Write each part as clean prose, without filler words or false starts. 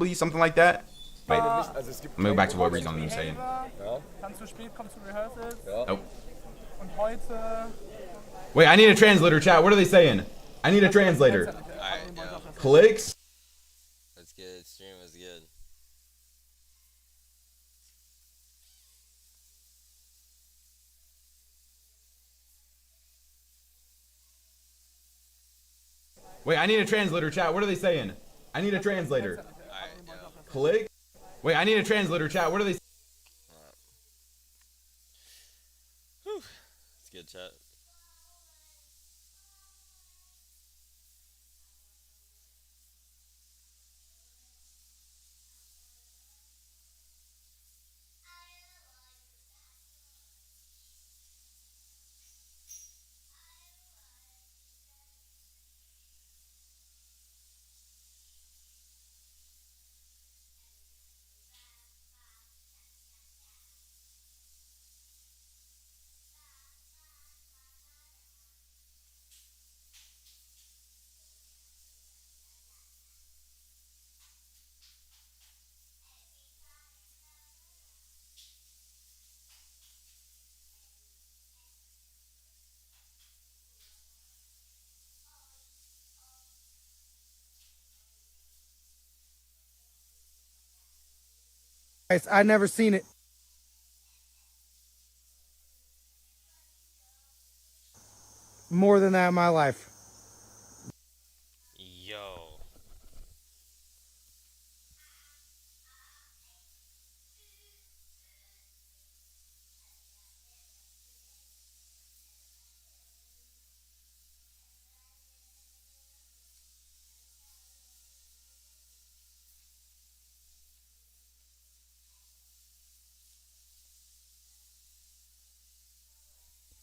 probably, something like that. Wait, let me go back to what Rezon was saying. Nope. Wait, I need a translator, chat. What are they saying? I need a translator. Alright, yo. Clicks? That's good. Stream was good. Wait, I need a translator, chat. What are they saying? I need a translator. Alright, yo. Click? Wait, I need a translator, chat. What are they saying? Whew. It's good, chat. I never seen it. More than that in my life. Yo.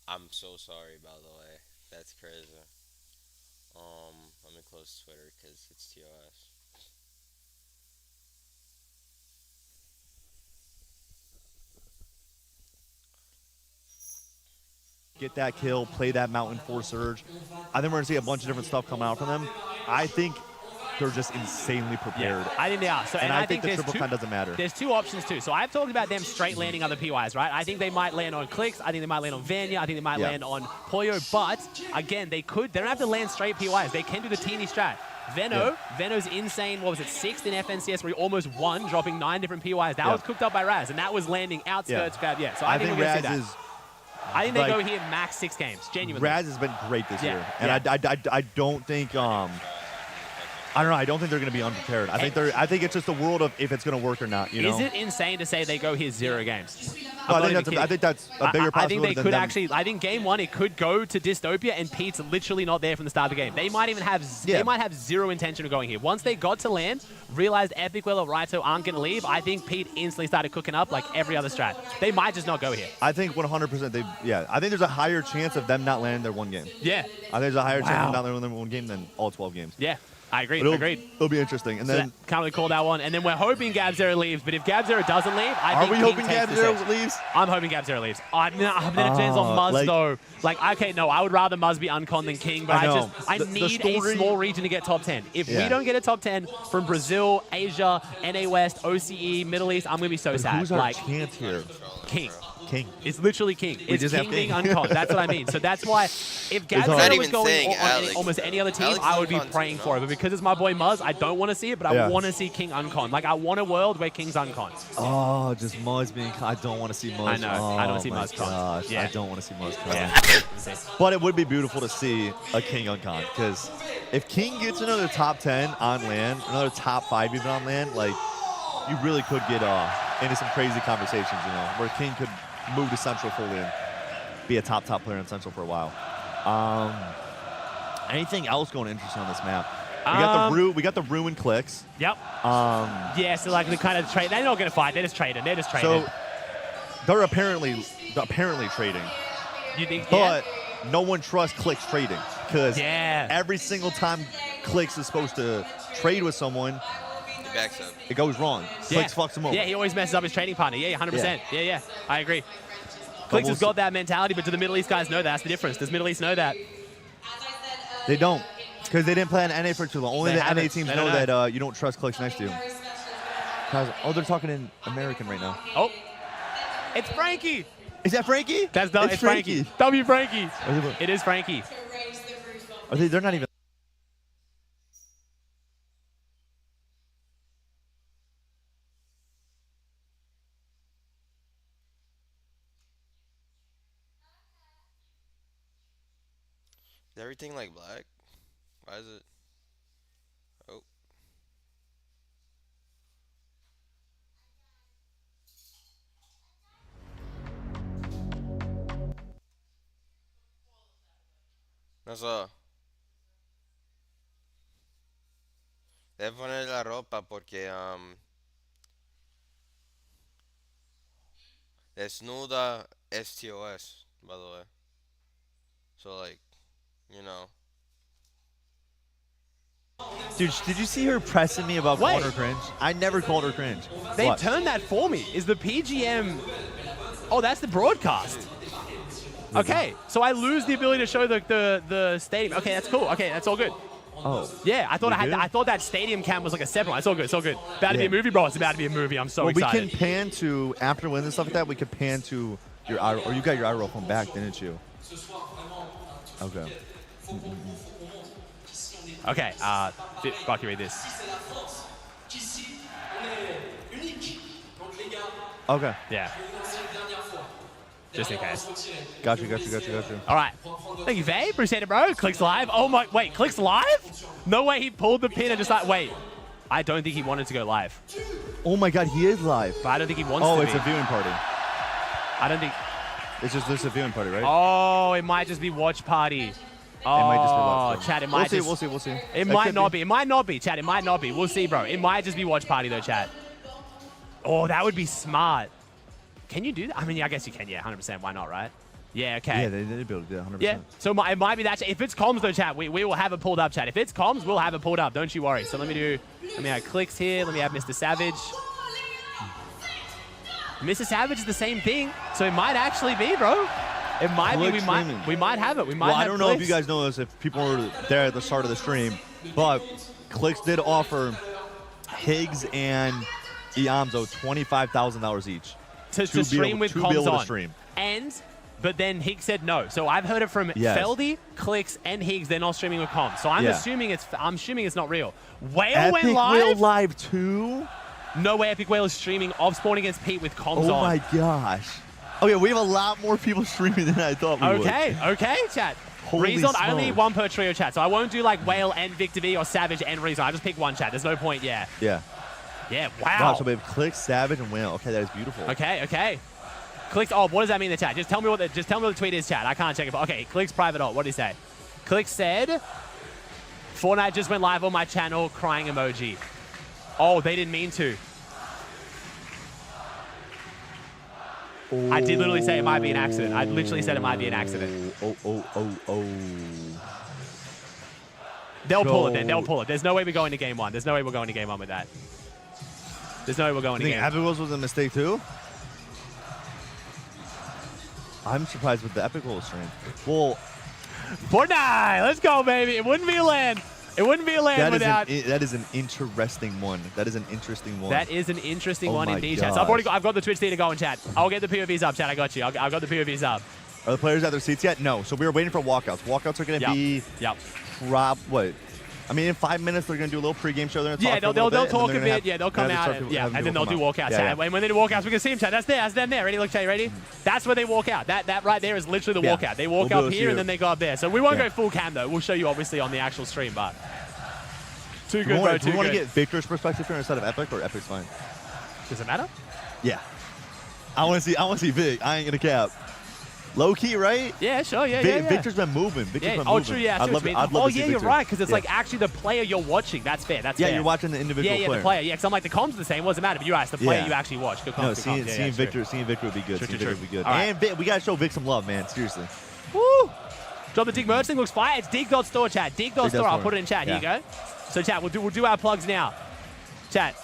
I'm so sorry, by the way. That's crazy. Let me close Twitter because it's TOS. Get that kill, play that Mountain Force Surge. I think we're going to see a bunch of different stuff come out from them. I think they're just insanely prepared. Yeah, I think they are. So, and I think the there's triple con doesn't matter. There's two options too. So I've talked about them straight landing other PYs, right? I think they might land on Clicks. I think they might land on Vanya. I think they might land on Pollo. But again, they don't have to land straight PYs. They can do the teeny strat. Veno's insane, what was it, 6th in FNCS where he almost won, dropping 9 different PYs. That was cooked up by Raz, and that was landing outskirts. Yeah. So I think we're going to see that. I think they go here max 6 games, genuinely. Raz has been great this year, and I don't think I don't know. I don't think they're going to be unprepared. I think it's just a world of if it's going to work or not. You know? Is it insane to say they go here 0 games? No, I think that's a bigger possibility. I think they could actually. I think game 1 it could go to Dystopia, and Pete's literally not there from the start of the game. They might even have. They might have 0 intention of going here. Once they got to land, realized Epic Will or Raito aren't going to leave. I think Pete instantly started cooking up like every other strat. They might just not go here. I think 100%. I think there's a higher chance of them not landing their 1 game. Yeah. I think there's a higher chance of not landing their 1 game than all 12 games. Yeah. I agree. It'll be interesting. And then can't really call that one. And then we're hoping Gab0 leaves. But if Gab0 doesn't leave, I think Are we hoping Gab0 leaves? I'm hoping Gab0 leaves. I'm it depends on Muzz though. Like, okay, no, I would rather Muzz be uncon than King, but I need a small region to get top 10. If we don't get a top 10 from Brazil, Asia, NA West, OCE, Middle East, I'm gonna be so sad. Who's our chance here? King. It's literally King. It's King being uncon. That's what I mean. So that's why if Gab0 was going on almost any other team, I would be praying for it. But because it's my boy Muzz, I don't want to see it, but I want to see King uncon. Like, I want a world where King's uncon. Oh, just Muzz being... I don't want to see Muzz. I know. I don't see Muzz con. Yeah. I don't want to see Muzz con. But it would be beautiful to see a King uncon, because if King gets another top 10 on land, another top 5 even on land, like, you really could get into some crazy conversations, you know, where King could move to Central fully and be a top player in Central for a while. Anything else going interesting on this map? We got the Ruin Clicks. Yep. So like the kind of trade. They're not going to fight. They're just trading. So they're apparently trading. You think? But no one trusts Clicks trading, because every single time Clicks is supposed to trade with someone, it goes wrong. Clicks fucks him over. Yeah, he always messes up his trading partner. Yeah, 100%. Yeah, I agree. Clicks has got that mentality, but do the Middle East guys know that? That's the difference. Does Middle East know that? They don't, because they didn't play on NA for too long. Only the NA teams know that you don't trust Clicks next to you. Guys, oh, they're talking in American right now. Oh, it's Frankie. Is that Frankie? It's Frankie. W Frankie. It is Frankie. Are they? They're not even. Is everything like black? Why is it? Oh. Eso. Debe poner la ropa porque desnuda STOS, by the way. So like, you know. Dude, did you see her pressing me about calling her cringe? I never called her cringe. They What? turned that for me. Is the PGM... Oh, that's the broadcast. Okay, so I lose the ability to show the stadium. Okay, that's cool. Okay, that's all good. Oh. Yeah, I thought We good? I thought that stadium cam was like a separate one. It's all good. It's all good. About to be a movie, bro. It's about to be a movie. I'm so Well, excited. we can pan to, after wins and stuff like that, we could pan to your eye, or you got your eye roll from back, didn't you? Okay. Okay, fuck you, read this. Okay. Yeah. Just in case. Got you. All right. Thank you, Vay. Appreciate it, bro. Clicks live. Oh my, wait, Clicks live? No way he pulled the pin and just like, wait. I don't think he wanted to go live. Oh my God, he is live. But I don't think he wants to Oh, be. it's a viewing party. I don't think. It's just there's a viewing party, right? Oh, it might just be watch party. Oh, It might just be watch party. chat, it might We'll see. It That might could not be. It might not be, chat. It might not be. We'll see, bro. It might just be watch party, though, chat. Oh, that would be smart. Can you do that? I mean, yeah, I guess you can. Yeah, 100%. Why not, right? Yeah, okay. Yeah, they did build it, 100%. Yeah, so it might be that. If it's comms, though, chat, we will have it pulled up, chat. If it's comms, we'll have it pulled up. Don't you worry. So let me add Clicks here. Let me add Mr. Savage. Mr. Savage is the same thing, so it might actually be, bro. It might be. We might have it. We might. Well, have I don't know if you Clicks. guys know this, if people were there at the start of the stream, but Clicks did offer Higgs and Iamzo $25,000 each to stream with to comms be able on. to stream. But then Higgs said no. So I've heard it from Yes. Feldy, Clicks, and Higgs. They're not streaming with comms. So I'm Yeah. assuming it's not real. Whale Epic went live. Whale live too? No way Epic Whale is streaming of Spawn against Pete with comms on. Oh my gosh. Okay, we have a lot more people streaming than I thought we would. Okay, chat. Holy Rezon, I only need smokes. one per trio, chat. So I won't do like Whale and Victor V or Savage and Rezon. I just pick one, chat. There's no point, yeah. Yeah. Yeah, Wow, wow. so we have Clicks, Savage, and Whale. Okay, that is beautiful. Okay. Clicks, oh, what does that mean in the chat? Just tell me what the tweet is, chat. I can't check it. Okay, Clicks private alt. What did he say? Clicks said, Fortnite just went live on my channel, crying emoji. Oh, they didn't mean to. Oh. I did literally say it might be an accident. I literally said it might be an accident. Oh. They'll pull it then. They'll pull it. There's no way we're going to game one. There's no way we're going to game one with that. There's no way we're going to You think game Epic Wheels was a mistake too? I'm surprised with the Epic Wheels stream. Well, Fortnite, let's go, baby. It wouldn't be a land. It wouldn't be a land without. that is an interesting one. That is an interesting one. That is an interesting one my indeed, chat. So I've gosh. got the Twitch feed to go in chat. I'll get the POVs up, chat. I got you. I've got the POVs up. Are the players at their seats yet? No. So we were waiting for walkouts. Walkouts are going to be what? I mean, in 5 minutes, they're going to do a little pregame show. They're going to talk for a little they'll bit, and talk then a they're gonna bit. Yeah, they'll come out. And then they'll do walkouts. Yeah. And when they do walkouts, we can see them, chat. That's them there. Ready? Look, chat. You ready? That's where they walk out. That right there is literally the Yeah. walkout. They walk We'll up do it here to and you. then they go up there. So we won't Yeah. go full cam though. We'll show you obviously on the actual stream, but too Do good, we bro. want Too to good. get Victor's perspective here instead of Epic, or Epic's fine? Does it matter? Yeah. I want to see Vic. I ain't going to cap. Low key, right? Yeah, sure. Yeah. Victor's been moving. Victor's been Oh, moving. true. Yeah. I'd love to see you're Victor. right. Because it's Yeah. like actually the player you're watching. That's fair. That's fair. You're watching the individual Yeah, player. the player. Yeah, because I'm like the comms are the same. Doesn't matter. But you're right. It's the player Yeah. you actually watch. Good comms. No, good seeing comms. Yeah, Victor would be good. True, Seeing true, Victor would be good. All right. And Vic, we gotta show Vic some love, man. Seriously. Woo! Drop the Dig merch thing. Looks fire. It's dig.store, chat. Dig.store. I'll put it in chat. Yeah. Here you go. So chat, we'll do our plugs now. Chat.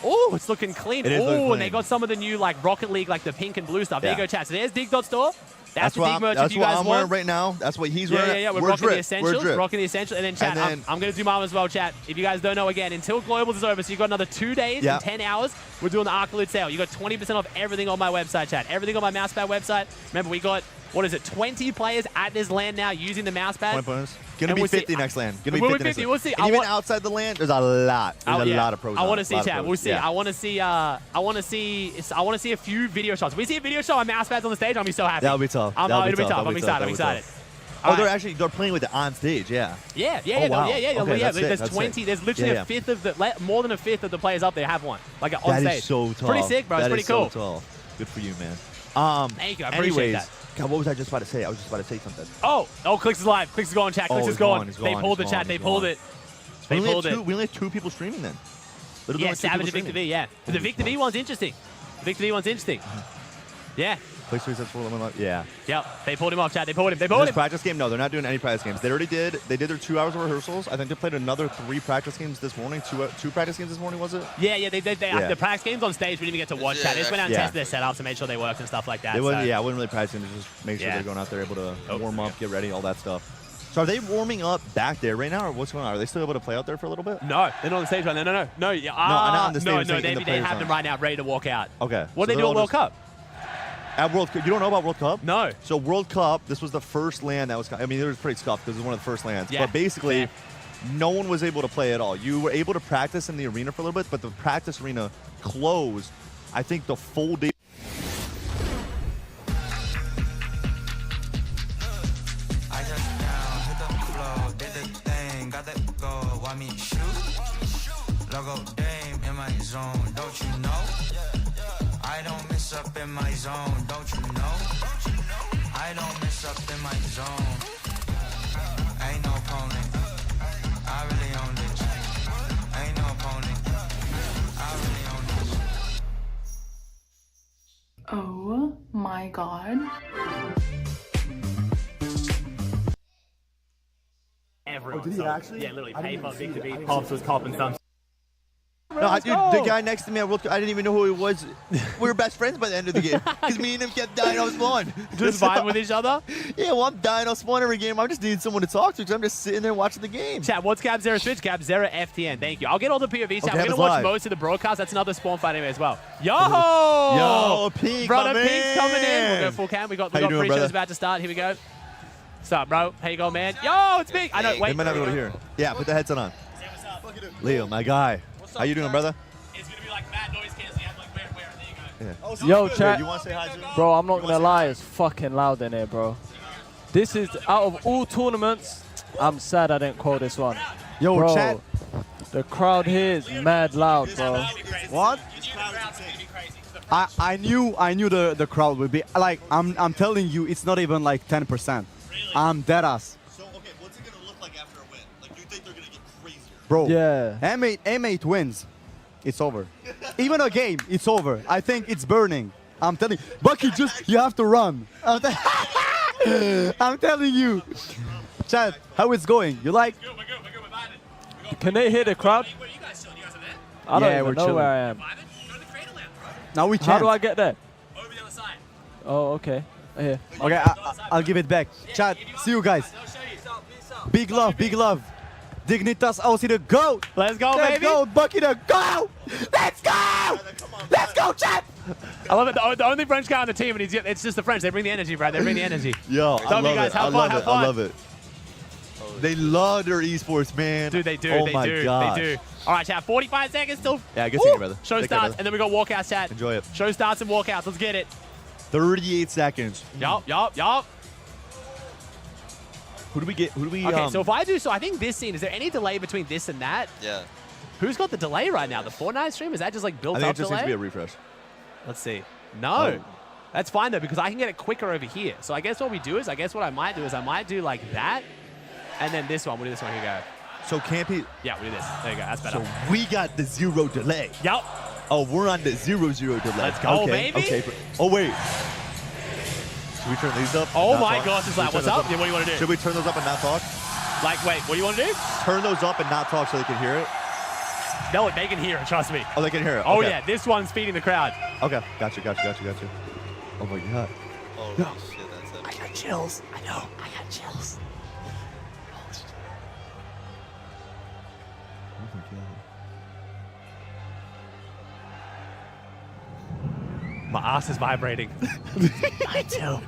Oh, it's looking clean. It is looking Oh, and they clean. got some of the new like Rocket League, like the pink and blue stuff. There you Yeah. go, chat. So there's dig.store. That's the big merch That's if you what guys I'm want. wearing right now. That's what he's Yeah, wearing. yeah, yeah. We're We're rocking the drip. essentials. We're drip. Rocking the essentials. And then, chat, I'm going to do mine as well, chat. If you guys don't know, again, until Globals is over, so you've got another 2 days and 10 hours, we're doing the Arcaloot sale. You got 20% off everything on my website, chat. Everything on my mousepad website. Remember, we got, 20 players at this land now using the mousepad. 20 points. Gonna be 50 next land. Gonna be We'll 50 next land. We'll see. And even outside the land, there's a lot. There's a lot of pros. I want to see, chat. We'll see. Yeah. I want to see. I want to see a few video shots. We see a video shot on mousepads on the stage. I'll be so happy. That'll be tough. It'll be tough. I'm excited. I'm excited. Oh, they're playing with it on stage. Yeah. Yeah. Oh, wow. Okay, that's sick, There's that's 20. sick. There's literally a fifth of the more than a fifth of the players up there have one. Like on stage. That is so tall. Pretty sick, bro. It's pretty cool. So tall. Good for you, man. Thank you. I appreciate that. God, what was I just about to say? I was just about to say something. Oh, Clicks is live. Clicks is going, chat. Clicks is going. They pulled the chat. They pulled it. They pulled it. We only have 2 people streaming then. Yeah, Savage and Victor V, yeah. But the Victor V one's interesting. Yeah. Play 3 sets for them. Yeah. Yep. They pulled him off, chat. They pulled him. This practice game? No, they're not doing any practice games. They already did. They did their 2 hours of rehearsals. I think they played another 3 practice games this morning. Two practice games this morning, was it? Yeah. The practice games on stage, we didn't even get to watch chat. They just went out and tested their setups and made sure they worked and stuff like that. They wouldn't, I wouldn't really practice them. Just make sure they're going out there able to warm up, get ready, all that stuff. So are they warming up back there right now, or what's going on? Are they still able to play out there for a little bit? No, they're not on the stage right now. No. not on the stage. They have them right now, ready to walk out. Okay. What do they do at World Cup? At World Cup, you don't know about World Cup? No. So World Cup, this was the first land that was. I mean, it was pretty scuffed because it was one of the first lands. Yeah. But basically, no one was able to play at all. You were able to practice in the arena for a little bit, but the practice arena closed. I think the full day. Logo Dame in my zone, don't you know? I don't miss up in my zone, don't you know? I don't miss up in my zone. Ain't no opponent. I really own this. Ain't no opponent. I really own this. Oh my god. Everyone. Did he actually? Yeah, literally. Paper, Victor V, Pops was copping some. No, dude, the guy next to me at World Cup, I didn't even know who he was. We were best friends by the end of the game because me and him kept dying on spawn. Just vibing with each other? Yeah, well, I'm dying on spawn every game. I just need someone to talk to because I'm just sitting there watching the game. Chat, what's Gab Zero Switch? Gab Zero FTN. Thank you. I'll get all the POV chat. We're going to watch most of the broadcast. That's another spawn fight anyway as well. Yo, Pink, brother, my Pink's man. coming in. We'll go full cam. We got doing, pre-shows brother? about to start. Here we go. What's up, bro? How you going, man? Yo, it's Pink. I know. Wait. They might not be able to hear. Yeah, put the headset on. Say what's up. Leo, my guy. How you doing, brother? It's going to be like mad noise canceling. You have to like where? There you go. Yeah. Yo, chat. You want to say hi, Jim? Bro, I'm not gonna lie, it's fucking loud in here, bro. This is, out of all tournaments, I'm sad I didn't call this one. Yo, Bro, chat. the crowd here is mad loud, bro. What? I knew the crowd would be like. I'm telling you, it's not even like 10%. I'm dead ass. So, okay, what's it going to look like after a win? Like, do you think they're going to get crazier? Bro, Yeah. M8 wins. It's over. Even a game, it's over. I think it's burning. I'm telling you. Bucky, you have to run. I'm telling you. Chad, how it's going? You like? We're good. We're vibing. Can they hear the crowd? Where are you guys chilling? You guys are there? I don't Yeah, even we're know chilling. where I am. Vibing? Go to the Cradle Land, bro. Now we How chant. do I get there? Over the other side. Oh, okay. Here. Okay, I'll give it back. Chad, see you guys. I'll show you. Big love, big love. Dignitas Aussie to go. Let's go, Let's baby. go, Bucky to go. Let's go. Let's go, Chad. I love it. The only French guy on the team, and it's just the French. They bring the energy, bro. They bring the energy. Yo, I Love you love guys. it. Have I fun, love have it. fun. I love it. They love their esports, man. Dude, they do. Oh they my do. gosh. They do. All right, chat. 45 seconds till. Yeah, good seeing you, brother. Show Take care, starts, brother. and then we got walkouts, chat. Enjoy it. Show starts and walkouts. Let's get it. 38 seconds. Yup. Who do we get? Who do we? Okay, so if I do so, I think this scene. Is there any delay between this and that? Yeah. Who's got the delay right now? The Fortnite stream? Is that just like built I think up it just delay? needs to be a refresh. Let's see. No. That's fine though, because I can get it quicker over here. So I guess what we do is, what I might do like that, and then this one. We'll do this one. Here we go. So Campy. Yeah, we'll do this. There you go. That's better. So we got the 0 delay. Yup. Oh, we're on the 0-0 delay. Let's go, okay, baby. Okay. Oh wait. Should we turn these up? Oh and not my talk? gosh, it's Should we like, turn what's those up? Yeah, what do you want to do? Should we turn those up and not talk? Like, wait, what do you want to do? Turn those up and not talk so they can hear it. No, they can hear it, trust me. Oh, they can hear it. Oh Okay. yeah, this one's feeding the crowd. Okay. Gotcha. Oh my god. Holy shit, that's epic. got chills. I know. I got chills. Oh my god. My ass is vibrating. I too.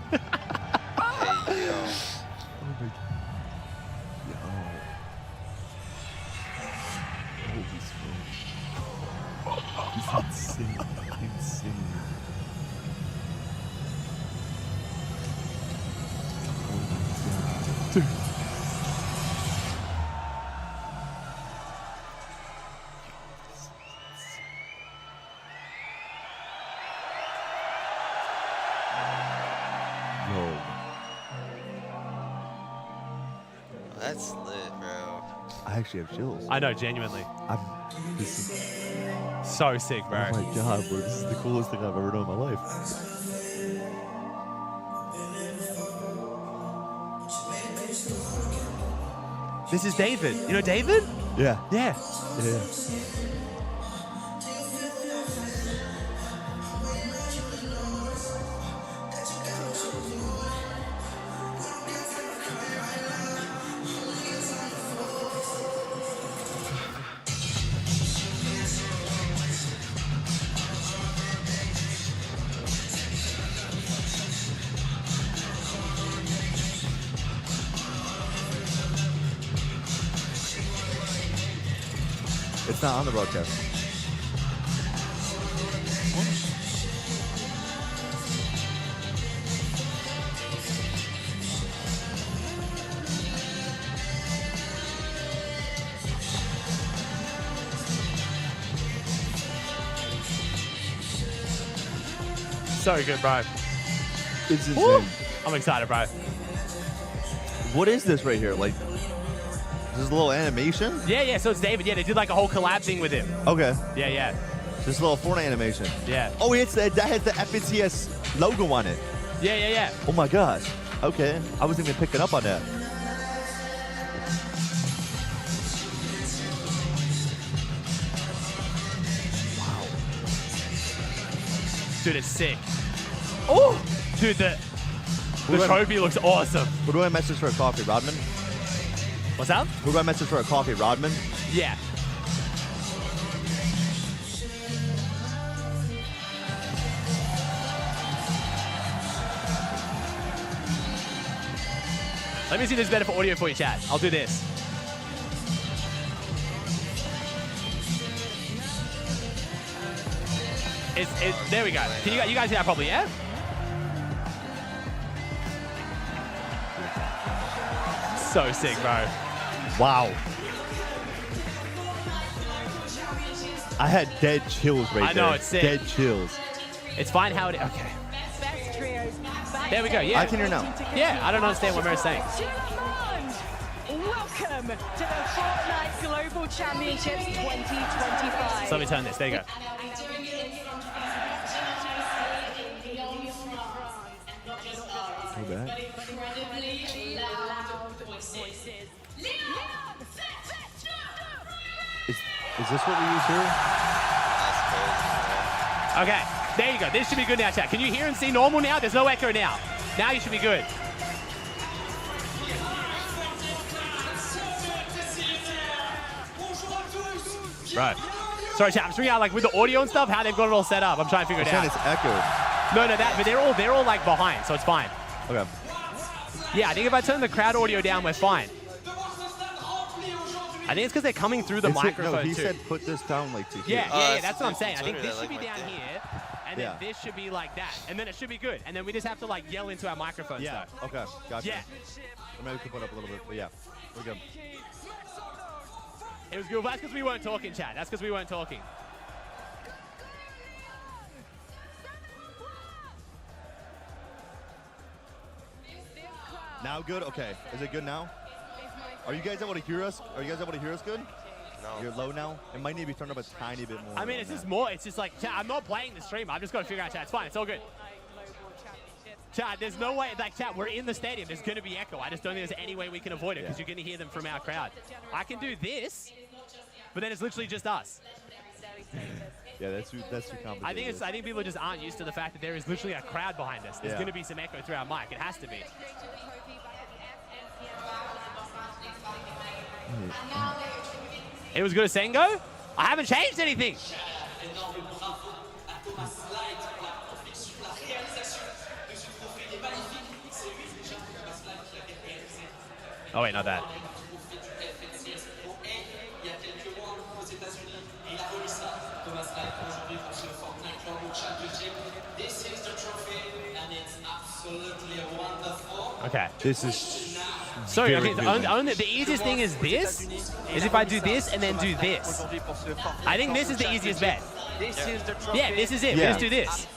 Hey, yo. Oh my god. Yo. Holy smokes. This is insane. Insane. Oh my god. Dude. Yo. That's lit, bro. I actually have chills. I know, genuinely. This is, So sick, bro. oh my god, bro. This is the coolest thing I've ever done in my life. This is David. You know David? Yeah. Yeah. Yeah. It's not on the broadcast. So good, bro. It's insane. Woo! I'm excited, bro. What is this right here? Like, this is a little animation? Yeah. So it's David. Yeah, they did like a whole collab thing with him. Okay. Yeah. This little Fortnite animation. Yeah. Oh, it's that has the FNCS logo on it. Yeah. Oh my gosh. Okay. I wasn't even picking up on that. Dude, it's sick. Oh, dude, the trophy looks awesome. Who do I message for a coffee, Rodman? What's that? Who do I message for a coffee, Rodman? Yeah. Let me see if this is better for audio for you, chat. I'll do this. There we go. Can you guys hear that probably, yeah? So sick, bro. Wow. I had dead chills right there. I know, it's sick. Dead chills. It's fine how it. Okay. There we go. Yeah. I can hear now. Yeah. I don't understand what Mary's saying. Welcome to the Fortnite Global Championships 2025. So let me turn this. There you go. Go back. Is this what we use here? Okay. There you go. This should be good now, chat. Can you hear and see normal now? There's no echo now. Now you should be good. Right. Sorry, chat. I'm just figuring out, like, with the audio and stuff, how they've got it all set up. I'm trying to figure it out. It's echo. No, but they're all like behind, so it's fine. Okay. Yeah, I think if I turn the crowd audio down, we're fine. I think it's because they're coming through the microphone No, he too. said put this down like to here. Yeah, that's what I'm saying. I think this should be like down that. here, and then this should be like that, and then it should be good. And then we just have to like yell into our microphones. Yeah. Though. Okay. Gotcha. Yeah. Or maybe we could put up a little bit, but yeah, we're good. It was good. That's because we weren't talking, chat. That's because we weren't talking. Now good? Okay. Is it good now? Are you guys able to hear us? Are you guys able to hear us good? No. You're low now? It might need to be turned up a tiny bit more. I mean, it's just more. It's just like, chat, I'm not playing the stream. I've just got to figure out, chat. It's fine. It's all good. Chat, there's no way, like, chat, we're in the stadium. There's going to be echo. I just don't think there's any way we can avoid it because you're going to hear them from our crowd. I can do this, but then it's literally just us. Yeah, that's too complicated. I think people just aren't used to the fact that there is literally a crowd behind us. There's going to be some echo through our mic. It has to be. It was good as Sengo? I haven't changed anything. Oh wait, not that. Okay. This is so okay, the easiest thing is this, is if I do this and then do this. I think this is the easiest bet. Yeah, this is it. Yeah. We just do this.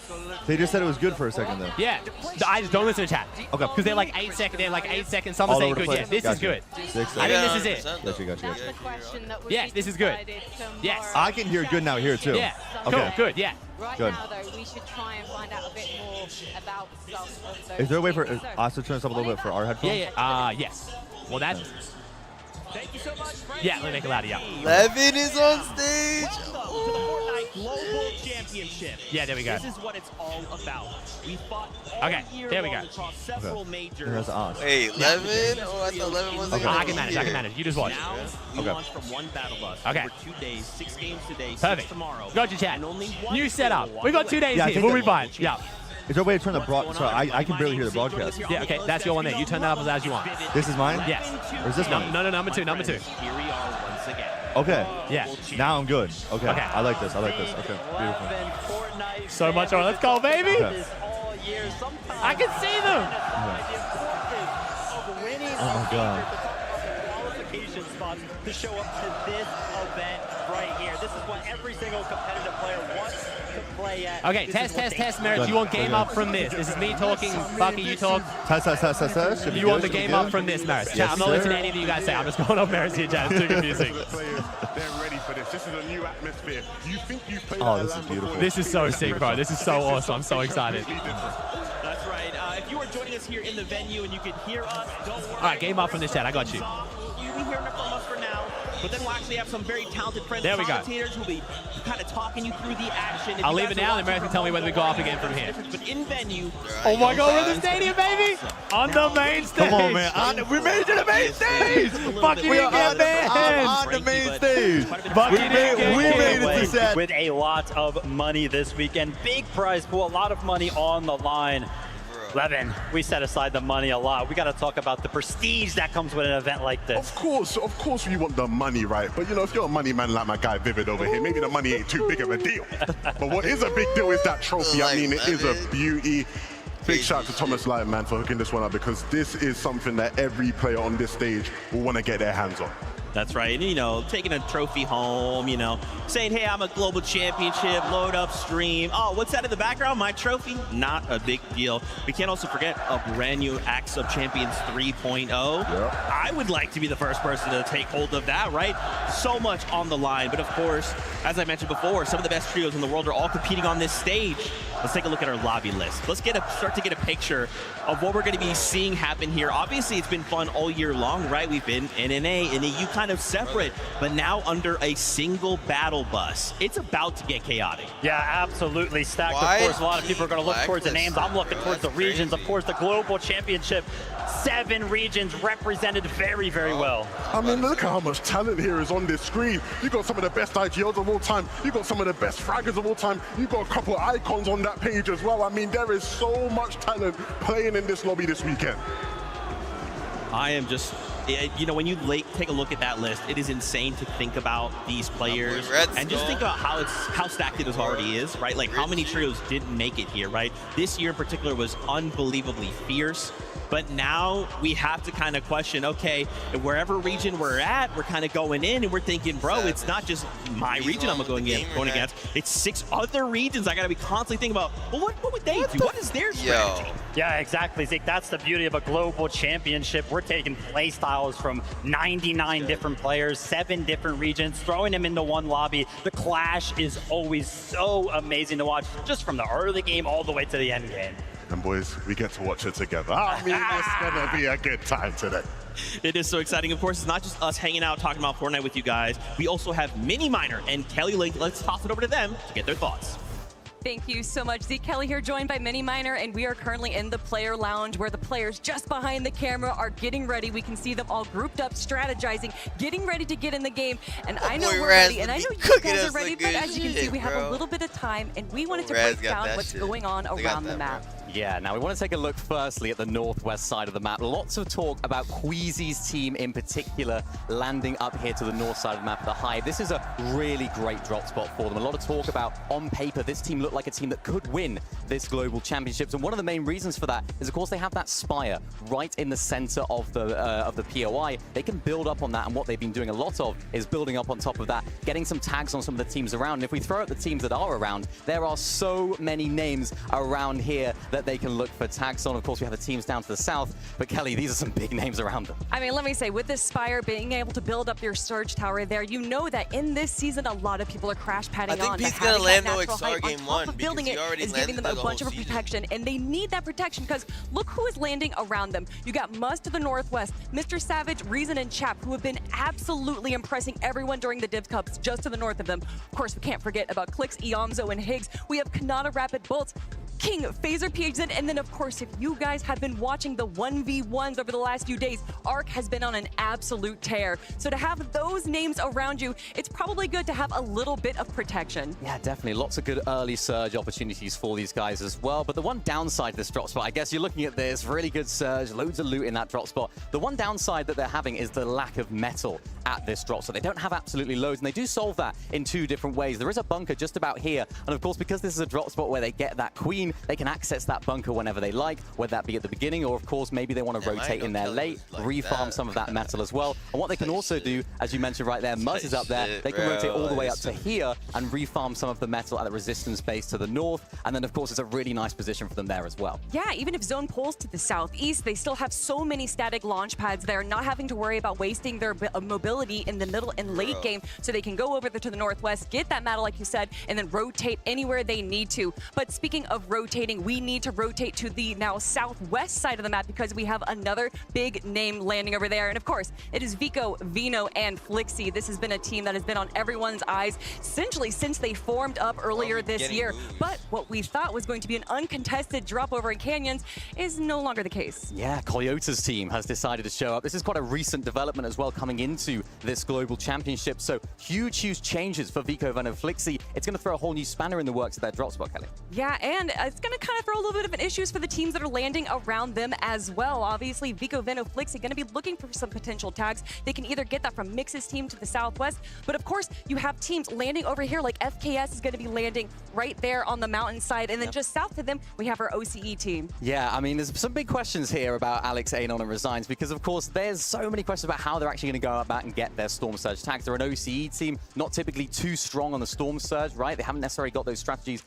They just said it was good for a second, though. Yeah. I just don't listen to chat. Okay. Because they're like 8 seconds. They're like 8 seconds. Some are All saying over the good. Yeah, place. this is good. I think this is it. Gotcha. Yes, this is good. Yes. I can hear good now here, too. Yeah. Okay. Cool. Good. Yeah. Right Good. now, though, we should try and find out a bit more about some of those. Is there a way for us to turn this up a little bit for our headphones? Yeah. Yes. Well, that's. Thank you so much, Frank. Yeah, let me make it louder. Yeah. Levin is on stage. Welcome to the Fortnite Global Championship. Yeah, there we go. This is what it's all about. We fought all year there we go. long across several majors. That's on. Wait, Levin? Oh, I thought Levin wasn't Okay. I can manage. You just watch. Now, we launch from one battle bus. Okay. Over 2 days, 6 games today, 6 Perfect. tomorrow. Got you, chat. And only one New player setup. will walk We got away. 2 days Yeah, I here. think We'll be that- fine. Yeah. Is there a way to turn the broadcast? Sorry, I can barely hear the broadcast. Yeah, okay. That's your one there. You turn that up as you want. This is mine? Yes. Or is this mine? No, number two. Here we are once again. Okay. Yeah. Now I'm good. Okay. Okay. I like this. Okay. Beautiful. So much on. Let's go, baby. Okay. I can see them. Oh my God. Qualification spots to show up to this event right here. This is what every single competitive player wants to play at. Okay, test, Merritt. You want game up from this? This is me talking. Bucky, you talk. Test. Should be You want the good? Should be game good? up from this, Merritt. Chat, Yes, I'm not sir. listening to anything you guys say. I'm just going off Merritt's here, chat. It's too confusing. They're ready for this. This is a new atmosphere. You think you've played Oh, that this is land beautiful. before. This is so sick, bro. This is so awesome. I'm so excited. That's right. If you are joining us here in the venue and you can hear us, don't worry. All right, game up from this chat. I got you. You'll be hearing it from us for now. But then we'll actually have some very talented friends, There we go. commentators who'll be kind of talking you through the action. If I'll you leave guys it are now, and watching Merritt can tell me whether we go up again from here. But in venue, Oh my God, we're in the stadium, baby! On the main stage. Come on, man. We made it to the main stage. Bucky We didn't are get banned. on the main stage. Bucky We didn't made get it to banned. set. With a lot of money this weekend. Big prize pool, a lot of money on the line. Levin, we set aside the money a lot. We got to talk about the prestige that comes with an event like this. Of course we want the money, right? But you know, if you're a money man like my guy Vivid over here, maybe the money ain't too big of a deal. But what is a big deal is that trophy. I mean, it is a beauty. Big shout out to Thomas Lyon, man, for hooking this one up, because this is something that every player on this stage will want to get their hands on. that's right. And, you know, taking a trophy home, you know, saying, hey, I'm a global championship, load up, stream. Oh, what's that in the background? My trophy? Not a big deal. We can't also forget a brand new Axe of Champions 3.0. I would like to be the first person to take hold of that, right? So much on the line. But of course, as I mentioned before, some of the best trios in the world are all competing on this stage. Let's take a look at our lobby list. Let's start to get a picture of what we're going to be seeing happen here. Obviously, it's been fun all year long, right? We've been NNA and EU kind of separate, but now under a single battle bus. It's about to get chaotic. Yeah, absolutely stacked. Why? Of course, a lot of people are going to look towards the names. I'm looking towards the regions. Of course, the Global Championship. 7 regions represented very, very well. I mean, look at how much talent here is on this screen. You got some of the best IGLs of all time. You got some of the best fraggers of all time. You got a couple icons on that page as well. I mean, there is so much talent playing in this lobby this weekend. I am just, you know, when you take a look at that list, it is insane to think about these players and just think about how stacked it already is, right? Like how many trios didn't make it here, right? This year in particular was unbelievably fierce. But now we have to kind of question, okay, wherever region we're at, we're kind of going in and we're thinking, bro, it's not just my region I'm going against. It's 6 other regions. I got to be constantly thinking about, well, what would they do? What is their strategy? Yeah, exactly, Zeke. That's the beauty of a global championship. We're taking play styles from 99 different players, 7 different regions, throwing them into one lobby. The clash is always so amazing to watch, just from the early game all the way to the end game. and boys, we get to watch it together. I mean, it's gonna be a good time today. It is so exciting. Of course, it's not just us hanging out talking about Fortnite with you guys. We also have Mini Miner and Kelly Link. Let's toss it over to them to get their thoughts. Thank you so much. Zeke Kelly here, joined by Mini Miner, and we are currently in the player lounge where the players just behind the camera are getting ready. We can see them all grouped up, strategizing, getting ready to get in the game. And I know we're ready, and I know you guys are ready, but as you can see, we have a little bit of time, and we wanted to break down what's going on around the map. Yeah, now we want to take a look firstly at the northwest side of the map. Lots of talk about Queasy's team in particular landing up here to the north side of the map at the Hive. This is a really great drop spot for them. A lot of talk about, on paper, this team looked like a team that could win this global championships. And one of the main reasons for that is, of course, they have that spire right in the center of the POI. They can build up on that, and what they've been doing a lot of is building up on top of that, getting some tags on some of the teams around. And if we throw out the teams that are around, there are so many names around here that they can look for tags on. Of course, we have the teams down to the south, but Kelly, these are some big names around them. I mean, let me say, with this Spire being able to build up your surge tower there, you know that in this season, a lot of people are crash padding on. I think Pete's gonna land no XR game one because building it is giving them a bunch of protection, and they need that protection because look who is landing around them. You got Muzz to the northwest, Mr. Savage, Reason, and Chap, who have been absolutely impressing everyone during the Div Cups just to the north of them. Of course, we can't forget about Clix, Iamzo, and Higgs. We have Kanata, Rapid Bolts, King, Phaser, PHZ, and then of course, if you guys have been watching the 1v1s over the last few days, Arc has been on an absolute tear. So to have those names around you, it's probably good to have a little bit of protection. Yeah, definitely. Lots of good early surge opportunities for these guys as well. But the one downside to this drop spot, I guess you're looking at this, really good surge, loads of loot in that drop spot. The one downside that they're having is the lack of metal at this drop. So they don't have absolutely loads, and they do solve that in two different ways. There is a bunker just about here. And of course, because this is a drop spot where they get that queen, they can access that bunker whenever they like, whether that be at the beginning or, of course, maybe they want to rotate in there late, refarm some of that metal as well. And what they can also do, as you mentioned right there, Muzz is up there. They can rotate all the way up to here and refarm some of the metal at the resistance base to the north. And then, of course, it's a really nice position for them there as well. Yeah, even if zone pulls to the southeast, they still have so many static launch pads there, not having to worry about wasting their mobility in the middle and late game, so they can go over to the northwest, get that metal, like you said, and then rotate anywhere they need to. But speaking of rotating, we need to rotate to the now southwest side of the map because we have another big name landing over there. And of course, it is Vico, Vino, and Flixie. This has been a team that has been on everyone's eyes essentially since they formed up earlier this year. But what we thought was going to be an uncontested drop over in Canyons is no longer the case. Yeah, Coyota's team has decided to show up. This is quite a recent development as well coming into this global championship. So huge changes for Vico, Vino, and Flixie. It's going to throw a whole new spanner in the works of their drop spot, Kelly. Yeah, and it's going to kind of throw a little bit of an issues for the teams that are landing around them as well. Obviously, Vico, Veno, Flixie going to be looking for some potential tags. They can either get that from Mix's team to the southwest, but of course, you have teams landing over here, like FKS is going to be landing right there on the mountainside, and then just south of them, we have our OCE team. Yeah, I mean, there's some big questions here about Alex Anon and Resigns because, of course, there's so many questions about how they're actually going to go about and get their Storm Surge tags. They're an OCE team, not typically too strong on the Storm Surge, right? They haven't necessarily got those strategies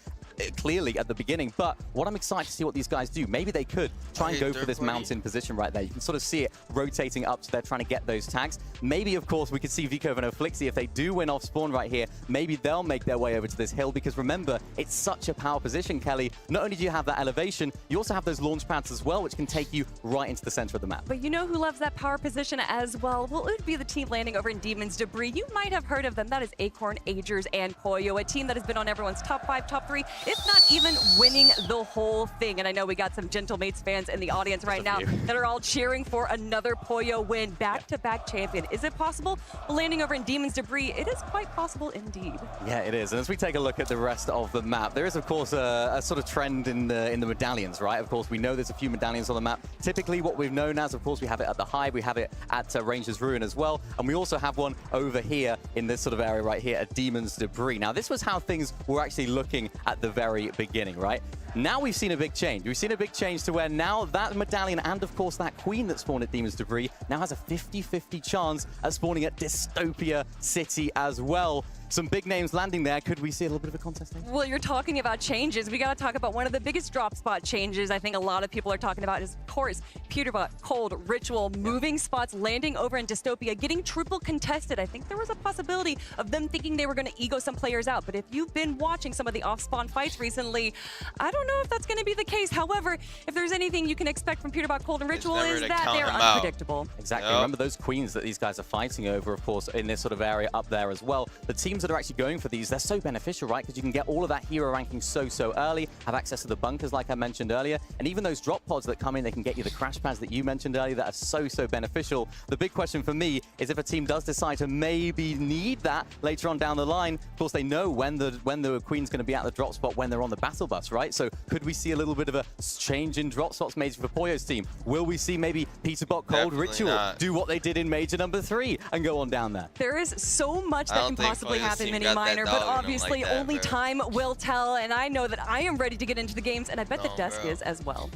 clearly at the beginning, but what I'm excited to see what these guys do. Maybe they could try and go for this mountain position right there. You can sort of see it rotating up, so they're trying to get those tags. Maybe, of course, we could see Vico and Flixie, if they do win off spawn right here, maybe they'll make their way over to this hill, because remember, it's such a power position, Kelly. Not only do you have that elevation, you also have those launch pads as well, which can take you right into the center of the map. But you know who loves that power position as well? Well, it would be the team landing over in Demon's Debris. You might have heard of them. That is Acorn, Agers, and Pollo, a team that has been on everyone's top 5, top 3, if not even winning the whole thing. And I know we got some Gentlemates fans in the audience right now that are all cheering for another Pollo win, back-to-back champion. Is it possible? Well, landing over in Demon's Debris, it is quite possible indeed. Yeah, it is. And as we take a look at the rest of the map, there is, of course, a sort of trend in the medallions, right? Of course, we know there's a few medallions on the map. Typically, what we've known as, of course, we have it at the Hive, we have it at Ranger's Ruin as well, and we also have one over here in this sort of area right here at Demon's Debris. Now, this was how things were actually looking at the very beginning, right? Now we've seen a big change. We've seen a big change to where now that medallion and, of course, that queen that spawned at Demon's Debris now has a 50-50 chance at spawning at Dystopia City as well. some big names landing there. Could we see a little bit of a contest there? Well, you're talking about changes. We got to talk about one of the biggest drop spot changes I think a lot of people are talking about is, of course, Peterbot, Cold, Ritual, moving spots, landing over in Dystopia, getting triple contested. I think there was a possibility of them thinking they were going to ego some players out. But if you've been watching some of the off-spawn fights recently, I don't know if that's going to be the case. However, if there's anything you can expect from Peterbot, Cold, and Ritual is that they're unpredictable. Exactly. Remember those queens that these guys are fighting over, of course, in this sort of area up there as well. The teams that are actually going for these, they're so beneficial, right? Because you can get all of that hero ranking so early, have access to the bunkers like I mentioned earlier, and even those drop pods that come in, they can get you the crash pads that you mentioned earlier that are so beneficial. The big question for me is if a team does decide to maybe need that later on down the line, of course they know when the queen's going to be at the drop spot when they're on the battle bus, right? So could we see a little bit of a change in drop spots maybe for Poyo's team? Will we see maybe Peterbot, Cold, Ritual do what they did in Major number 3 and go on down there? There is so much that can possibly happen, Mini Minor, but obviously only time will tell, and I know that I am ready to get into the games, and I bet the desk is as well.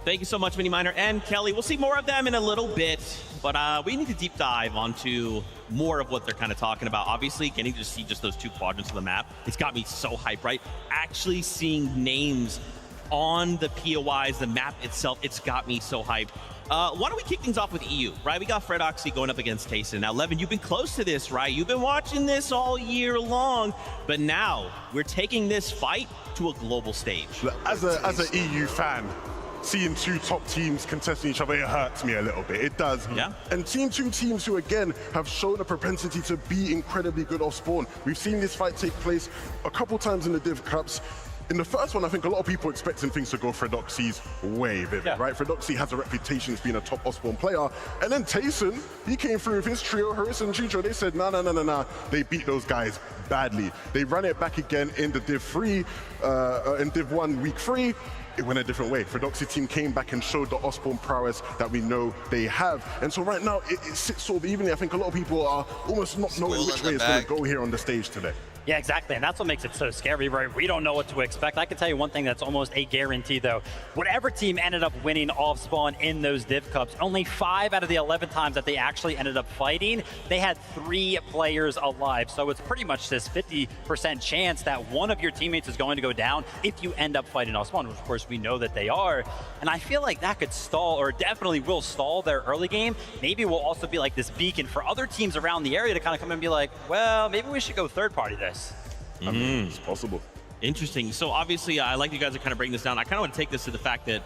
Thank you so much, Mini Minor and Kelly. We'll see more of them in a little bit, but we need to deep dive onto more of what they're kind of talking about. Obviously, getting to see just those 2 quadrants of the map, it's got me so hyped, right? Actually seeing names on the POIs, the map itself, it's got me so hyped. Why don't we kick things off with EU, right? We got Fredoxy going up against Tayson. Now, Levin, you've been close to this, right? You've been watching this all year long, but now we're taking this fight to a global stage. As an EU fan, seeing 2 top teams contesting each other, it hurts me a little bit. It does. Yeah. And seeing 2 teams who, again, have shown a propensity to be incredibly good off spawn. We've seen this fight take place a couple times in the Div Cups. In the first one, I think a lot of people expecting things to go Fredoxy's way, Vivid, right? Fredoxy has a reputation as being a top off-spawn player. And then Tayson, he came through with his trio, Harris and Chicho. They said, nah. They beat those guys badly. They ran it back again in the Div 3, in Div 1, week 3. It went a different way. Fredoxy team came back and showed the off-spawn prowess that we know they have. And so right now, it sits sort of evenly. I think a lot of people are almost not knowing which way it's going to go here on the stage today. Yeah, exactly, and that's what makes it so scary, right? We don't know what to expect. I can tell you one thing that's almost a guarantee, though. Whatever team ended up winning off spawn in those Div Cups, only 5 out of the 11 times that they actually ended up fighting, they had 3 players alive. So it's pretty much this 50% chance that one of your teammates is going to go down if you end up fighting off spawn, which of course we know that they are. And I feel like that could stall, or definitely will stall their early game. Maybe will also be like this beacon for other teams around the area to kind of come and be like, well, maybe we should go third party this. I mean, it's possible. Interesting. So obviously, I like you guys to kind of break this down. I kind of want to take this to the fact that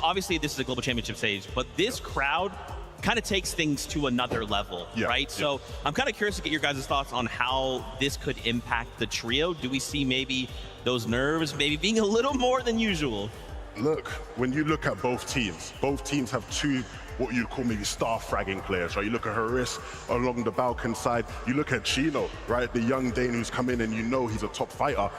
obviously this is a global championship stage, but this crowd kind of takes things to another level, right? So I'm kind of curious to get your guys' thoughts on how this could impact the trio. Do we see maybe those nerves maybe being a little more than usual? Look, when you look at both teams have 2 what you'd call maybe star fragging players, right? You look at Harris along the Balkan side, you look at Chino, right? The young Dane who's come in and you know he's a top fighter.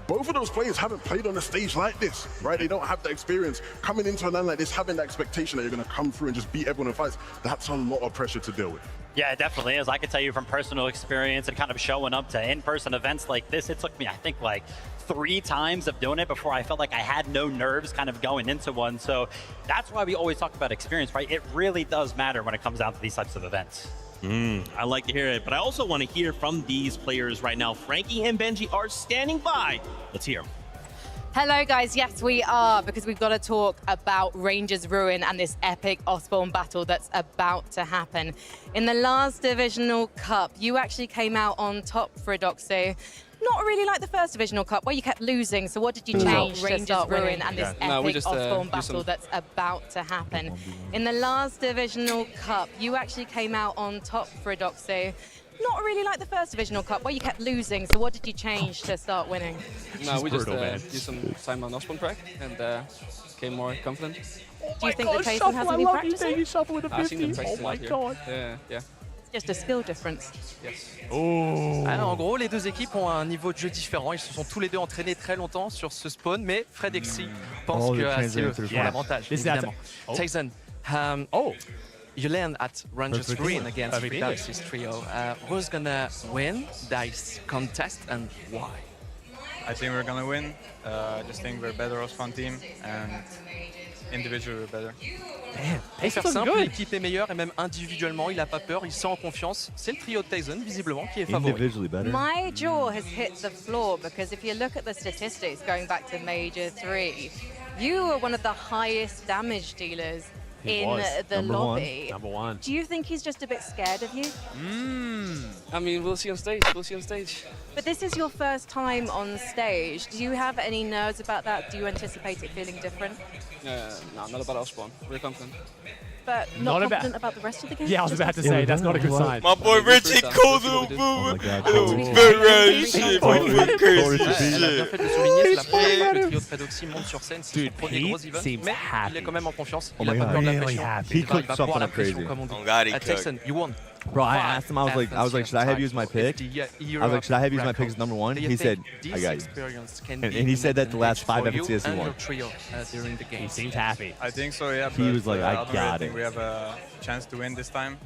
Both of those players haven't played on a stage like this, right? They don't have the experience. Coming into a land like this, having that expectation that you're going to come through and just beat everyone in fights, that's a lot of pressure to deal with. Yeah, it definitely is. I can tell you from personal experience and kind of showing up to in-person events like this, it took me, I think, like 3 times of doing it before I felt like I had no nerves kind of going into one. So that's why we always talk about experience, right? It really does matter when it comes down to these types of events. I like to hear it, but I also want to hear from these players right now. Frankie and Benji are standing by. Let's hear them. Hello guys, yes we are, because we've got to talk about Rangers Ruin and this epic off-spawn battle that's about to happen. In the last Divisional Cup, you actually came out on top, Fredoxy. Not really like the first Divisional Cup, where you kept losing, so what did you change to start Ruin and this epic off-spawn battle that's about to happen? In the last Divisional Cup, you actually came out on top, Fredoxy. Not really like the first Divisional Cup, where you kept losing, so what did you change to start winning? No, we just used some time on off-spawn prac and became more confident. Do you think that Tayson hasn't been practicing? I've seen them practicing out here. Yeah. It's just a skill difference. Yes. En gros, les deux équipes ont un niveau de jeu différent. Ils se sont tous les deux entraînés très longtemps sur ce spawn, mais Fredoxy pense que c'est eux qui ont l'avantage, évidemment. Tayson, you land at Rangers Green against Fredoxy's trio. Who's gonna win this contest and why? I think we're gonna win. I just think we're a better off-spawn team, and individually better. Damn. Pour faire simple, l'équipe est meilleure et même individuellement, il n'a pas peur, il se sent en confiance. C'est le trio de Tyson, visiblement, qui est favori. Individually better. My jaw has hit the floor because if you look at the statistics going back to Major 3, you were one of the highest damage dealers in the lobby. Number one. Do you think he's just a bit scared of you? I mean, we'll see on stage. We'll see on stage. But this is your first time on stage. Do you have any nerves about that? Do you anticipate it feeling different? No, not about our spawn. We're confident. But not confident about the rest of the game? Yeah, I was about to say, that's not a good sign. My boy Richie cool little boo. Oh my God. Shit, Dude, Pete seems happy. Il est quand même en confiance. Oh Il a my pas God. peur de la Really pression. happy. He Il va cooked something boire la up pression, crazy. comme on dit. Oh God, he Tyson, you won. Bro, I asked him. I was like, should I have used my pick? I was like, should I have used my pick as number one? He said, I got you. And he said that the last 5 FNCS he won. During the game. He seems happy. I think so, yeah. He was like, I don't got really it. think we have a chance to win this time.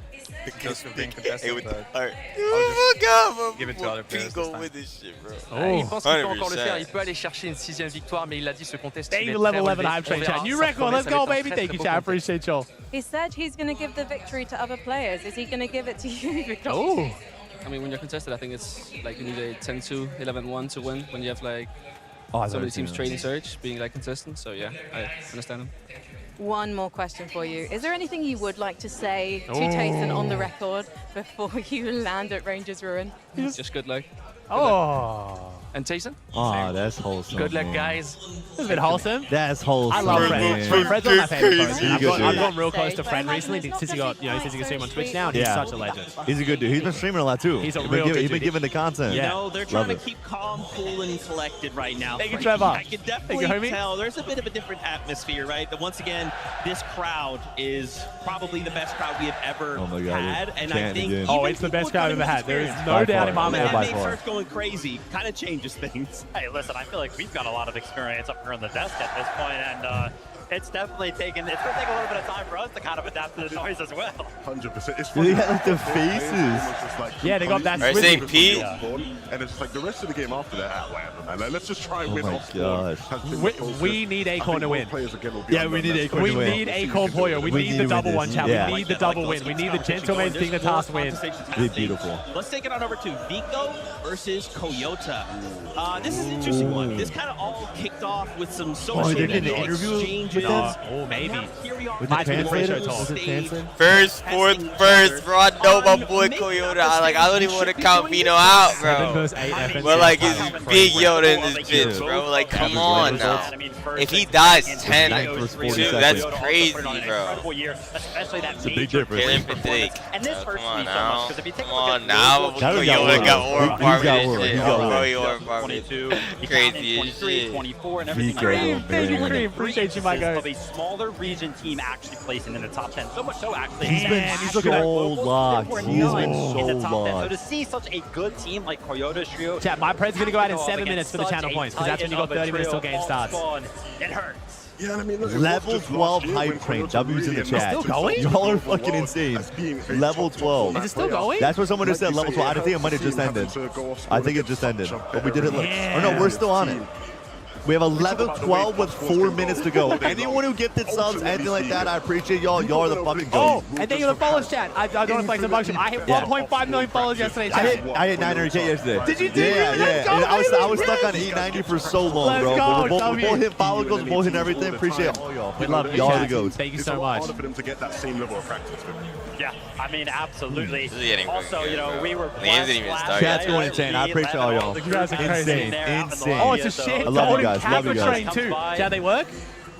Just for being contested, but Alright. I'll just give it to other players this time. with this shit, bro. Il pense qu'il peut encore le 100%. faire. Il peut aller chercher une 6e victoire, mais il l'a dit, ce contest. Thank you, level 11 hype train chat. New record, let's go, baby. Thank you, chat. I appreciate y'all. He said he's going to give the victory to other players. Is he going to give it to you, Victor? Oh. I mean, when you're contested, I think it's like you need a 10-2, 11-1 to win. When you have like so many teams trading Surge, being like consistent. So yeah, I understand him. One more question for you. Is there anything you would like to say to Tyson on the record before you land at Rangers Ruin? Just good luck. Oh. And Tyson? Oh, that's wholesome. Good luck, man. guys. This is a bit wholesome. That's wholesome. I love Fred. Fred's one of my favorite person. I've gone real close to Fred recently since he got, since he can stream on Twitch now, and he's such a legend. He's a good dude. He's been streaming a lot too. He's a real good He's been dude. giving the content. You know, they're trying Love to it. keep calm, cool, and collected right now. Thank you, Frankie, Trevor. I can definitely Thank you, homie. tell there's a bit of a different atmosphere, right? That once again, this crowd is probably the best crowd we have ever had, and I think it's the best crowd I've ever had. There is no doubt in my mind. That makes Earth going crazy. Kind of changes things. Hey, listen, I feel like we've got a lot of experience up here on the desk at this point, and it's definitely taken. It's going to take a little bit of time for us to kind of adapt to the noise as well. 100%. It's They funny. got like the faces. Yeah, they got that. Are they Pete? And it's just like the rest of the game after that, whatever, man. Like, let's just try and win my off gosh. We need Acorn to win. Yeah, we need Acorn We to win. need Acorn Poyo. We need the double one, chat. We need the double win. We need the Gentleman's Dignitas win. Be beautiful. Let's take it on over to Vico versus Coyota. This is an interesting one. This kind of all kicked off with some social they're media getting an interview with exchanges. them? Oh, maybe. Here we are. Was it Live translated? on Was it stage. translated? First, fourth, first, bro. I know my boy Coyota. I don't even want to count Vino out, bro. But like, it's Big Yoda in this bitch, bro. Like, come on now. If he dies 10-2, that's crazy, bro. It's a big difference. Get him pathetic. And this Come hurts on me so now. much because if you take Come a look on at now. Coyota got orb He's farming got and orb. shit. He's got Bro, orb. he orb farming. Crazy as 23, shit. 24, and everything Vico, like that. man. Cream, appreciate you, my guy. Of a smaller region team actually placing in the top 10. So much so, actually. He's been he's looking so locals locked. were He's not been in so the top 10. So locked. to see such a good team like Coyota Trio, Chat, my pred's going to go out in go up 7 against minutes for the such channel a points, because that's when you got titan of a 30 minutes till trio game all starts. spawn, it hurts. Yeah, I mean, look, Level 12 hype train. W's in the chat. still going? Y'all are fucking insane. Level 12. Is it still going? That's what someone just said. Level 12. I think it might have just ended. I think it just ended. But we did it. Oh no, we're still on it. We have 11-12 with 4 minutes to go. Anyone who gifted subs, anything like that, I appreciate y'all. Y'all are the fucking Oh, goats. and thank you for the follows, chat. I don't want to flex a function. I hit 1.5 million followers yesterday, chat. I hit 900K yesterday. Did you do Yeah, it? yeah. Let's go, And I was baby. stuck on 890 for so long, Let's bro. go, But we're both W. hitting follow goals, we're both hitting everything. Appreciate all y'all. We love you, Y'all are chat. the goats. Thank you It's so a lot much. harder for them to get that same level of practice. Yeah, I mean, absolutely. This is getting Also, pretty you know, good, we bro. were The game's didn't even blessed start last yet. Chat's going insane. I appreciate all y'all. You guys are crazy. Insane. Oh, it's a shit. I love you Golden guys. Love you Capper guys. Train too. How they work?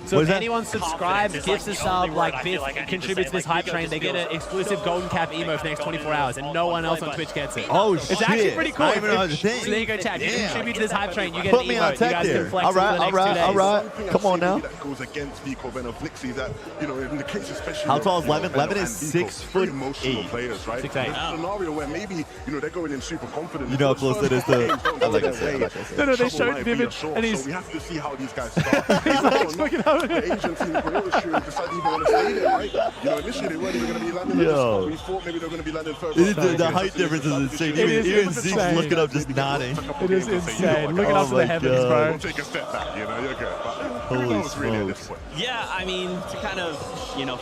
So What if is that? anyone subscribes, gives a sub like this, contributes to this hype train, they get an exclusive golden cap emo for the next 24 hours, and no one else on Twitch gets it. Oh, It's actually shit. pretty cool. I didn't even know it was a thing. So there you go, chat. You Damn. contribute to this hype train, you get Put an me emote. on You tech guys there. can flex All over right, the next 2 all days. right, all right. Come on now. That goes against Vico Benoflixi. That, you know, in the case especially. How tall is Levin? Benno Levin and is Vico, 6'8". very emotional players, right? 6'8". It's a scenario where maybe, you know, they're going in super confident. You know how close it is to. I like I said. No, they showed Vivid, and he's So we have to see how these guys start. looking up the Asian team, Toyota Stream, decided to even want to stay there, right? You know, initially they weren't even going to be landing at the spot. We thought maybe they were going to be landing further. The height difference is insane. Even Zeke's looking up, just nodding. It is insane. Looking up to the heavens, bro. Don't take a step back, you know, you're good. But who knows really at this point? Yeah, I mean, to kind of,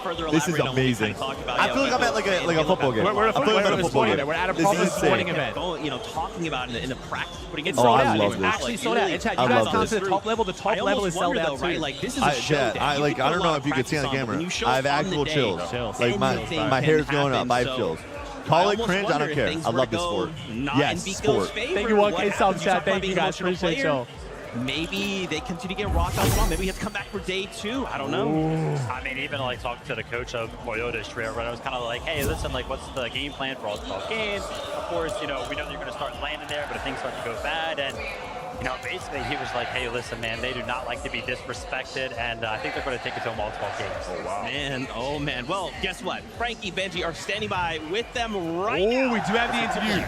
further This is elaborate on what we amazing. kind of talked about. I feel like I'm at like a football game. We're at a sporting event. We're at a proper sporting event. Talking about it in the practice, putting it It's sold I out. love It's this. actually sold out. You I guys love come this. to the top level. The top level is sold out too. right? Like this is a show. I don't know if you can see on the camera. I have actual chills. Like my hair's going up. I have chills. Call it cringe, I don't care. I love this sport. Yes, sport. Thank you, 1K subs chat. Thank you guys. Appreciate y'all. Maybe they continue to get rocked on the wall. Maybe we have to come back for day 2. I don't know. I mean, even like talking to the coach of Toyota Street, I was kind of like, hey, listen, like, what's the game plan for all 12 games? Of course, we know you're going to start landing there, but if things start to go bad, and basically he was like, hey, listen, man, they do not like to be disrespected, and I think they're going to take it to them all 12 games. Oh, wow. Oh, man. Well, guess what? Frankie, Benji are standing by with them right now. We do have the interview.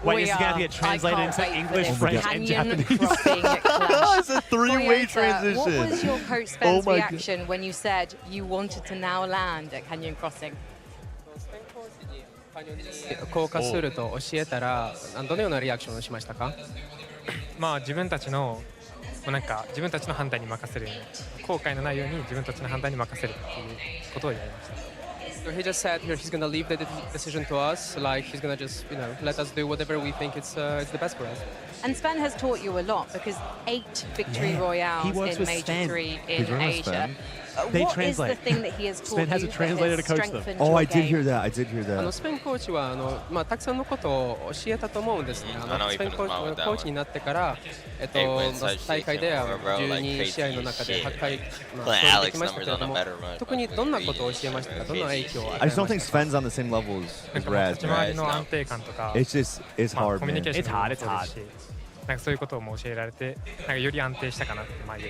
Wait, this is going to get translated into English, French, and Japanese. It's a three-way transition. What was your coach Sven's reaction when you said you wanted to now land at Canyon Crossing? 降下すると教えたらどのようなリアクションをしましたか？まあ自分たちの自分たちの判断に任せるように後悔のないように自分たちの判断に任せるっていうことをやりました。So he just said here he's gonna leave the decision to us, like he's gonna just let us do whatever we think it's the best for us. And Sven has taught you a lot because 8 victory royales in Major 3 in Asia. What is the thing that he has taught you that has strengthened your game? Oh, I did hear that. I did hear that. スペインコーチはたくさんのことを教えたと思うんですね。スペインコーチになってから大会では12試合の中で8回勝利できましたけれども、特にどんなことを教えましたか？どんな影響を与えましたか？ I just don't think Sven's on the same level as Raz. 立ち回りの安定感とか、 It's hard, コミュニケーションも It's hard. そういうことも教えられて、より安定したかなって思いま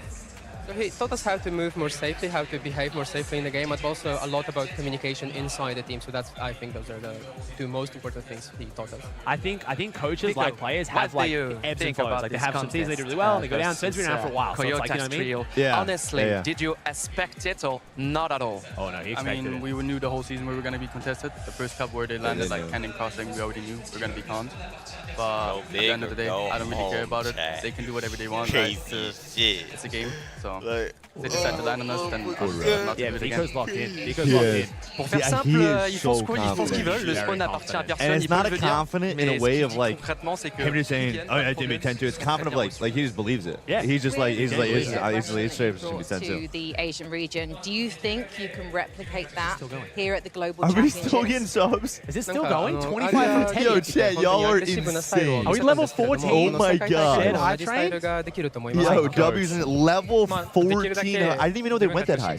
す。So he taught us how to move more safely, how to behave more safely in the game, but also a lot about communication inside the team. So that's, I think, those are the 2 most important things he taught us. I think coaches, like players, have like ebbs and flows. Like they have some seasons they do really well, and they go down. Sven's been around for a while, so it's like, you know what I mean? Yeah. Honestly, did you expect it or not at all? Oh no, he expected it. We knew the whole season we were going to be contested. The first cup where they landed like Canyon Crossing, we already knew we were going to be conned. But at the end of the day, I don't really care about it. They can do whatever they want. It's a game, so they decide to land on us, then yeah, Nico's locked in. Pour faire simple, ils font ce qu'ils veulent. Le spawn appartient à personne. And it's not a confident in a way of like concrètement, c'est que him just saying, "Oh, I did make 10-2." It's confident like he just believes it. Yeah. He's just like it's straight To be 10-2. the Asian region, do you think you can replicate that here at the Global Are we Championships? still getting subs? Is it still going? 25 from 10. Yo, chat, y'all are insane. Are we level 14? Oh my god. Yo, W's in level 14. I didn't even know they went that high.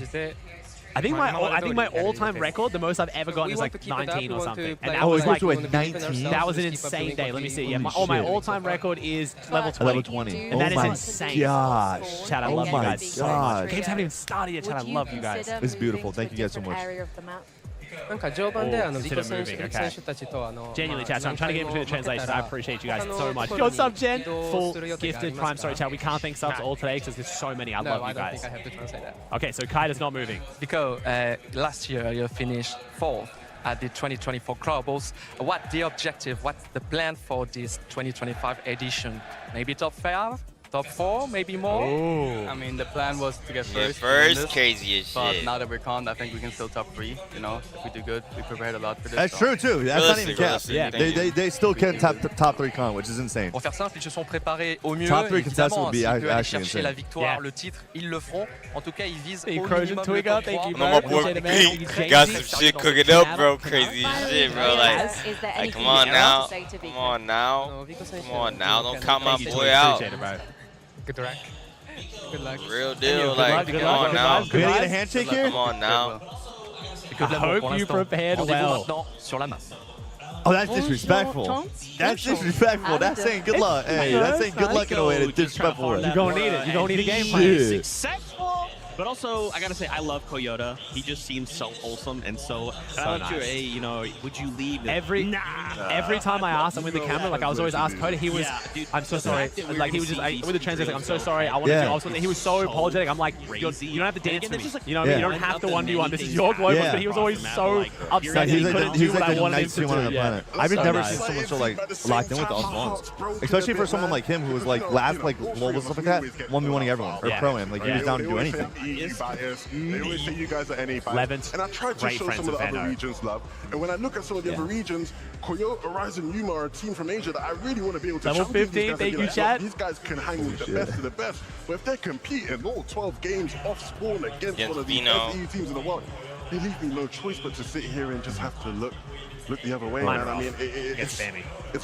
I think my all-time record, the most I've ever gotten is like 19 or something. And that was it like went to a 19? That was an insane day. Let me see. Yeah, my all-time record is level 20. Level 20. And that is my insane. gosh. Chat, I love you guys so gosh. much. Games haven't even started yet, chat. I love you guys. It's beautiful. Thank you guys so much. Genuinely, chat. So I'm trying to get between the translations. I appreciate you guys so much. Yo, sub, Jen. Full gifted prime. Sorry, chat. We can't thank subs all today because there's so many. I love you guys. Okay, so Kaida's not moving. Because last year you finished 4th at the 2024 Globals. What's the objective? What's the plan for this 2025 edition? Maybe top 5? Top 4, maybe more? Ooh. I mean, the plan was to get first. First, crazy as shit. But now that we're conned, I think we can still top 3. You know, if we do good, we prepared a lot for this. That's true too. That's not even cap. Yeah, they still can top 3 con, which is insane. Pour faire simple, ils se sont préparés au mieux. Top 3 contest would be actually aller chercher insane. la victoire, le titre, ils le feront. En tout cas, ils visent au minimum le top 3. My boy Pete got some shit cooking up, bro. Crazy shit, bro. Like, come on now. Come on now. Come on now. Don't count my boy out. Good luck. Good luck. Real deal, like, come on now. Can I get a handshake here? Come on now. I hope you prepared well. Oh, that's disrespectful. That's disrespectful. That's saying good luck. Hey, that's saying good luck in a way that's disrespectful. You're gonna need it. You're gonna need a game plan. Successful But also, I gotta say, I love Koyota. He just seems so wholesome and so nice. Hey, you know, would you leave? Every time I asked him with the camera, like I was always asked Koda, he was, I'm so sorry. Like he was just, with the translator, like, I'm so sorry. I wanted to. I was, he was so apologetic. I'm like, you don't have to dance to me. You know, you don't have to 1v1. This is your global. But he was always so upset that he couldn't do what I wanted him to do. I've never seen someone so like locked in with the Osmons, especially for someone like him who was like last like global stuff like that, 1v1ing everyone or pro-am. Like he was down to do anything. They always say you guys are NA biased. And I tried to show some of the other regions love. And when I look at some of the other regions, Koyota, Horizon, Yuma are a team from Asia that I really want to be able to Level 15, thank you, chat. These guys can hang with the best of the best. But if they're competing all 12 games off spawn against one of the best EU teams in the world, they leave me no choice but to sit here and just have to look the other way, man. I mean, it's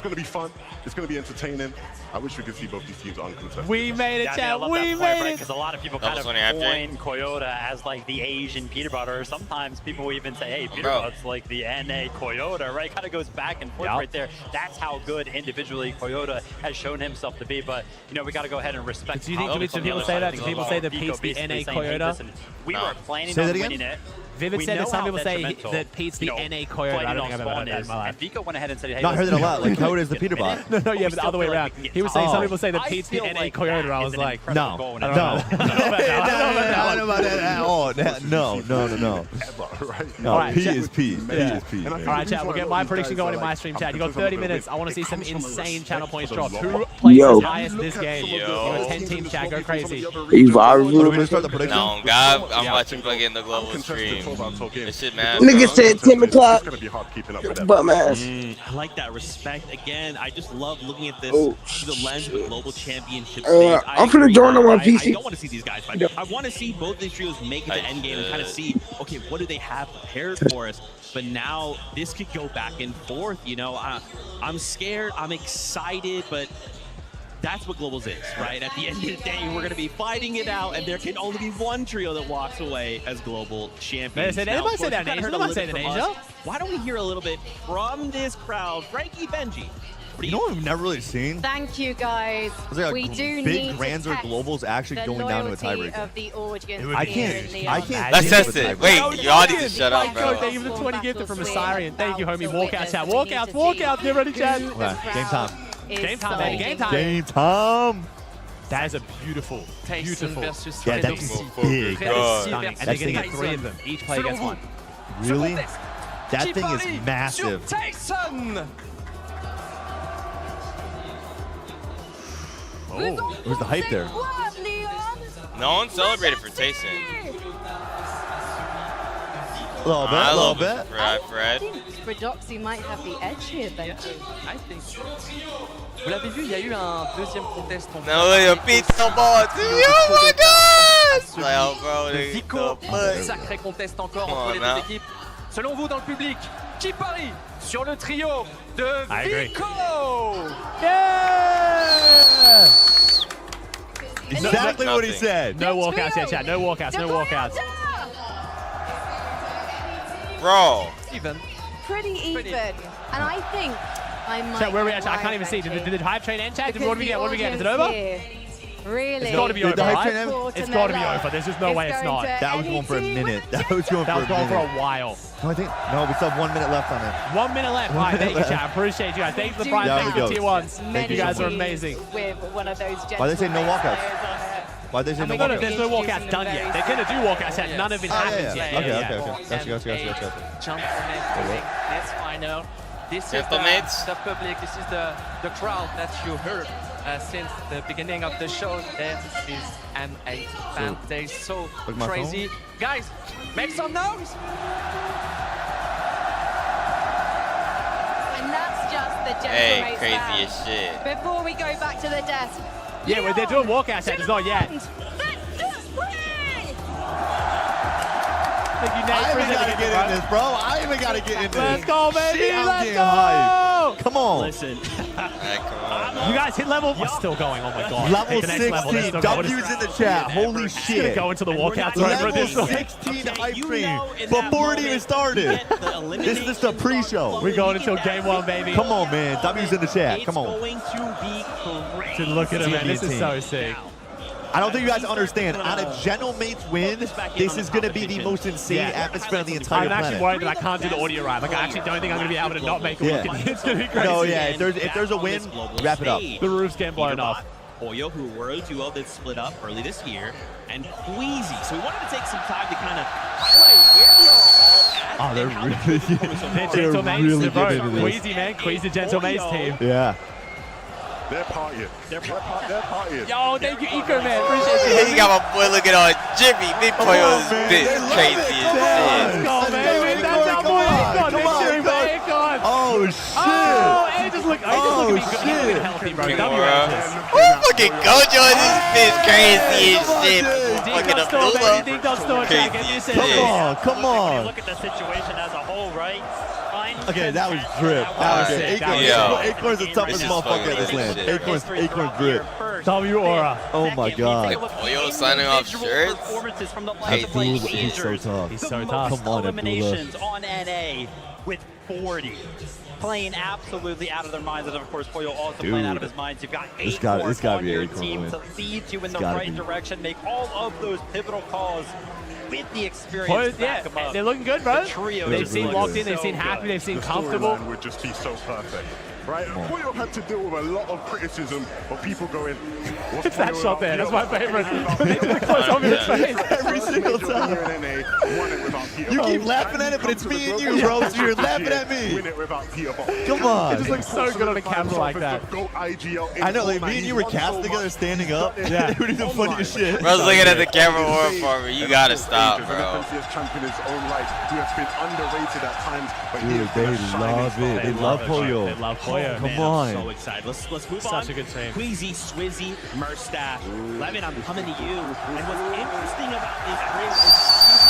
going to be fun. It's going to be entertaining. I wish we could see both these teams uncontested. We made it, chat. We made it. Because a lot of people kind of point Koyota as like the Asian peanut butter. Sometimes people will even say, hey, peanut butter's like the NA Koyota, right? Kind of goes back and forth right there. That's how good individually Koyota has shown himself to be. But, you know, we got to go ahead and respect. Do you think people say that? Do people say that Pete's the NA Koyota? We were planning on winning it. Vivid said that some people say that Pete's the NA Koyota. I don't think I've ever heard that in my life. And Vico went ahead and said, hey, not heard it a lot. Like Koyota is the Peter bot. No, yeah, but the other way around. He was saying some people say that Pete's the NA Koyota. I was like, no. I don't know about that at all. No. No, Pete is Pete. All right, chat. We'll get my prediction going in my stream, chat. You got 30 minutes. I want to see some insane channel points dropped. Who places highest this game? You got 10 teams, chat. Go crazy. No, God, I'm watching fucking the global stream. This shit, man. Nigga said 10 o'clock. Bum ass. I like that respect. Again, I just love looking at this through the lens of the global championship stage. I'm finna join on my PC. I don't want to see these guys fight. I want to see both these trios make it to endgame and kind of see, okay, what do they have prepared for us? But now this could go back and forth. You know, I'm scared. I'm excited, but that's what Globals is, right? At the end of the day, we're going to be fighting it out, and there can only be one trio that walks away as global champions. Anybody say that in Asia? Nobody say that in Asia. Why don't we hear a little bit from this crowd? Frankie, Benji. You know what we've never really seen? Thank you, guys. Like we do big need grands or globals actually going down to a tiebreaker. Of the audience I can't. Let's test it. Wait, y'all need to shut up, bro. Thank you for the 20 gifted from Assyrian. Thank you, homie. Walkout, chat. Walkout. Get ready, chat. Game time. Game time, baby. Game time. Game time. That is a beautiful. Yeah, that's big. And they're going to get 3 of them. Each player gets 1. Really? That thing is massive. Oh, where's the hype there? No one celebrated for Tayson. A little bit. Fred. I think Redoxy might have the edge here, Benji. I think so. Vous l'avez vu, il y a eu un deuxième contest en pizza ball. Oh my God! De Vico, sacré contest encore entre les deux équipes. Selon vous, dans le public, qui parie sur le trio de Vico? Yeah! Exactly what he said. No walkouts yet, chat. No walkouts. Bro. Pretty even. And I think I might. Chat, where are we at? I can't even see. Did the hype train end, chat? What do we get? Is it over? Really? It's got to be over, right? It's got to be over. There's just no way it's not. That was going for a minute. That was going for a while. No, we still have 1 minute left on it. 1 minute left. All right, thank you, chat. Appreciate you guys. Thanks for the prize. Thanks for tier 1s. You guys are amazing. With one of those why they say no walkouts? Why they say no walkouts? There's no walkouts done yet. They're going to do walkouts yet. None of it happens yet. Okay. Gotcha. Jump for next final. This is the public. This is the crowd that you heard since the beginning of the show. This is NA fan. They're so crazy. Guys, make some noise! And that's just the Hey, crazy as shit. Before we go back to the desk. Yeah, well, they're doing walkouts yet. It's not yet. I even gotta get in this, bro. I even gotta get in this. Let's go, baby. Shit, Let's go. Hyped. Come on. Listen. You guys hit level. We're still going. Oh my God. Level 16. W's in the chat. Holy shit. Go into the walkout. Level 16 hype train before it even started. This is just a pre-show. We're going until game 1, baby. Come on, man. W's in the chat. Come on. It's going to be crazy. Look at him, man. This is so sick. I don't think you guys understand. On a Genomate's win, this is going to be the most insane atmosphere on the entire I'm planet. actually worried that I can't do the audio right. Like, I actually don't think I'm going to be able to not make it work. It's going to be crazy. No, yeah, if there's a win, wrap it up. The roof's getting blown off. Pollo, who were a duo that split up early this year, and Queasy. So we wanted to take some time to kind of highlight where they are all at. Oh, they're really good into this. Queasy, man. Queasy Gentle Maze team. Yeah. They're partying. They're partying. Yo, thank you, Eco Man. Appreciate you. He got my boy looking on Jimmy. Big Pollo's bitch crazy as shit. Let's go, man. That's our boy Econ. Make sure he play Econ. Oh, shit. Oh, and he just look healthy, bro. Oh, fucking Gojo in this bitch crazy as shit. Fucking Abdullah. Crazy as shit. Come on. Look at the situation as a whole, right? Okay, that was drip. That was it. Acorn's the toughest motherfucker in this land. Acorn's drip. W Aura. Oh my god. Pollo signing off shirts. He's so tough. He's so tough. Come on, Eliminations on NA with 40. Playing absolutely out of their minds, and of course, Pollo also playing out of his mind. You've got 8 on your team to lead you in the right direction, make all of those pivotal calls with the experience. They're looking good, bro. They've seen locked in, they've seen happy, they've seen comfortable. The storyline would just be so perfect. Right, Pollo had to deal with a lot of criticism of people going, it's that shot there, that's my favorite. The close on his face. Every single time. You keep laughing at it, but it's me and you, bro. So you're laughing at me. Come on. It just looks so good on a camera like that. I know, like me and you were cast together standing up. Yeah. It would have been funny as shit. Bro's looking at the camera more for me. You gotta stop, bro. Dude, they love it. They love Pollo. They love Pollo. Come on. So excited. Let's move on. Such a good team. Queasy, Swizzy, Murstache. Levin, I'm coming to you. And what's interesting about this grid is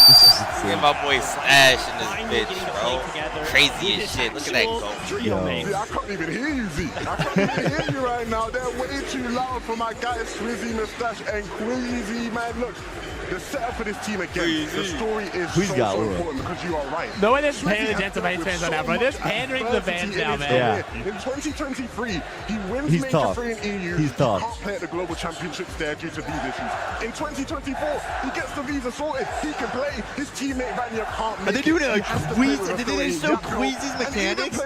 Look at my boy Slash in this bitch, bro. Crazy as shit. Look at that go. See, I can't even hear you, Z. I can't even hear you right now. They're way too loud for my guys, Swizzy, Mustache, and Queasy, man. Look, the setup for this team again, the story is so important because you are right. No one is paying attention to Maze fans right now, bro. They're pandering to the fans now, man. Yeah. In 2023, he wins Major 3 in EU. He's tough. He can't play at the Global Championships there due to these issues. In 2024, he gets the visa sorted. He can play. His teammate Vanya can't make Are they doing it like Queasy? Did they show Queasy's mechanics?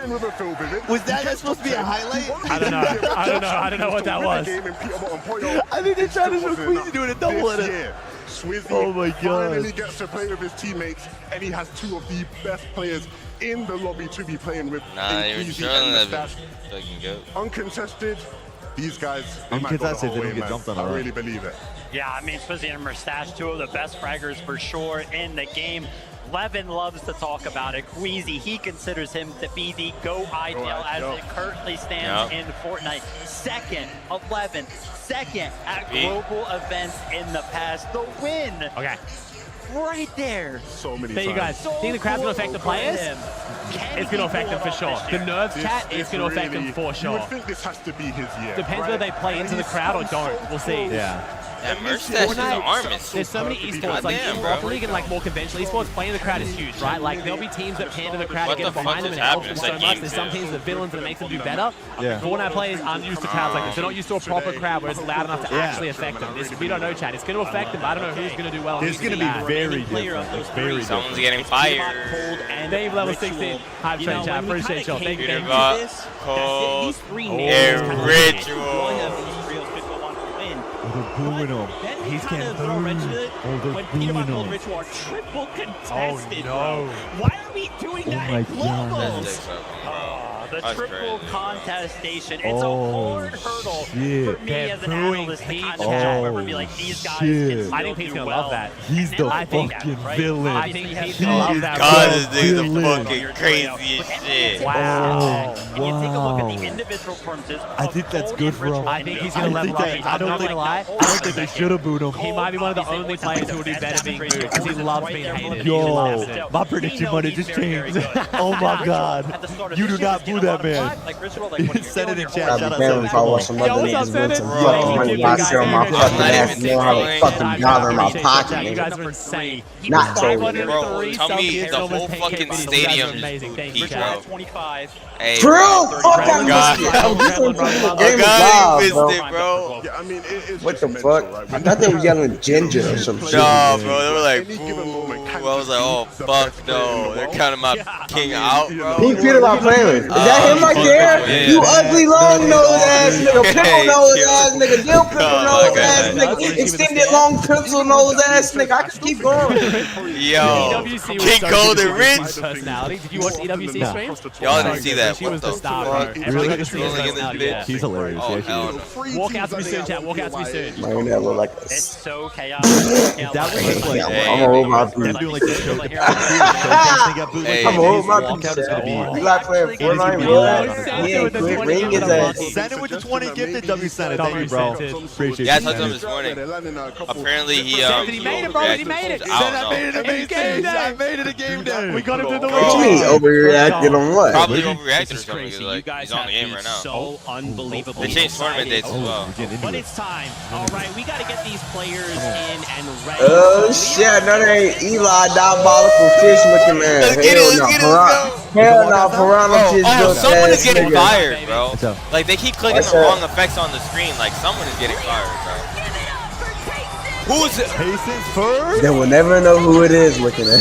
Was that supposed to be a highlight? I don't know what that was. I think they tried to show Queasy doing a double at it. Swizzy oh my God. finally gets to play with his teammates, and he has 2 of the best players in the lobby to be playing with. Nah, you're Queasy sure and that Mustache. fucking go. Uncontested, these guys, they might go Uncontested, the they whole don't way, get jumped on. I really believe it. Yeah, I mean, Swizzy and Murstache, 2 of the best fraggers for sure in the game. Levin loves to talk about it. Queasy, he considers him to be the GO IDL as it currently stands in Fortnite. Second, 11, second at global events in the past. The win. Okay. Right there. So many There you guys. Think the crowd's going to affect the players? It's going to affect them for sure. The nerves chat is going to affect them for sure. You would think this has to be his year. Depends whether they play into the crowd or don't. We'll see. Yeah. That Murstache's arm is There's so many esports, like Rocket League and like more conventional esports, playing in the crowd is huge, right? Like there'll be teams that pander the crowd to get behind them and help them so much. There's some teams that villains that makes them do better. Yeah. Fortnite players aren't used to crowds like this. They're not used to a proper crowd where it's loud enough to actually affect them. We don't know, Chad. It's going to affect them, but I don't know who's going to do well. It's going to be very different. It's very different. Someone's getting fired. Dave level 16. Hype train, Chad. Appreciate y'all. Thank you. Cold. And Ritual. They're booing him. He's getting booed. When Peter Buckle and Ritual are triple contested, bro. Why are we doing that in globals? The triple contest station. It's a hard hurdle for me as an analyst to kind of jump over and be like, these guys can still I think Pete's going to love that. He's the fucking villain. I think Pete's going to love that. God, this nigga's the fucking craziest shit. Wow. And you take a look at the individual performances. I think that's good for him. I think he's going to level up. I'm not going to lie. I don't think they should have booed him. He might be one of the only players who will do better being booed because he loves being hated. Yo, my prediction money just changed. Oh my God. You do not boo that man. Send it in chat. Shout out to if I want some other niggas with some fucking money, I sell my fucking ass and have a fucking dollar in my pocket, You guys are nigga. insane. Not trolling, Bro, tell me the whole fucking stadium just booed Pete, bro. Hey, For real? Fuck, I God. missed it. I'm listening to the game God, live, you bro. missed it, bro. Yeah, I mean, What the fuck? I thought they were yelling ginger or some shit. No, bro, they were like, boo. I was like, oh, fuck no. They're counting my king out, bro. He Peter about playing. Is that him right there? Yeah. You ugly long nose ass nigga, pimple nose ass nigga, dill pimple nose ass nigga, extended long pencil nose ass nigga. I can keep going. Yo, EWC was King so Golden good with Ridge. his personality. Did you watch EWC stream? Y'all didn't see that. She What was the the star, bro. fuck? Everyone Really could see his trolling in this personality. bitch? She's hilarious. Oh, Yeah, she hell is. no. Walk out to me soon, chat. Walk out to me soon. Man, that look like a... It's so chaotic. That was just like, I'm gonna hold my they're breath. doing like the show. Hey. I'm gonna hold my Walkout is gonna be. You like playing Fortnite, bro? He ain't quit ring his ass. Send it with the 20 gifted. W sent it. Thank you, bro. Appreciate Yeah, I you. talked to him this morning. Apparently he He made it, bro. He made it. I don't know. I made it a game day. We got him through the What you wall. mean overreacted on what? Probably overreacted or something. Crazy. Like, You guys he's on the have game been right now. so unbelievable. They changed tournament dates as well. But it's time. All right, we got to get these players in and ready. Oh shit, no, that ain't Eli, diabolical fish looking man. Let's get it, let's get it, let's go. Hell no, Piranha fish Oh, built someone is ass getting nigga. fired, bro. Like, they keep clicking What's the that? wrong effects on the screen. Like, someone is getting fired, bro. Who's it? Pacers first. They will never know who it is looking at.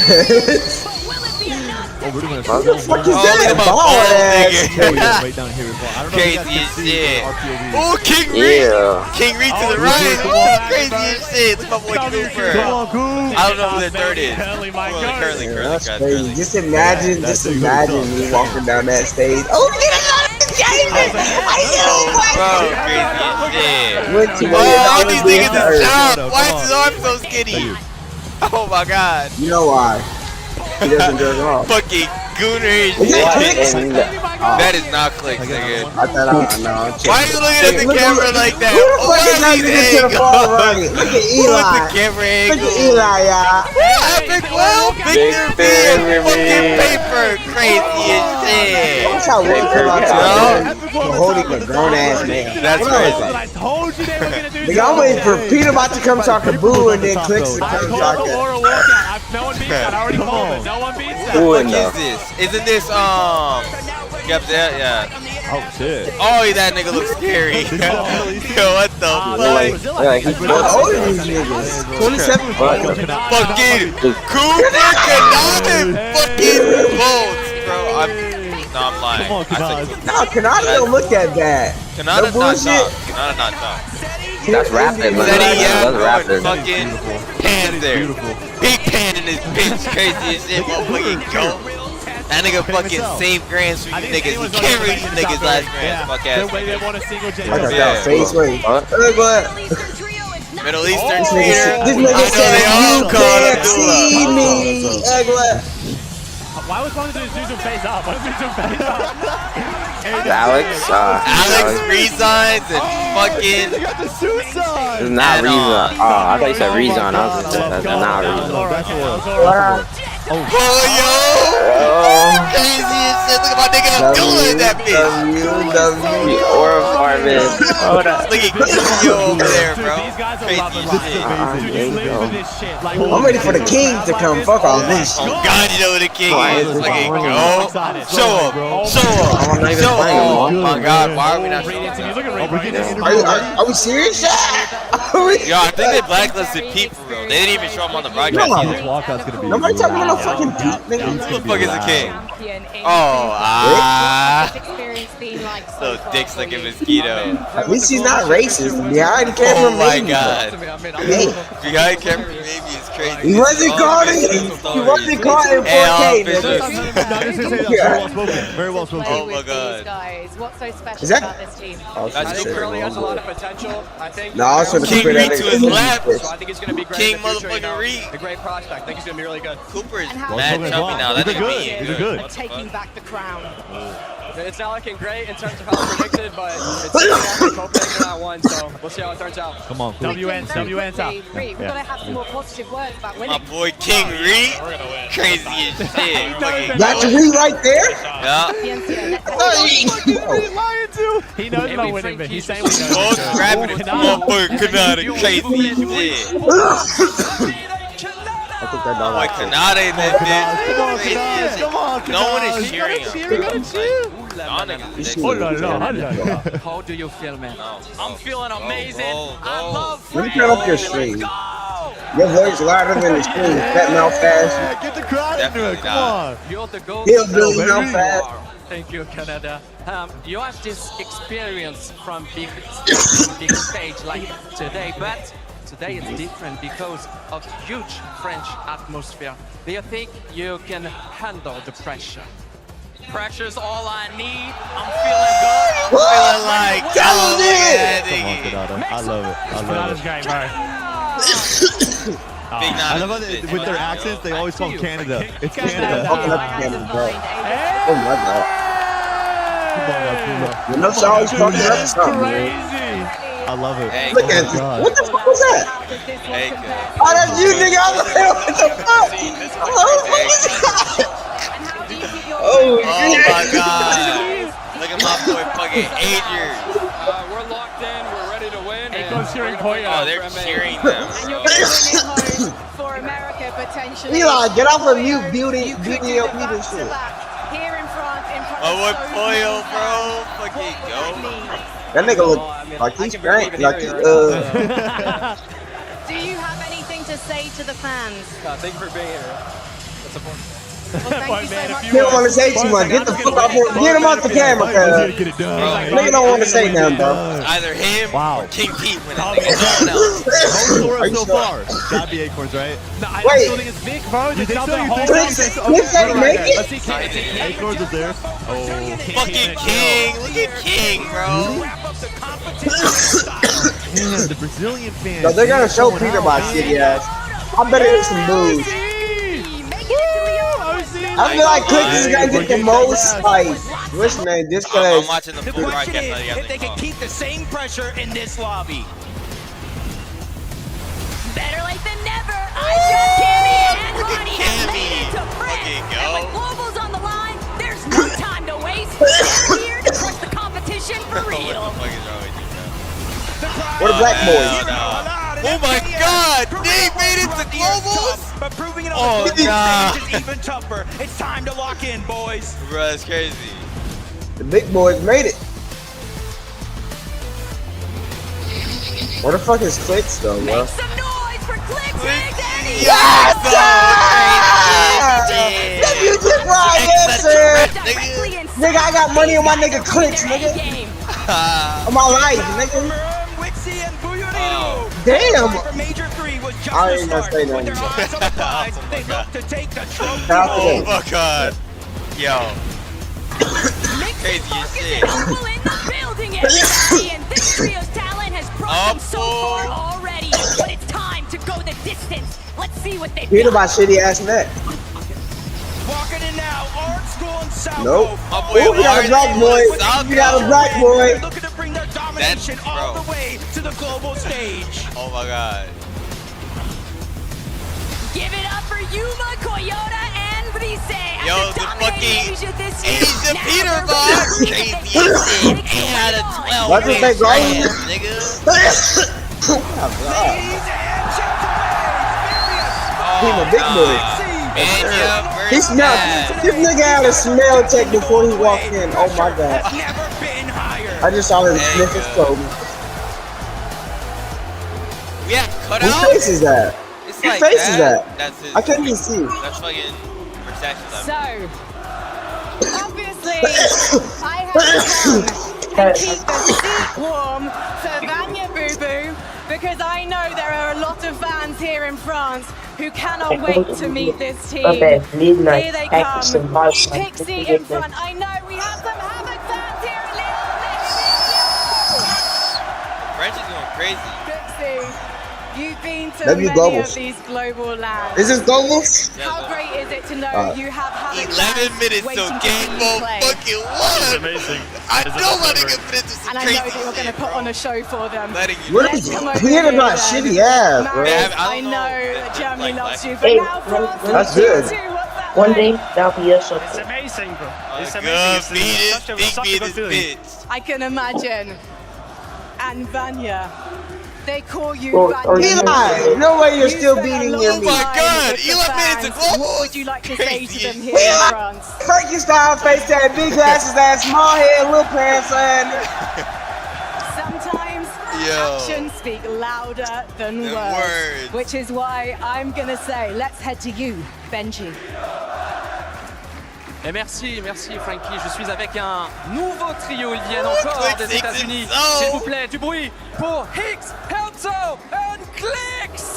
Oh, we're doing a What the fuck is Oh, that? look at my Ball ball, ass. nigga. Right down here as well. I don't know if you guys Crazy can as see shit. our POV. Oh, King Reed. Yeah. King Reed to the right. Oh, crazy as shit. Look at my boy Cooper. Come on, Coop. I don't know who their third is. Curly, my Curly, God. Curly, Yeah, Curly, that's God, crazy. Curly. Just imagine me walking down that stage. Oh, Jason! Bro, crazy as shit. Went to Oh, all these niggas hurt. is chopped. Why is his arm so skinny? Oh my god. You know why? He doesn't jerk off. Fucking gooner as Is that clicks? shit. That is not clicks, nigga. I thought no. Why are you looking at the camera like that? Who the Oh, fuck is that these nigga to the angles? far right? Look at Who is the Eli. camera Look angle? at Eli, y'all. Epic Will, Victor V, and fucking paper. Crazy as shit. Watch how one come out to holding a grown ass man. That's What crazy. I told you they were going to do Nigga, I'm waiting for Peter about to come talk a boo and then clicks to I come called talk the it. Laura walkout. No one beats that. I already called it. No one beats that. What is this? Isn't this Yep, yeah. Oh shit. Oh, that nigga looks scary. Yo, what the fuck? How old are these niggas? 27 Fucking Cooper Canada fucking bolts, bro. I'm lying. Come on, I said Kanad. No, Kanata don't look that bad. Kanada's No not bullshit. top. Kanada not top. That's rapping, man. Said he, yeah, That's rapping. fucking Panther. Big pan in this bitch. Crazy as shit. Motherfucking goat. That nigga fucking save grants for you niggas. He can't reach you niggas last grants. Fuck ass. They want a single I got that face wait. Middle Eastern This theater. nigga, this nigga I said, know you they all call can't it see Dula. me. Ugly. Why was one of those dudes face up? Why was he doing face up? Alex resigns and fucking. They got the suicide. It's not Rezon. Oh, I thought you said Rezon. I was just that's not Rezon. Oh, yo! Crazy as shit. Look at my nigga Abdullah in that bitch. Or apartment. Hold up. Look at Yo over there, bro. Crazy shit. I'm ready for the king to come. Fuck all this Oh shit. God, you know who the king is. Look at go. Show him. Show I'm not him. even Show playing him. Oh anymore. my God, why are we not showing Are we serious? Yo, I think they blacklisted Pete for real. They didn't even show him on the broadcast either. Walkout's gonna be. Nobody talking about no fucking Pete, nigga. Who the fuck is the king? Oh, little dick's like a mosquito. At least he's not racist. Behind camera, Oh my maybe. God. Hey, Behind camera, maybe it's crazy. he wasn't caught in. He wasn't caught in 4K, nigga. Very well spoken. Oh my God. What's so special Is that- about this team? Oh, That's shit. Cooper. has a lot of potential. I think. No, I was trying to King compare that Reed to his nigga. left. So I think he's going to be great King in the future, you know. motherfucking Reed. A great prospect. I think he's going to be really good. Cooper is how- mad chubby now. That These are nigga good. mean. These are good. What the Taking fuck? back the crown. It's not looking great in terms of how it's predicted, but it's Copenhagen not one, so we'll see how it turns out. Come on, Coop. WN up. We've got to have some more positive words about My winning. boy King Reed. Crazy as shit. Fucking That's Reed right there? yeah. He knows about winning, but he's saying we know. Both grabbing his motherfucker Kanada. Crazy as shit. think that dog. Boy, Kanade did this. Come on, No one is cheering him. How do you feel, man? I'm feeling amazing. I love Let me turn up your stream. Your voice louder than the stream. Fat mouth fast. Get the crowd into it. Come on. You're the gold. He'll do mouth fast. Thank you, Canada. You have this experience from big stage like today, but today it's different because of huge French atmosphere. Do you think you can handle the pressure? Pressure's all I need. I'm feeling good. I'm feeling like Come on, Kanada. I love it. I love it. Great, bro. I love how with their accents, they always call Canada. It's Canada. Oh my god. You know, she always talking up something, man. I love it. Hey, Look at this. What the fuck was that? Hey, Oh, that's you, nigga. I was like, what the fuck? Oh, my god. Look at my boy fucking Adrian. We're locked in. We're ready to win. cheering Poyo. Oh, they're cheering them. And you're going to win it home for America, potentially. Eli, get off of mute, beauty of shit. Here in France, in front Oh, what of so Poyo, many bro? fans. Fucking go. That nigga look like he's drank, like he, Do you have anything to say to the fans? Thank you for being here. That's important. Well, thank you so much. He don't want to say too much. Get the fuck off here. Get him off the camera, cuz. Nigga don't want to say nothing, bro. Either him or King Pete winning. So far, gotta be Acorns, right? Wait. I think it's Vic, bro. You think so? Click that make it? Acorns is there. Oh, fucking King. Look at King, bro. man, the Brazilian fans. No, they're gonna show Peter my shitty ass. I better hit some moves. I feel like Click is gonna get the most, like, what's the name? Just cause. I'm watching the full broadcast. If they can keep the same pressure in this lobby. Better late than never. I shot Cammy and Ronnie have made it to France. And with Global's on the line, there's no time to waste. They're here to crush the competition for real. What a black boy. Oh my god! They made it to Globals? But proving it Oh, on the big nah. stage is even tougher. It's time to lock in, boys. Bro, that's crazy. The big boys made it. Where the fuck is Clicks though, bro? Some noise for Clicks and Danny. Yes! You just right answer. Nigga, I got money on my nigga Clicks, nigga. On my life, nigga. Damn! I ain't gonna say nothing. Oh my god. Yo. Crazy as shit. People in the building, everybody, and this trio's talent has brought them so far already. But it's time to go the distance. Let's see what they've Hit got. my shitty ass neck. Walking in now, Art School and South. Nope. My boy, Oh, we got a black boy. We got a black boy. Looking to bring their domination all the way to the global stage. Oh my god. Give it up for Yuma, Toyota, and Brise. Yo, the fucking Asia Peter box. Crazy as shit. He had a 12. Why did they go? Nigga. He's a big boy. He smelled. This nigga had a smell check before he walked in. Oh my god. I just saw him sniff his clothing. Yeah, cut Whose out. face is that? It's Whose like face is that? That's his. I couldn't even see. That's fucking Versace. So, obviously, I have to come and keep the seat warm for Vanya Boo Boo because I know there are a lot of fans here in France who cannot wait to meet this team. Here they come. Pixie in front. I know we have some Havoc fans here in French is going crazy. Pixie, you've been to W many Globals. of these global lands. Is this Globals? How great is it to know you have Havoc 11 minutes till game mode fucking one. Amazing. I know my nigga fit into some and I know that you're going to put on a show for them. Letting you What is clear about shitty ass, bro? I know that Germany loves you, but now France That's good. One day, that'll be us. It's amazing, bro. It's Good amazing. beat It's such a good feeling. I can imagine. And Vanya, They call you Eli, no way you're still beating your meat. Oh my God, 11 minutes of globals. What would you like to say to them here Eli, in France? Frankenstein face that, big glasses ass, small head, little pants ass. Sometimes actions speak louder than words. Which is why I'm gonna say, let's head to you, Benji. Et merci Frankie. Je suis avec un nouveau trio. Ils viennent encore des États-Unis. S'il vous plaît, du bruit pour Hicks, Helzo, and Clicks.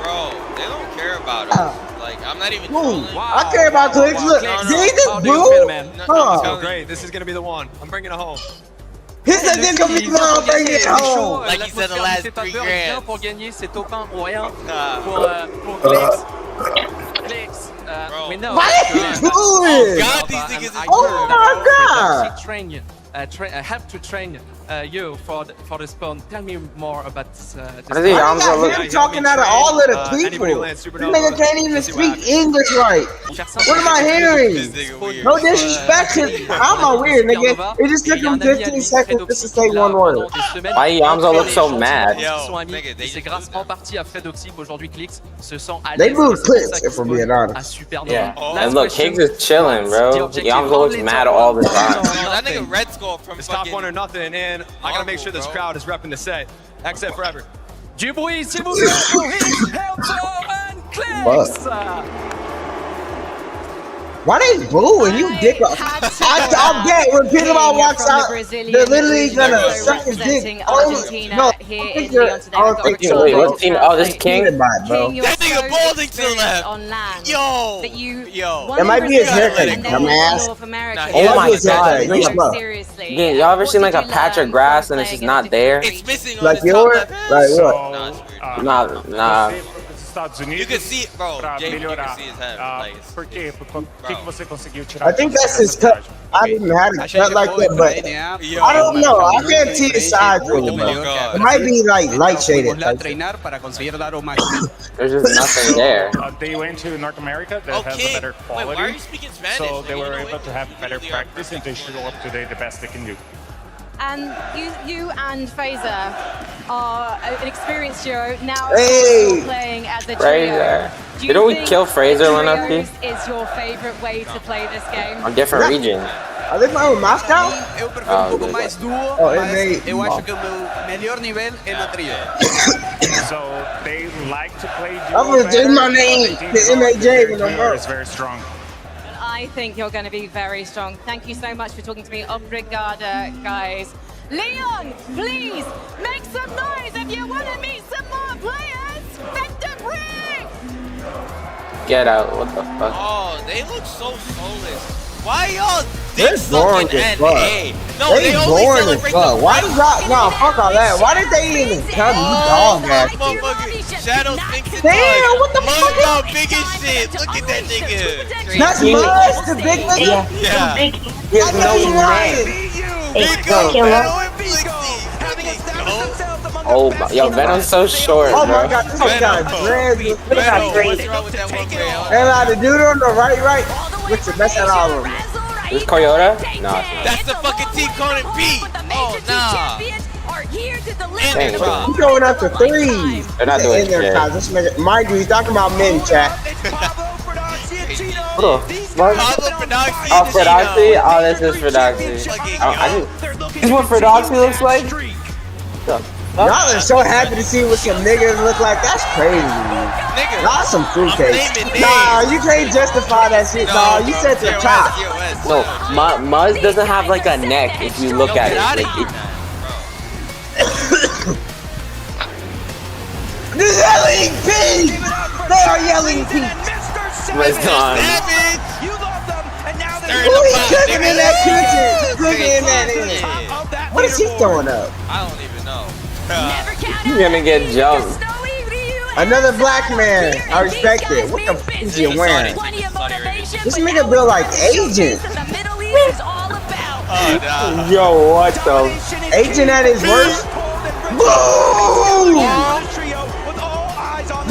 Bro, they don't care about us. Like, I'm not even trolling. I care about Clicks. Look, did he just boo? Oh, great. This is going to be the one. I'm bringing it home. He said this gonna be the one, bring it home. Like he said the last 3 grand. Pour gagner, c'est aucun moyen pour Clicks. Clicks. We know. Why did he do it? God, these niggas is Oh my God. Have to train you for the spawn. Tell me more about this. What is he? I'm talking out of all of the people. This nigga can't even speak English right. What am I hearing? No disrespect. How am I weird, nigga? It just took him 15 seconds just to say one word. Why Yamzo look so mad? C'est grâce en partie à Fredoxy qu'aujourd'hui Clicks se sent à They l'aise. moved Clicks, if I'm being honest. Yeah. And look, Higgs is chilling, bro. Yamzo looks mad all the time. That nigga Red Skull from It's top 1 or nothing, and I got to make sure this crowd is repping the set. Exit forever. Du bruit, s'il vous plaît, pour Hicks, Helzo, and Clicks. Why they booing? You dick up. I bet when Peter walks out, they're literally gonna suck his dick. Oh, no. Wait, what team? Oh, this is King? That nigga balding to the left. Yo. That might be his haircut, dumbass. Oh my God. Yeah, y'all ever seen like a patch of grass and it's just not there? It's missing on Like the yours? top Like left. what? Nah. You can see it, bro. Jamie, you can see his head. Like, I think that's his cut. I didn't have it cut like that, but I don't know. I can't see the side for him, bro. It might be like light shaded. There's just nothing there. They went to North America that has a better quality. Wait, why are you speaking Spanish? So they were able to have better practice and they show up today the best they can do. And you and Fraser are an experienced duo. Now Hey! playing as a trio. Fraser. Do you Didn't we think kill Fraser, Leonard? trios is your favorite way to play this game? On different region. Are they playing with Moscow? Eu prefiro good. mais duo, mas eu acho que o meu melhor nível é na trio. So they like to play duo. I'm gonna change my name to MAJ when I'm It's very strong. I think you're going to be very strong. Thank you so much for talking to me. Obrigada, guys. Leon, please make some noise if you want to meet some more players. Vector Ring! Get out. What the fuck? Oh, they look so soulless. Why y'all They're dick boring sucking as NA? fuck. No, They only boring as celebrate fuck. the Why did y'all? No, fuck all that. Why did they even come? You dog ass. Shadow Sphinx and Damn, what the Muzz fuck? got big as shit. Look at that nigga. That's Muzz, the big nigga. Yeah. He has no name. Oh, yo, Venom's so short, Oh bro. my God, this guy dreads. Look at that What's dread. wrong with that one way? And the dude on the right, what's the best at all of them? This Toyota? No. That's the fucking Team Conan B. Oh, nah. Dang, bro. He's going up to threes. They're not doing in their shit. cars. This nigga, mind you, he's talking about men, chat. What the fuck? Oh, Fredoxy? Oh, this is Fredoxy. This is what Fredoxy looks like? Y'all are so happy to see what some niggas look like. That's crazy. Y'all some fruitcakes. Nah, you can't justify that shit, dog. You said the top. No, Muzz doesn't have like a neck if you look at it. Like, They're yelling peace! They are yelling peace! Muzz gone. Who is cooking in that kitchen? Cooking in that in. What is he throwing up? I don't even know. You're gonna get jumped. Another black man. I respect it. What the f is he wearing? This nigga built like Agent. Yo, what the? Agent at his worst? Boo!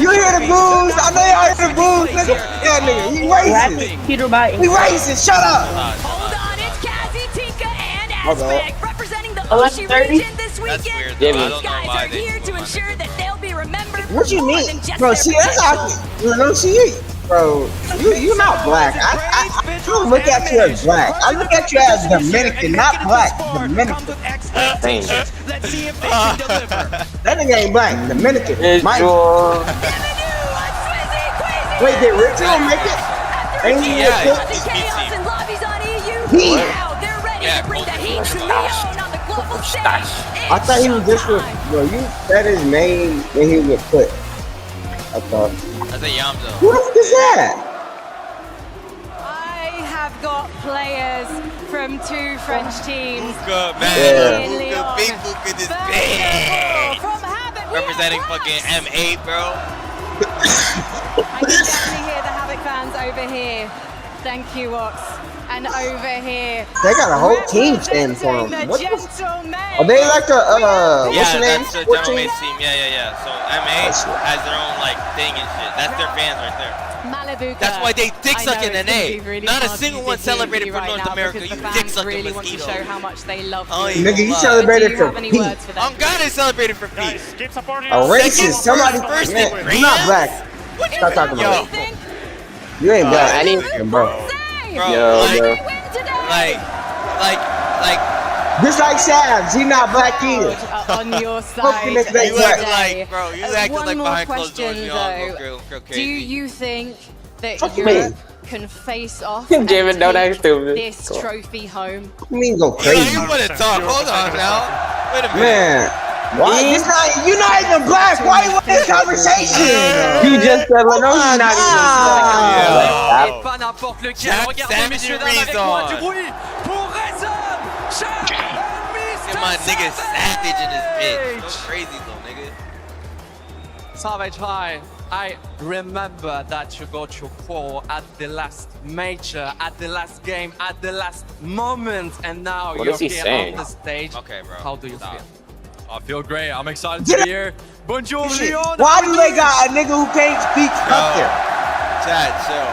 You hear the boos? I know y'all hear the boos, nigga. Yeah, nigga. He racist. Peter Biden. He racist. Shut up. Representing the Ocean region this this weekend. weird, These I don't know guys why are they here to ensure that they'll be remembered. What you more mean, than just bro? their See, that's potential. how you know. See, bro, you're not black. I don't look at you as black. I look at you as Dominican, not black. Dominican. Same. That nigga ain't black. Dominican. It's Mike. your... Wait, did Ritual make it? Ain't he Yeah, a he's Chaos and lobbies on EU. He. Now they're ready to bring the heat to Leon on the global stage. I thought he was just with, bro, you said his name when he was put. I thought. That's a Yamzo. Who the fuck is that? I have got players from 2 French teams. Good man. Yeah. Good big book in this bitch. Representing fucking M8, bro. I can definitely hear the Havoc fans over here. Thank you, Ox. And over here. They got a whole team stand for him. The What the gentlemen. Are they like a, what's Yeah, your name? that's the What gentleman's team? team. Yeah. So M8 has their own like thing and shit. That's their fans right there. Malibu. That's why they dick suck in NA. Really Not a single one celebrated for North America. You dick sucking really want to mosquito. show how much they love Oh, you. Nigga, you lie. celebrated Do you for have any peace. words for them? I'm glad they celebrated for peace. Keep supporting A racist. Second Somebody, first man, in you're not black. What Stop talking Yo, about it. You ain't black. I need... Bro. bro, Yo, like, Just like Sabs, he not black either. On your Hopefully side. next day you acting today. like, bro, you acting One like more behind closed doors, question, you all though. go Do crazy. you think that Fuck Europe me. can face off Jamin, and don't take act stupid. this trophy home? What you mean go Yo, crazy? you wanna talk? Hold on now. Wait a minute. Man. Why? You're not even black. Why you want this conversation? You just said, no, you're not Yeah. Et pas n'importe lequel. Jack Regardez, Savage messieurs, and dames, avec moi Reason. du bruit pour Reason. Get my nigga Savage in this bitch. Go crazy though, nigga. Savage High, I remember that you got your call at the last major, at the last game, at the last moment, and now What you're is he here saying? on the stage. Okay, bro. How do you Stop. feel? I feel great. I'm excited to be here. Bonjour, Shit. Leon. Why do they got a nigga who can't speak up there? Chad, chill,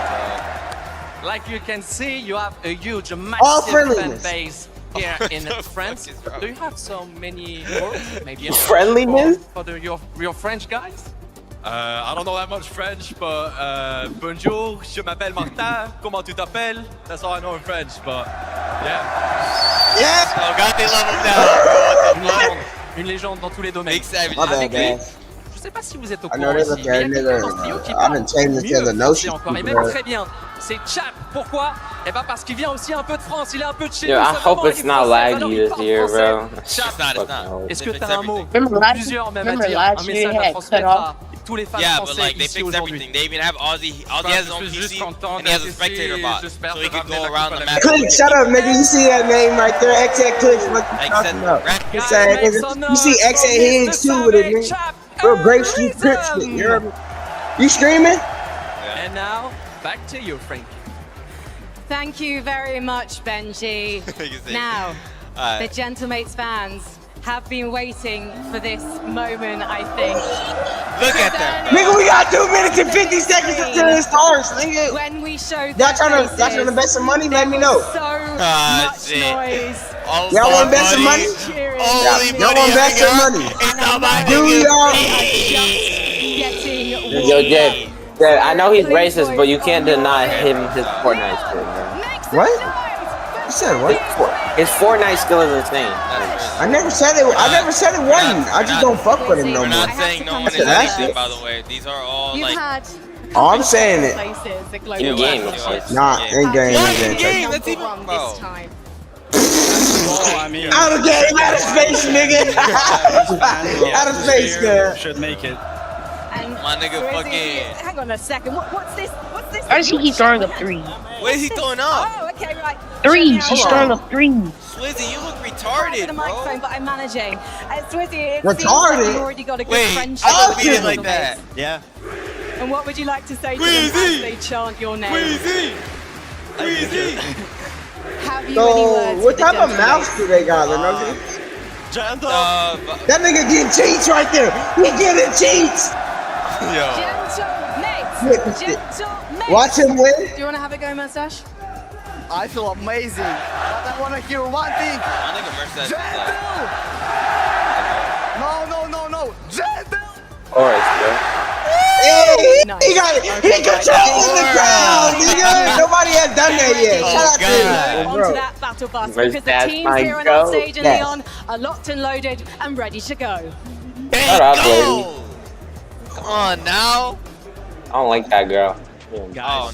bro. Like you can see, you have a huge, All massive fan friendliness. base here in France. Do you have so many words, maybe Friendliness? for your French guys? I don't know that much French, but bonjour, je m'appelle Martin. Comment tu t'appelles? That's all I know in French, but yeah. Yeah. Oh, God, they love him now, bro. What the fuck? Une légende dans tous les domaines. Big Savage. My bad, Avec lui, guys. je sais pas si vous êtes au I know courant they ici, look mais il y a at quelqu'un dans ce trio nigga. qui I've parle been changing to mieux the français notion. encore, et même très bien. C'est Chap. Pourquoi? Eh ben parce qu'il vient aussi un peu de France, il est un peu de chez Yo, nous. I sa hope maman, it's elle est not française, alors laggy il this parle year, français. bro. Chap, It's not. est-ce que They fixed t'as un mot? everything. Plusieurs même à remember dire, last un year message he à had transmettre cut off? à tous les fans Yeah, but français like they ici fixed aujourd'hui. everything. They even have Ozzy has his own PC and he has a spectator bot, so he can go around the map. Click, shut up, nigga. You see that name right there? XX Clicks. What you talking about? Rack- It's that nigga. You see X at Higgs too with it, nigga. Real Grape Street Crip shit. You heard me? You streaming? And now, back to you, Frankie. Thank you very much, Benji. Now, the Gentlemates fans have been waiting for this moment, I think. Look at them. Nigga, we got 2 minutes and 50 seconds until it starts, nigga. When we showed Y'all trying to bet some money? Let me know. so much noise. Y'all want to bet some money? Y'all want to bet some money? Do y'all? Yo, Jed, I know he's racist, but you can't deny him his Fortnite skill, man. What? You said what? His Fortnite skill is insane. I never said it. I never said it wasn't. I just don't fuck with him no We're more. not saying no one is That's anything, it. by the way. These are all You've like. had Oh, I'm saying it. places, the global In game, championships. of course. Nah, in game, What? in In game. game? That's even. One Bro. this time. I mean, Out of game, out of space, nigga. Out of space, girl. should make it. And My nigga so is fucking. he- hang on a second. What's this? What's this? I see he's throwing up three. What is he throwing up? Oh, okay, right. Threes. He's Hold throwing on. up threes. Swizzy, you look The retarded, microphone, bro. but I'm managing. Swizzy, it Retarded? seems like you've already got a good Wait, friendship. I don't with mean it the like that. Gentlemates. Yeah. And what would you like to say to them Squeezy! as they chant your name? Squeezy! Squeezy! Have you any So, words what with the type of Gentlemates? mouse do they got, Lenovo? That nigga getting cheats right there. He getting cheats. Yo. Gentlemates! Gentlemates! Watch him win. Do you want to have a go, Mustache? I feel amazing. But I want to hear one thing. My nigga Mercedes is like. course, bro. Hey, he controls the crowd, nigga. Nobody has done that yet. Shout out to him, Onto bro. that battle bus Where's because the that teams my here on goat? our stage in Yes. Leon are locked and loaded and ready to go. Shut up, lady. Come on now. I don't like that girl. Oh,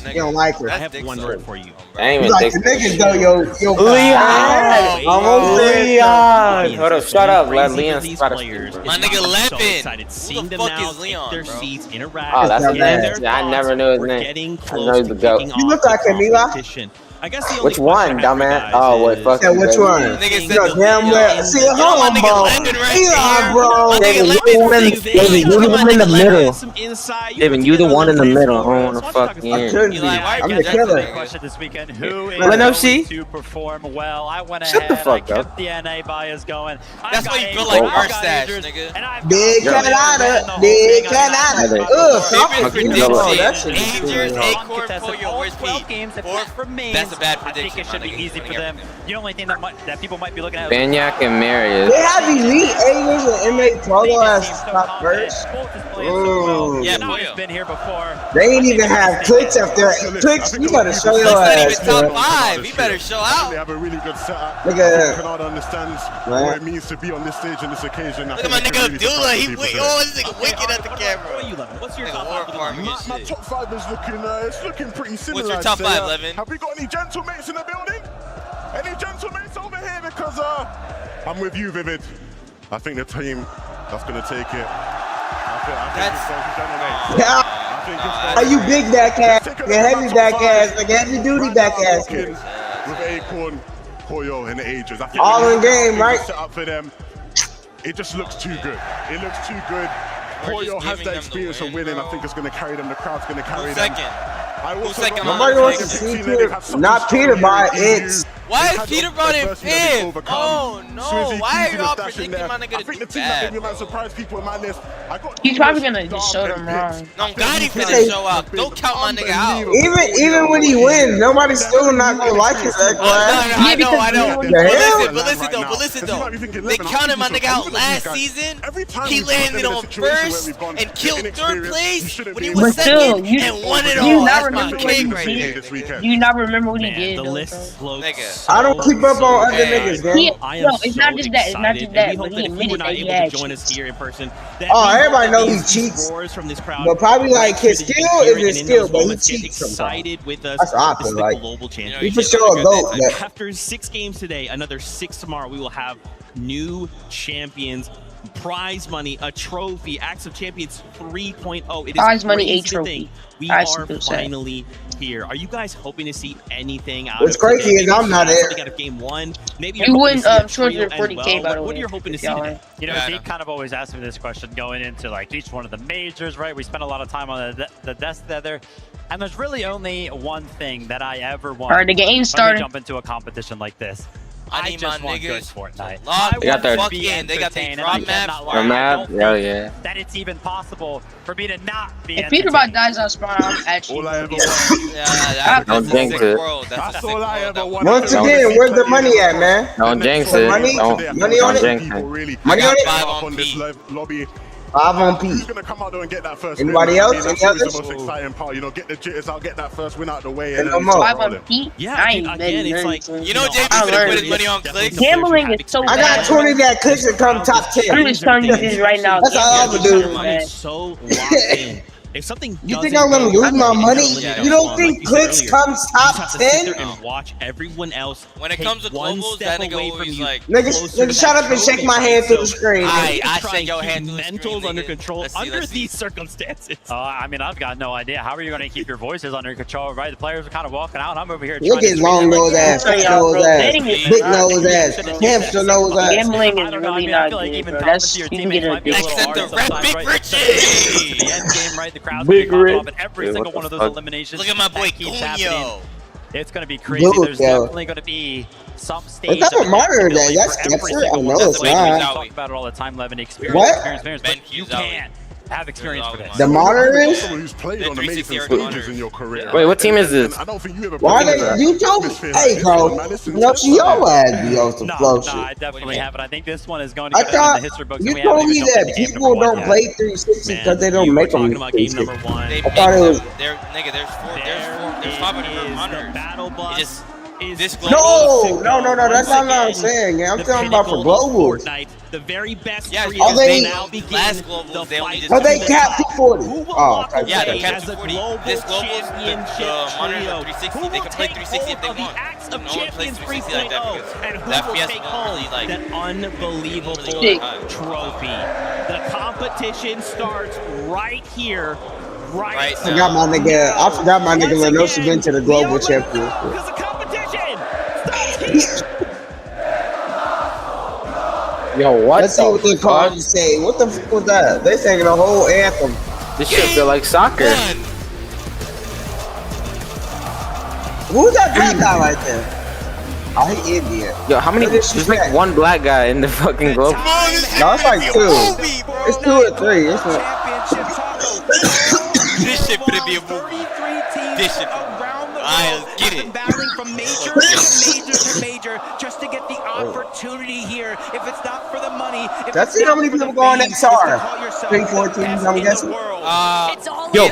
nigga. You don't like her. I have one word for you. I ain't You even like think the niggas though, yo. Leon! Almost Leon! Hold up, shut up. Let Leon start players. My nigga Levin. Seeing Who the them fuck now is Leon, their bro? seats, interact. Oh, that's a get man. their I never thoughts. knew his We're name. getting I close know he's to the goat. kicking You off look the like him, Eli. competition. I guess the only Which one, question I have for you dumbass? guys Oh, what is- fuck Yeah, which one? Nigga You said know the damn well. See, hold my on, nigga bro. Levin right Eli, there. bro. My David, nigga you the one Levin. in- David, you the one in the middle. Some insight. David, you the one in the middle. I don't want to fuck you I in. couldn't be. Eli, why I'm you the got killer. that Question this weekend: Who is Let him going see. to perform well? I went Shut ahead. the fuck I up. kept the NA bias going. That's why you got feel like I've got Arstash, Adrian, nigga. and I've got Big Billy Canada. ran the whole Big thing. I'm not Canada. talking about Ugh, the stop Favorite fucking prediction. bro. That shit is Rangers, stupid. Acorn, Pollo, where's 12 Pete? games. If Fourth? that's for me, That's a bad I think prediction, it should my be nigga. easy for Winning them. everything. The only thing that people might be looking at. Banyak and Marius. They have elite A's and MA Polo as top first. Ooh. Yeah, Not Pollo. been here before. They ain't even have clicks after clicks. You better show your Clicks not even ass, top man. 5. He better show out. They have a really good setup. Nigga. Canada understands Right. what it means to be on this stage on this occasion. Look at my nigga Abdullah. He oh, this nigga winking at the camera. What's your Nigga top war five? farming and My shit. top 5 is looking pretty similar. What's your I'd top say. 5, Levin? Have we got any gentlemates in the building? Any gentlemates over here? Because I'm with you, Vivid. I think the team that's going to take it. I think it's those gentlemates. Yeah. I think it's Are you big back ass? You heavy back ass, like heavy duty back ass. Rocking with Acorn, Pollo, and the Ages. I think All when in you game, have right? Set up for them. It just looks too good. It looks too good. We're Pollo just has giving that them the experience win, of winning. bro. I think it's going to carry them. The crowd's going to carry Who's them. second? I Who's also second? got- Nobody wants to see Peter. Not Peter by it. Why is Peter brought in fifth? Oh no! Swizzy, Why are Keezy y'all was dashing predicting there. my nigga I to think do the team that bad? maybe might surprise people in my list. I got He's probably gonna just show them wrong. No, God, he finna show out. Don't count my nigga out. Even when he wins, nobody's still not gonna like his act. I know. The hell? But listen though. They counted my nigga out last season. He landed on first and killed third place when he was But still, second you and won it do all. not That's my remember what king he right did. there. Do you not remember what he did? The though, list floats. Nigga. I don't keep up on other niggas, gang. It's not just that. It's not just that. But he If you were admitted not that he able had to join us cheats. here in person, Oh, everybody know he cheats. From this crowd, But probably like his skill is his skill, but he get cheats sometimes. excited with us. That's what I This is feel the like. global He championship. for sure a goat, but After 6 games today, another 6 tomorrow, we will have new champions, prize money, a trophy, Acts of Champions 3.0. It is Prize money, crazy a to trophy. think we I are see what you're saying. finally here. Are you guys hoping to see anything out What's of today? crazy is Maybe I'm not something there. out of game 1. Maybe You you're hoping win to see a trio 240K as by well. the What way. are you hoping to if see y'all today? You know, Zeke kind of always asked me this question going into like each one of the majors, right? We spent a lot of time on the desk together, and there's really only one thing that I ever want. All right, the game's when started. we jump into a competition like this. I need just my want good niggas Fortnite. Lock They got their- fucking. They got their drop maps. Your map? Hell yeah. That it's even possible for me to not be If Peterbot dies on spawn, I'm actually. All I ever Yeah, Don't that's a jinx sick it. world. That's a That's sick all I world. ever wanted. once again, where's the money at, man? Don't jinx The it. money- money on Don't it? jinx People it. really Money on it? Five up on this Pete. lobby. 5 on Who's Pete. gonna come out there and get that first Anybody win? else? That's Any always others? the most exciting part. You know, get the jitters out, get that first win out the way, And and no then more. 5 on Pete? Yeah, I ain't again, betting it's nothing. like You know, JP I finna learned put his it. money on clicks. Gambling is so I got bad. 20 that clicks and come top 10. I'm just telling you this right now. That's all I'm gonna do. Man. So locked in. If something You think doesn't I'm gonna go lose my your way, money? you're gonna You eliminate don't us. think Like you said clicks earlier, comes you top just have to sit 10? there and watch everyone else. When it take comes to one globals, step that nigga away from always you. like. Nigga, shut up and shake my hand through the screen. I Try shake and your keep hand through the screen, mentals under nigga. control Let's see, under let's see. these circumstances. I mean, I've got no idea. How are you going to keep your voices under control, right? The players are kind of walking out. I'm over here Look trying at to long scream nose like, ass, fat y'all, nose bro. ass, Betting is big not nose good. ass, hamster nose ass. Gambling I is don't know. I really mean, I not feel like good, even bro. talking That's to your you can teammates get might be a little Except hard the red sometimes, big right? Richie. The end game, right? The crowd's Big going to pop Rich. up, and every Dude, single what one of the those fuck? eliminations Look at my boy that keeps happening. Cunyo. It's going to be crazy. Dude, There's yo. definitely going to be some stage Is that of a monitor that? adaptability That's for every Skepter? I single know one of it's them. We not. talk about it all the time, Levin. Experience, What? experience, Ben but you Hughes out. can't have experience for this. The monitors? Someone who's played on amazing stages in your career. Wait, what team is this? I don't think you ever. Why they? You told me. Hey, bro. No, she your ass be on some flow shit. I definitely haven't. I think this one is going to I go in the thought history books. you told me that people don't play 360 because they don't make them. I thought it was. There's 500 monitors. Battle bus. Just this No, that's not what I'm saying. I'm talking about for globals. The very best. Yeah, Are they now begin last global? They only just are they capped 240? Oh, okay. Yeah, they capped 240. This global's the monitors are 360. They can play 360 if they want. No one plays 360 like that because the FPS won't really like that unbelievable trophy. The competition starts right here. I forgot my nigga Lenosi been to the global championship. Yo, what? Let's see what they call you say. What the fuck was that? They singing a whole anthem. This shit feel like soccer. Who's that black guy right there? Oh, he Indian. Yo, how many? There's like one black guy in the fucking globe. No, it's like 2. It's 2 or 3. It's this shit better be a movie. This shit. I'll get it. Battling from major to major just to get the opportunity here. If it's not for the money, that's it. How many people go on XR? 3, 4 teams, I'm guessing. Yo,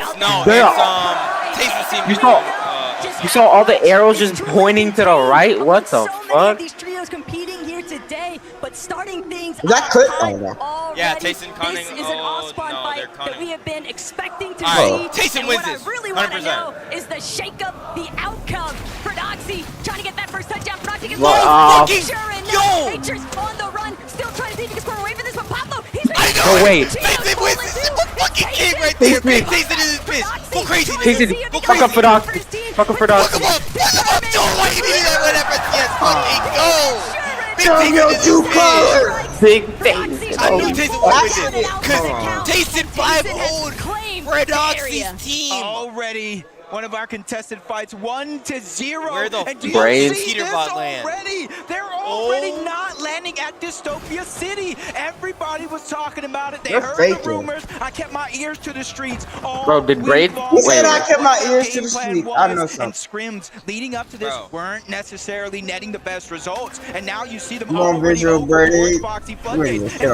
you saw all the arrows just pointing to the right? What the fuck? These trios competing here today, but starting things. That clip? Oh, no. Yeah, Tayson Conning. This is an all-spawn fight that we have been expecting to see. Tayson wins this. What I really want to know is the shake-up, the outcome. Prodoxy trying to get that first touchdown. Prodoxy gets Nature's on the run, still trying to see if he can score away from this, but Pablo, he's No, wait. Tayson wins. This is a fucking game right there. Tayson is pissed. Go crazy. Tayson, fuck up for Prodoxy. Fuck up for Prodoxy. Fuck up. Don't want you to do that. Whatever. Yes, fucking go. Big face. I knew Tayson would win it. Because Tayson 5-0'd Prodoxy's team. Already. One of our contested fights, 1-0. Where the and do Braves? you see this already? They're already not landing at Dystopia City. Everybody was talking about it. They heard the rumors. I kept my ears to the streets. Bro, did Braves? He said I kept my ears to the streets. I know something. And scrims leading up to this weren't necessarily netting the best results. And now you see them more visual Brady. And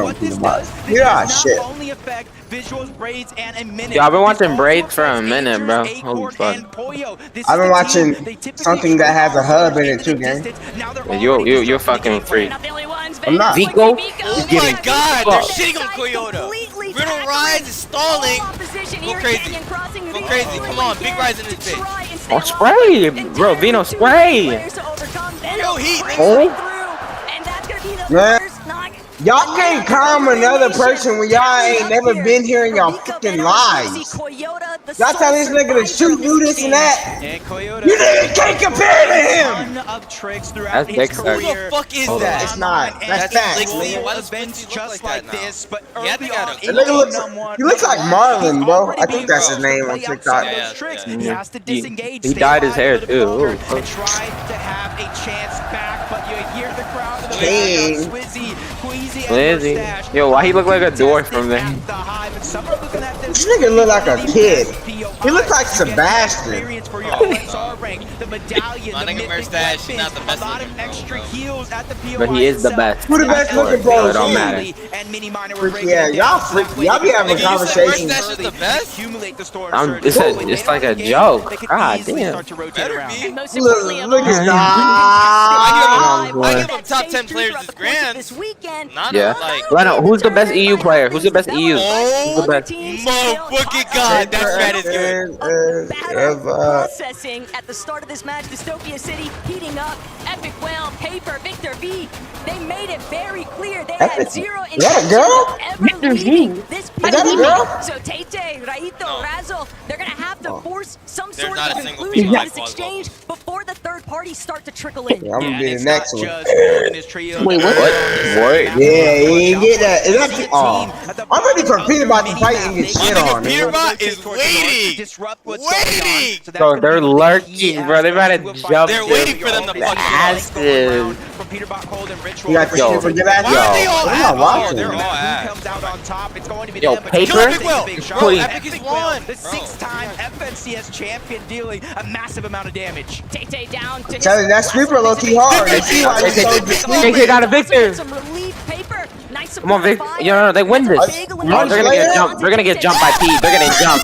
what this does, this does not only affect visuals, braids, and a minute. Yeah, I've been watching Braids for a minute, bro. Holy fuck. I've been watching something that has a hub in it too, gang. Yeah, you're fucking freak. I'm not. Vico? Oh my god, they're shitting on Toyota. Riddle Rise is stalling. Go crazy. Go crazy. Come on, big rise in this bitch. Oh, spray! Bro, Vino, spray! Yo, Heat. Man, y'all can't calm another person when y'all ain't never been here in y'all fucking lives. Y'all tell this nigga to shoot, do this and that. You niggas can't compare to him. That's big Who the fuck is that? It's not. That's facts. Why does Benji just like this? But He looks like Marlon, bro. I think that's his name on TikTok. He dyed his hair too. Ooh. King. Yo, why he look like a dwarf from there? This nigga look like a kid. He looks like Sebastian. My nigga Mustache, he's not the best looking, but he is the best. Who the best looking, bro? So it don't matter. Yeah, y'all freaky. Y'all be having conversations. Mustache is the best? It's like a joke. God damn. Look at that. I give him top 10 players this grand. Yeah. Leno, who's the best EU player? Who's the best EU? Who's the best? Motherfucking god, that strat is good. Processing at the start of this match, Dystopia City heating up. Epic Whale, Paper, Victor V. They made it very clear they had zero intention of ever leaving this Is that a girl? So Tate, Raito, though, Razzle. They're going to have to force some sort not of a single conclusion PY to this exchange before the third parties start to trickle in. I'm gonna be the next one. Wait, what? Yeah, he ain't get that. Is that I'm ready for Peterbot to fight and get shit on. Peterbot is waiting. Waiting. Bro, they're lurking, bro. They about to jump. They're waiting for them to fucking asses. You got the shit for your ass? I'm not watching. They're all ass. Yo, paper? Epic is one. The 6-time FNCS champion dealing a massive amount of damage. Tay down to Tell you, that sweeper low key hard. They see why he's so depleted. They got a victor. some relief paper. Nice. Come on, Vic. No, they win this. No, they're gonna get jumped. They're gonna get jumped by P. They're gonna jump.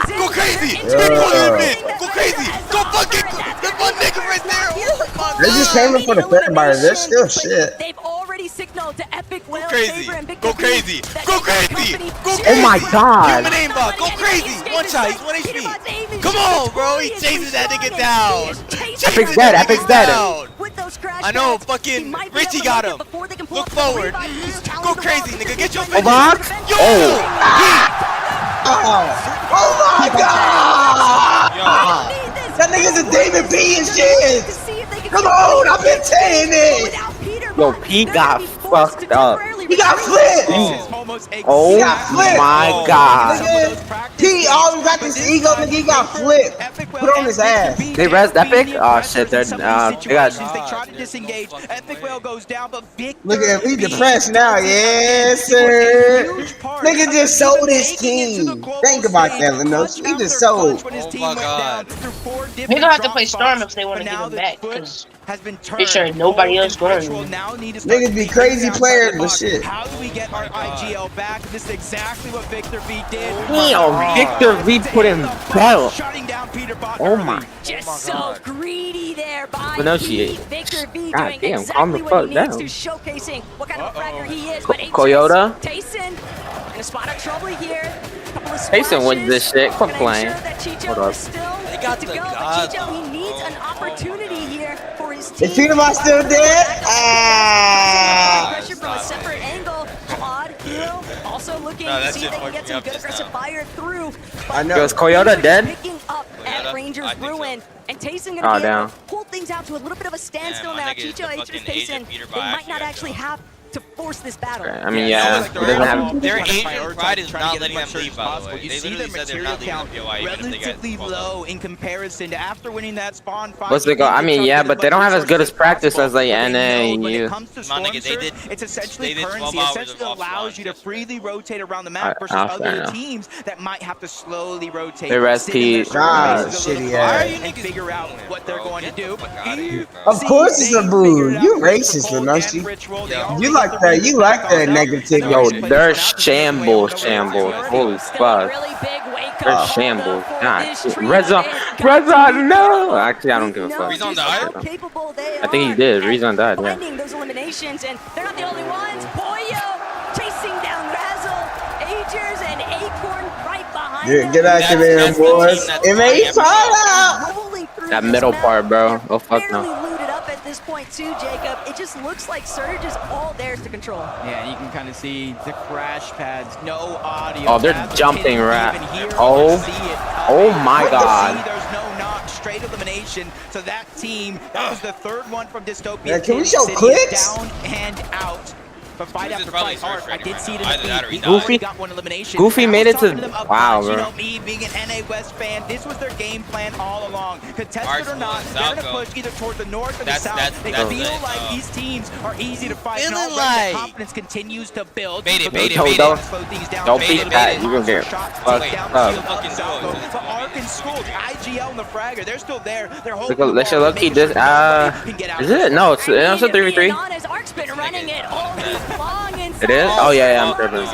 Go crazy. Go crazy. Go fucking. There's one nigga right there. Oh my god. They just came in for the fair buyer. They're still shit. They've already signaled to Epic Whale. Go crazy. Go crazy. Go crazy. Go crazy. Oh my god. Give him an aimbot. Go crazy. One shot. He's 1 HP. Come on, bro. He chases that nigga down. Epic's dead. Epic's dead. I know. Fucking Richie got him. Look forward. Go crazy, nigga. Get your face. Yo. Oh my god. That nigga's a David P and shit. Come on, I've been saying it. Yo, P got fucked up. He got flipped. Oh He got flipped. my god. Nigga, P always got this ego, nigga. He got flipped. Put on his ass. They rezzed Epic? Oh shit, they got. They try to disengage. Epic Whale goes down, but Vic. Look at him, he depressed now. Yes, sir. Nigga just sold his team. Think about that, Lenos. He just sold. Oh my god. They're gonna have to play Storm if they want to give him back, because pretty sure nobody else going to. Niggas be crazy players, but shit. How do we get our IGL back? This is exactly what Victor V did. Damn, Victor V put him belt. Oh my. Just so greedy there by Well, no, she is. Victor V God doing damn, calm the exactly what fuck he down. needs to, showcasing what kind of fragger he is. But Coyote? Tayson in a spot of trouble here. Tayson wins this shit. Quit playing. Hold up. They got the god. He needs an opportunity here for his team. Is Peterbot still dead? Pressure from a separate angle. Odd hero also looking to see if they can get some good aggressive fire through. I know. Yo, is Coyote dead? Picking up at Rangers Ruin. And Tayson gonna be able to pull things out to a little bit of a standstill now. Chicho, H's Tayson, they might not actually have to force this battle. I mean, yeah, it doesn't have. Their Asian pride is not letting them leave, by the way. You They see literally their said they're material not leaving count the POI even if they get relatively 12 low in comparison to after winning that spawn fight. What's the go? I mean, yeah, but they don't have as good as practice as like NA and U. My nigga, they did. It's essentially They did 12 currency. hours Essentially of allows you to freely rotate around the map versus fair other enough. teams that might have to slowly rotate. They rest P. Shitty ass. And figure out what they're going to do. Of course it's a boo. You racist, Lenoshi. You like that. You like that negativity. Yo, they're shambles. Holy fuck. They're shambles. God. Reza, no. Actually, I don't give a fuck. Rezon died? I think he did. Rezon died, yeah. Finding those eliminations, and they're not the only ones. Poyo chasing down Razzle, Agers, and Acorn right behind them. Get activated, boys. MA out. That middle part, bro. Oh, fuck no. Looted up at this point too, Jacob. It just looks like Surge is all theirs to control. Yeah, you can kind of see the crash pads, no audio. Oh, they're jumping right. Oh my god. There's no knock, straight elimination. So that team, that was the third one from Dystopia. Yeah, can we City show City, clips? Down and out. But fight after fight, hard. I did see it in the feed. Goofy? Got one elimination. Goofy made it to. Wow, You bro. know, me being an NA West fan, this was their game plan all along. Contested or not, they're going to push either toward the north or the south. They feel like these teams are easy to fight. And already the confidence continues to build. Don't beat that. You're gonna get fucked up. For Ark and School, IGL and the Fragger, they're still there. They're holding Look, let's show Loki this. Is it? No, it's a 3v3. Ark's been running it all week long. It is? Oh, yeah, I'm tripping.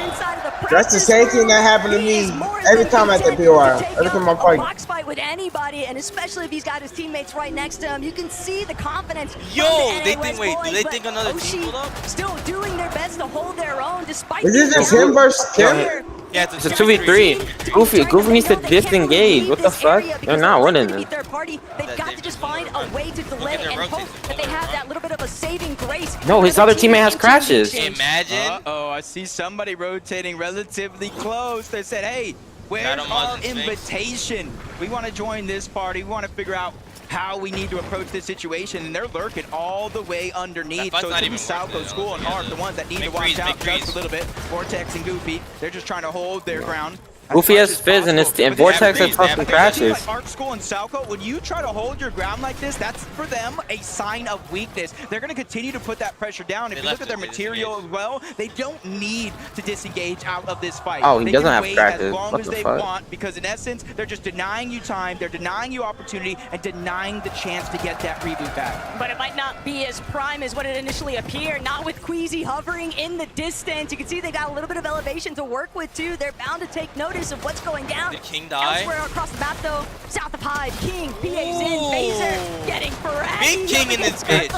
That's the same thing that happened to me every time at the POR. Every time I fight. Box fight with anybody, and especially if he's got his teammates right next to him, you can see the confidence. Yo, they think. Wait, do they think another team pulled up? Still doing their best to hold their own despite. Is this just him versus Tim? Yeah, It's a 2v3. Goofy needs to disengage. What the fuck? They're not winning this. They've got to just find a way to delay and hope that they have that little bit of a saving grace. No, his other teammate has crashes. Imagine. Uh-oh, I see somebody rotating relatively close. They said, hey, where's our invitation? We want to join this party. We want to figure out how we need to approach this situation, and they're lurking all the way underneath. So it's going to be Salco, School, and Arp, the ones that need to watch out just a little bit. Vortex and Goofy, they're just trying to hold their ground. Goofy has Fizz and Vortex has fucking crashes. Like Arc School and Salco, when you try to hold your ground like this, that's for them a sign of weakness. They're going to continue to put that pressure down. If you look at their material as well, they don't need to disengage out of this fight. Oh, he doesn't have crashes. crashes. As long What as the they fuck? want, because in essence, they're just denying you time, they're denying you opportunity, and denying the chance to get that reboot back. But it might not be as prime as what it initially appeared. Not with Queasy hovering in the distance. You can see they got a little bit of elevation to work with too. They're bound to take notice of what's going down. Did King die? Elsewhere across the map though, south of Hive, King, PA's in, Phaser getting Ferrari. Big King in this bitch.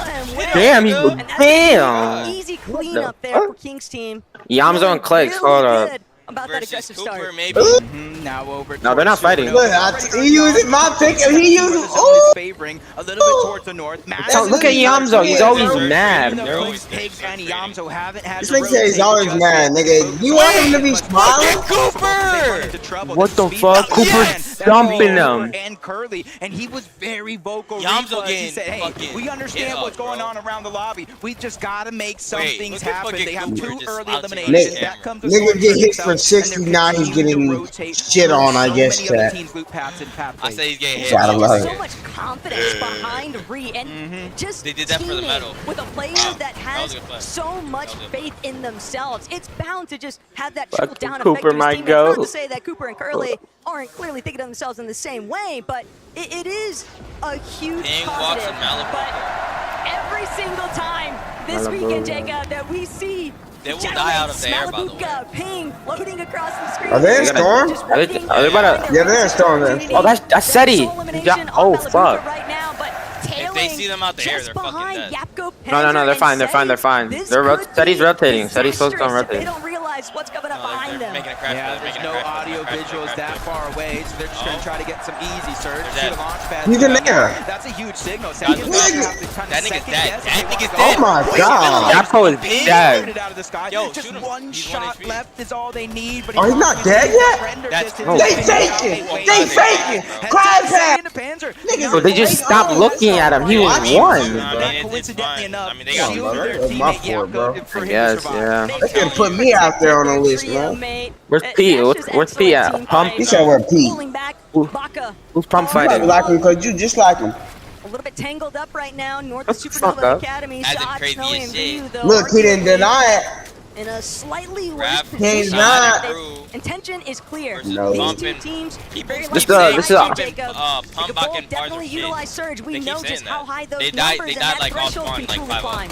Damn, he's damn. Easy cleanup there for King's team. Yamzo and Clicks, hold up. About that aggressive start. Maybe. Now over. No, they're not fighting. Look, he using my pick. He using. Ooh. Favoring a little bit towards the north. Look at Yamzo. He's always mad. Pigs and Yamzo haven't had. This nigga says he's always mad, nigga. You want him to be smiling? Cooper! What the fuck? Cooper's dumping him. And Curly, and he was very vocal. Yamzo he said, "Hey, we understand what's going on around the lobby. We just gotta make some things happen. They have 2 early eliminations. That comes to Nigga get hit for 69. He's getting shit on, I guess. Chat. I say he's getting hit. Gotta love So it. much confidence behind Ree, and just They did that for the teaming medal. with a player that has so much faith in themselves. It's bound to just have that trickle down effect. Cooper might go. Not to say that Cooper and Curly aren't clearly thinking of themselves in the same way, but it is a huge positive. But every single time this weekend, Jacob, that we see they will die out of the air, by the way. Ping floating across the screen. Are they in Storm? Are they about to? Yeah, they're in Storm. Oh, that's Seti. Oh, fuck. If they see them out the air, they're fucking dead. No, they're fine. Seti's rotating. Seti's supposed to come rotating. They don't realize what's coming up behind them. Yeah, there's no audio visuals that far away, so they're just going to try to get some easy surge. See the launch pad. He's in there. That's a huge signal. That nigga's dead. That nigga's dead. Oh my god. Yapko is dead. Out of the sky. Yo, just shoot him. one shot left is all they need. But Oh, he's not dead yet? They faking. They faking. Crab pack. So they just stopped looking at him. He was one. Coincidentally enough, they got their my teammate fault, bro. for I him guess, to survive. yeah. They can put me out there on the list, man. Where's P? Where's P at? Pump? He said we're P. Who's Pump You fighting? like him because you just like him. A little bit tangled up right now. North That's Supernova fucked up. Academy. As in Shots, crazy no as view, shit. though. Look, he didn't deny it. In a slightly worse Grab position. He's not. Intention is clear. No. These two teams very This likely is to a- Jacob. Pump They back both and bars definitely of shit. utilize surge. We They keep know saying just how that. high those They died- numbers they and died that like off threshold spawn, can like truly 5-0. climb.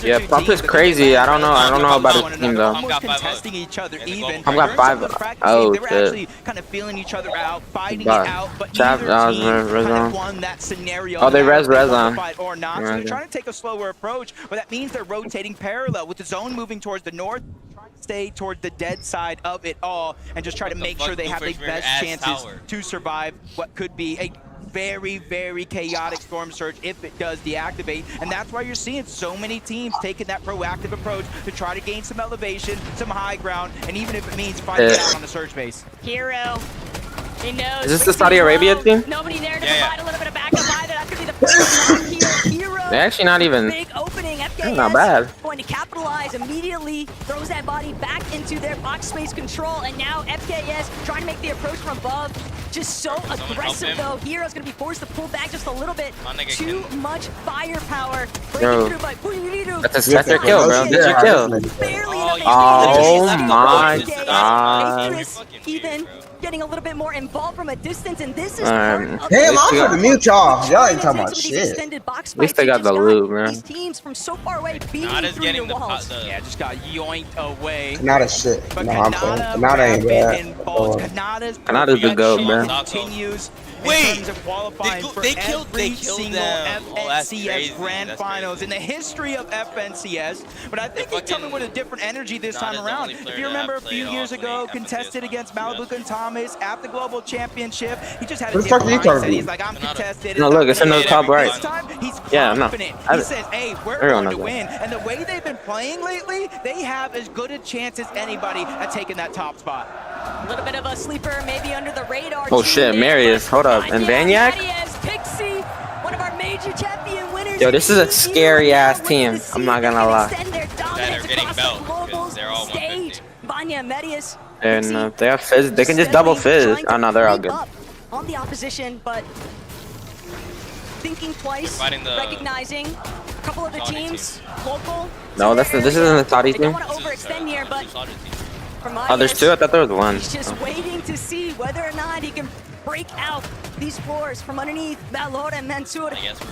Yeah, Pump is crazy. I don't know about his team though. Almost contesting each other even. Pump got During 5. some of the practice Oh games, they were shit. actually kind of feeling each other out, fighting it But out, but Chap, neither team res kind on. of won that scenario. Oh, they no matter res if they won on. the fight or not. So they're trying to take a slower approach, but that means they're rotating parallel with the zone moving towards the north. Stay toward the dead side of it all and just try to make sure they have the best chances to survive what could be a very, very chaotic storm surge if it does deactivate. And that's why you're seeing so many teams taking that proactive approach to try to gain some elevation, some high ground, and even if it means fighting it out on the surge base. Hero. He knows. Is this the Saudi Arabia team? Nobody there to provide a little bit of backup either. That could be the first Hero. They're actually not even. Big opening. FKS Not bad. going to capitalize immediately, throws that body back into their box space control, and now FKS trying to make the approach from above. Just so aggressive though. Hero's gonna be forced to pull back just a little bit. Too much firepower. Yo, Breaking through by Puyuriru. that's your kill, bro. That's your kill. Oh my god. Even getting a little bit more involved from a distance, and this is Damn, I'm gonna mute y'all. Y'all ain't talking about shit. At least they got the loot, man. These teams from so far away beating Not as through getting the yeah, just got yoinked away. Kanata shit. No, I'm playing. Kanata ain't bad. Kanata's the GOAT, man. Continues. Wait, they killed them. FNCS Grand Finals in the history of FNCS, but I think they come in with a different energy this time around. If you remember a few years ago, contested against Malibu and Thomas at the Global Championship, he just had a different mindset. He's like, I'm contested. No, look, it's in the top right. This time, he's yeah, confident. He says, hey, we're going to win. And the way they've been playing lately, they have as good a chance as anybody at taking that top spot. A little bit of a sleeper, maybe under the radar. Oh shit, Marius, hold up, and Vanyak? Pixie, one of our major champion winners. Yo, this is a scary ass team. I'm not gonna lie. They're getting belt because they're all 150. Vanya and Medius. And they have fizz. They can just double fizz. Oh no, they're all good. On the opposition, but thinking twice, recognizing a couple of the teams, local. No, this isn't the Saudi team. Don't want to overextend here, but. Oh, there's two? I thought there was one. He's just waiting to see whether or not he can break out these floors from underneath Valor and Mansour.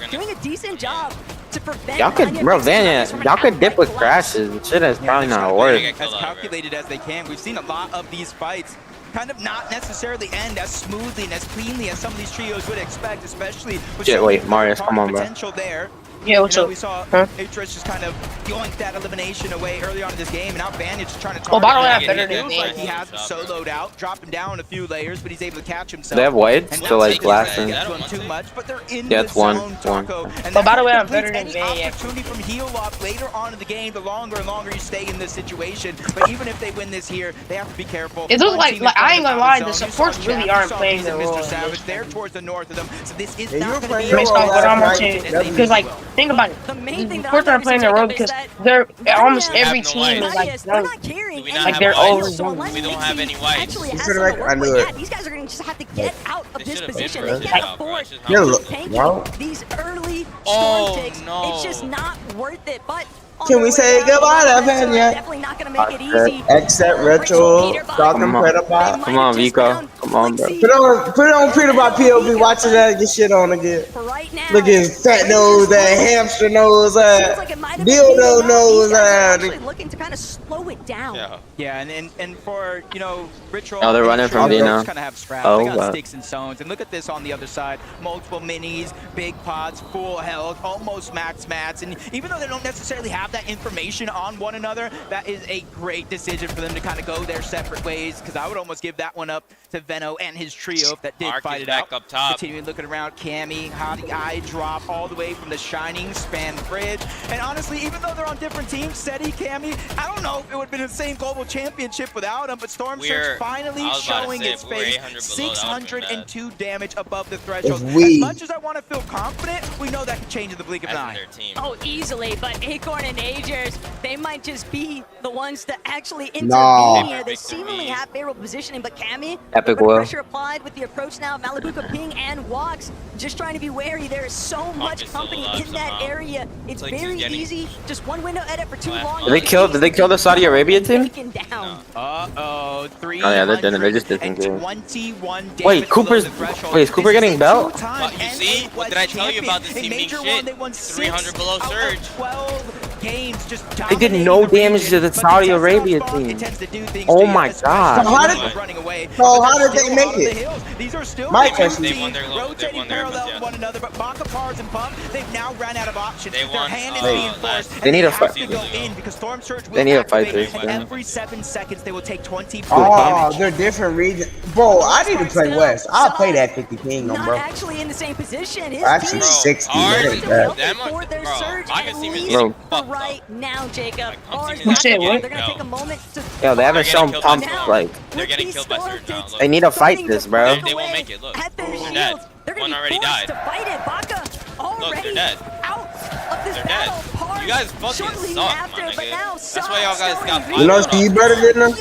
Doing a decent job to prevent. Y'all could, bro, Vanya, y'all could dip with crashes. Shit is probably not worth. As calculated as they can. We've seen a lot of these fights kind of not necessarily end as smoothly and as cleanly as some of these trios would expect, especially with wait, Marius, come on, bro. potential there. Yeah, what's up? We saw Atris just kind of yoink that elimination away early on in this game, and now Vanya just trying to Oh, by the way, I'm target better him. than It feels me. like he has him soloed out, dropping down a few layers, but he's able to catch himself. They have white, And so not like taking blasting. advantage of him too much, but they're in Yeah, the it's one. zone, Taco. And Oh, by the way, I'm completes better than any Vanya. opportunity from heel off later on in the game, the longer and longer you stay in this situation. But even if they win this here, they have to be careful. It looks One like team is I ain't gonna out lie, of the zone. You supports saw really Jeff, aren't you saw playing Beast their and role. Mr. Savage. They're towards the north of them, so this is Yeah, you not were going to be playing Based off what I'm watching, as they because like will. think about it, The main thing the that sports I'm are playing their noticing role is because that they're almost We have every no team white. is like they're not carrying Do we any not like have they're white? over so unless We don't Pixie have any whites. actually has could've something to I work knew with, it. these guys are going to just have to get out of this should've been position. for They it. can't Yeah. afford Yeah, to look, tank wow. these early Oh, storm takes. no. It's just not worth it. But on Can their we way say down, goodbye to Mansour Vanya? definitely not going to make it easy. Except Retro, talking Predabot. Come on, Vico. Come on, bro. Put on Predabot POV, watching that get shit on again. Right now, Look at fat nose, that hamster nose, dildo nose, actually looking to kind of slow it down. Yeah, and for, you know, Ritual. Oh, they're running from Dino. Kind of have scraps. Oh, they got wow. sticks and stones. And look at this on the other side. Multiple minis, big pots, full health, almost max mats. And even though they don't necessarily have that information on one another, that is a great decision for them to kind of go their separate ways. Because I would almost give that one up to Veno and his trio if that did Mark fight is it back out. up top. Continuing looking around, Cammy, how the eye drop all the way from the Shining span bridge. And honestly, even though they're on different teams, Seti, Cammy, I don't know if it would have been the same global championship without them, but Storm Surge finally showing its face. 602 damage above the threshold. As much as I want to feel confident, we know that can change in the blink of an eye. Oh, easily, but Acorn and Agers, they might just be the ones to actually intervene No. here. They seemingly have favorable positioning, but Cammy, Epic the will. pressure applied with the approach now. Malibuka, Ping, and Walks just trying to be wary. There is so much company in that area. It's very easy. Just one window edit for too long. Did they kill the Saudi Arabia team? Down. Uh-oh, Oh yeah, they didn't. They just did some good. 21 Wait, Cooper's. Wait, is Cooper getting belt? You see? What did I tell you about this team being shit? 300 below surge. 12 games just They did no damage to the Saudi Arabia team. Oh my god. How did they make it? These are still My question. rotating parallel to one another, but Baka, Pars, and Pump, they've now ran out of options. Their hand is Hey, being forced. they need a have fight. to go in because Storm Surge will They need to fight activate, this, and man. every 7 seconds they will take 20 Oh, they're different regions. Bro, I need to play West. I'll play that 50 Kingdom, Not bro. actually in the same position. His Actually, team 60. Ours- That ain't bad. That much, for their bro. surge I can at see him least getting Bro. for right now, Jacob. Ours You said not- what? They're gonna take a moment to Yo, they haven't shown Pump like. They're getting killed by surge now. Look. They need to fight this, bro. They won't make it. Look. at their They're shields. dead. They're gonna One be already forced died. to fight it. Baka Look, they're already dead. out of this They're dead. battle. Pars You guys fucking shortly suck, after, my but nigga. now That's why y'all guys got You know, Steve better than them.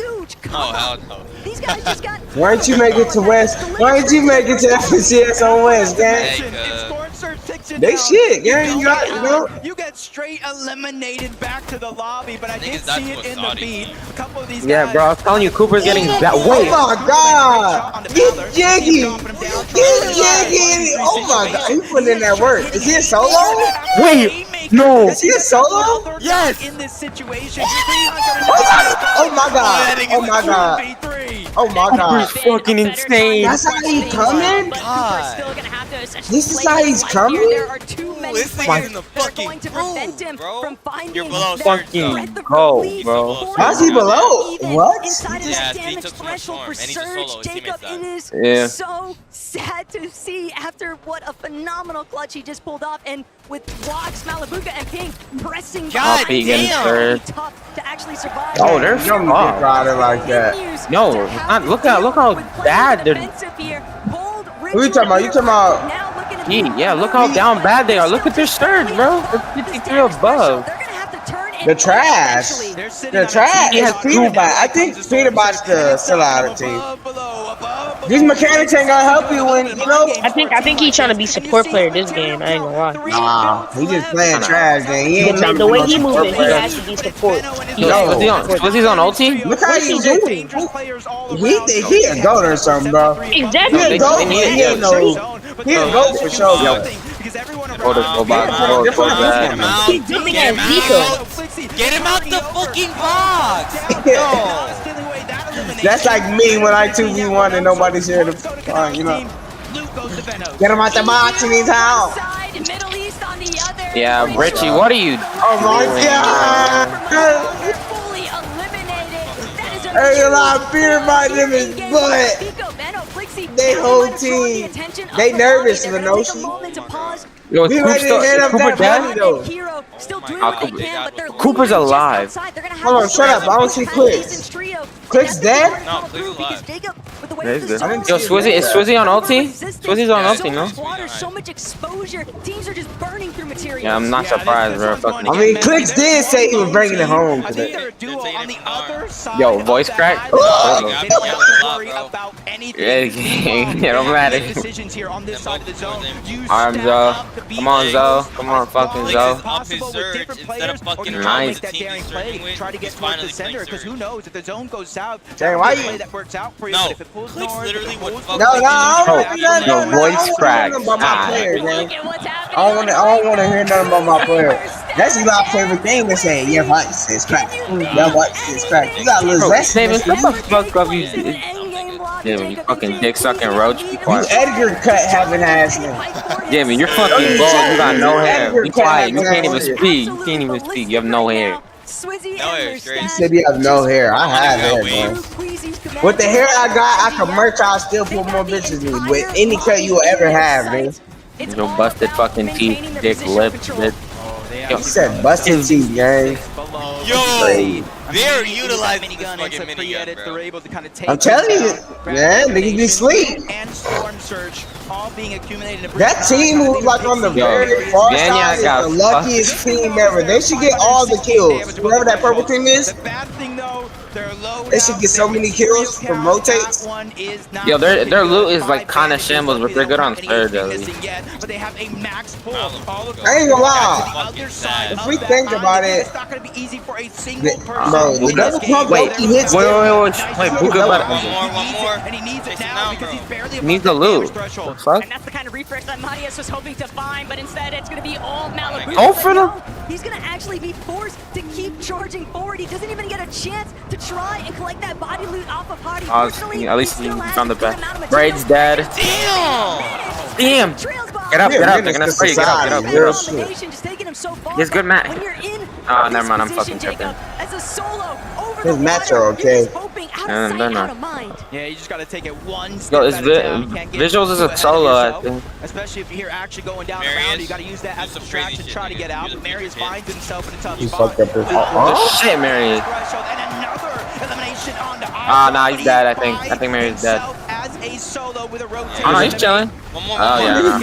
Oh, hell no. These guys just got Why didn't you make it to West? Why didn't you make it to FNCS on West, gang? They shit, gang. You got, you know. You get straight eliminated back to the lobby, but I did see it in the feed. A couple of these Yeah, bro. I was telling you, Cooper's getting belt. Wait. Oh my god! Get jiggy! Get jiggy! Oh my god! He putting in that work. Is he a solo? Wait. No. Is he a solo? Yes. In this situation, Oh my god. Oh my god. Oh my god. Cooper's fucking insane. That's how he coming? This is how he's coming? This nigga's in the fucking room, bro. You're below fucking go, bro. How's he below? What? Yeah, he took too much storm, and he's a solo. His teammates died. It is so sad to see after what a phenomenal clutch he just pulled off, and with Wox, Malibuga, and Ping pressing God damn. tough to actually survive. Oh, they're Don't fucked. rider like that. No, look how bad they're. Who you talking about? You talking about? Yeah, look how down bad they are. Look at their surge, bro. They're 53 above. The trash. The trash. It's Peterbot. I think Peterbot's still out of the team. These mechanics ain't gonna help you when you know. I think he's trying to be support player this game. I ain't gonna lie. Nah, he just playing trash. Then he ain't The way he moving, he has to be support. Was he on ulti? Look how he's doing. He a goat or something, bro. Exactly. He a goat. He ain't no. He a goat for sure. Go back. He's jumping at Zico. Get him out the fucking box! That's like me when I 2v1 and nobody's here to find, you know. Get him out the box in his house. Yeah, Richie, what are you? Oh my god! Hey, a lot of beer by them is butt. They whole team. They nervous for notion. Yo, We ready to hit up Cooper that money though. Cooper's alive. Hold on, shut up. I don't see Clicks. Clicks dead? No, please alive. Yo, Swizzy, is Swizzy on ulti? Swizzy's on ulti, no? So much exposure. Teams are just burning through materials. Yeah, I'm not surprised, bro. I mean, Clicks did say he was bringing it home today. Yo, voice crack? It don't matter. Arms up. Come on, Zoe. Come on, fucking Zoe. Up his surge instead of fucking Nice. Try to get towards the center, because who knows if the zone goes south. Dang, why you? That works out for you. No, But if it pulls Clicks north, literally would fuck No, I don't Oh, want your voice crack. about my Ah. player, man. I don't want to hear nothing about my player. That's Eli's favorite thing to say. Your voice is cracked. Your voice is cracked. You got a little zest. David, shut the fuck up, you. Damn, you fucking dick sucking roach. Be You quiet. Edgar cut having ass now. Damn, you're fucking bald. You got no hair. Be quiet. You can't even speak. You can't even speak. You have no hair. No hair is great. You said you have no hair. I have hair, bro. With the hair I got, I can merch. I'll still put more bitches in. With any cut you will ever have, man. Your busted fucking teeth, dick, lip, bitch. You said busted teeth, gang. Yo, they're utilizing this fucking minigun, bro. I'm telling you, man, niggas be sleep. And Storm Surge all being accumulated. That team who's like on the very far side is the luckiest team ever. They should get all the kills. Whoever that purple team is, they should get so many kills from rotates. Yo, their loot is like kind of shambles, but they're good on third, at least. But they have a max pull. I ain't gonna lie. If we think about it, it's not going to be easy for a single person. bro, the double pump, Wait, he hits wait, Buka better. One more. And he needs it now because he's barely He needs the loot. The fuck? And that's the kind of refresh that Marius was hoping to find, but instead it's going to be all Malibu. Go for them. He's going to actually be forced to keep charging forward. He doesn't even get a chance to try and collect that body loot off of Hardy. At least he found the back. Braid's dead. Damn! Get up, get up. They're gonna spray you. Get up, get up, get up. He's good, Matt. Oh, never mind. I'm fucking tripping. his match are okay. And they're not. Yeah, you just got to take it one step Yo, it's at a time. You can't get visuals is a solo, I think. Especially if you hear action going down around, you got to use that as a distraction to try to get out. But Marius finds himself in a tough You spot. fucked up his. Oh shit, Marius. Ah, nah, he's dead. I think Marius dead. Oh no, he's chilling. Oh yeah.